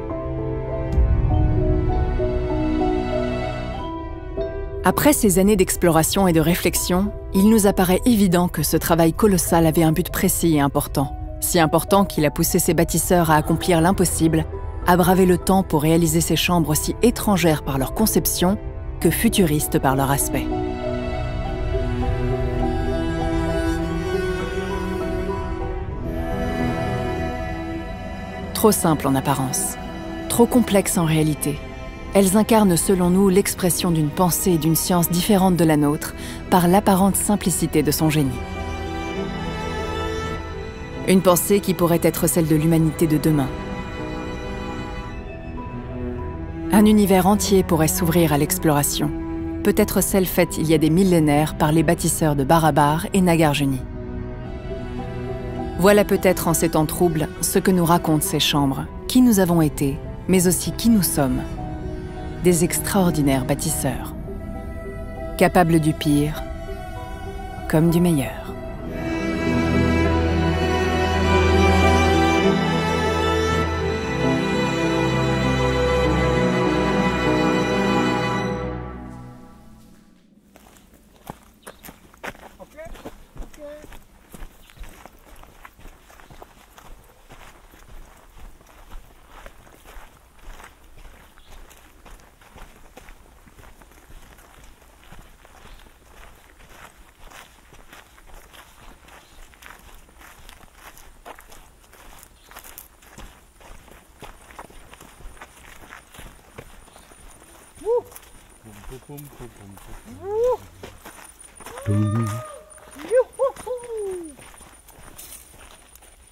Après ces années d'exploration et de réflexion, il nous apparaît évident que ce travail colossal avait un but précis et important. Si important qu'il a poussé ses bâtisseurs à accomplir l'impossible, à braver le temps pour réaliser ces chambres aussi étrangères par leur conception que futuristes par leur aspect. Trop simples en apparence, trop complexes en réalité. Elles incarnent selon nous l'expression d'une pensée et d'une science différente de la nôtre par l'apparente simplicité de son génie. Une pensée qui pourrait être celle de l'humanité de demain. Un univers entier pourrait s'ouvrir à l'exploration. Peut-être celle faite il y a des millénaires par les bâtisseurs de Barabar et Nagarjuni. Voilà peut-être en ces temps troubles ce que nous racontent ces chambres, qui nous avons été, mais aussi qui nous sommes. Des extraordinaires bâtisseurs, capables du pire comme du meilleur.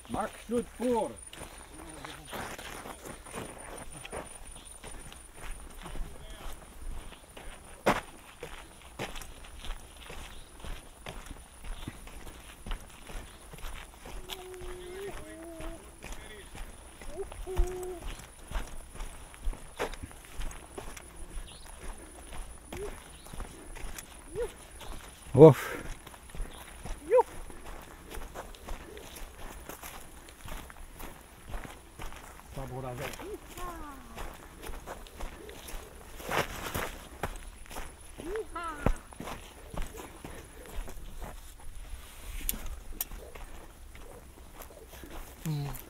Max doet voor. Ouf. Mm.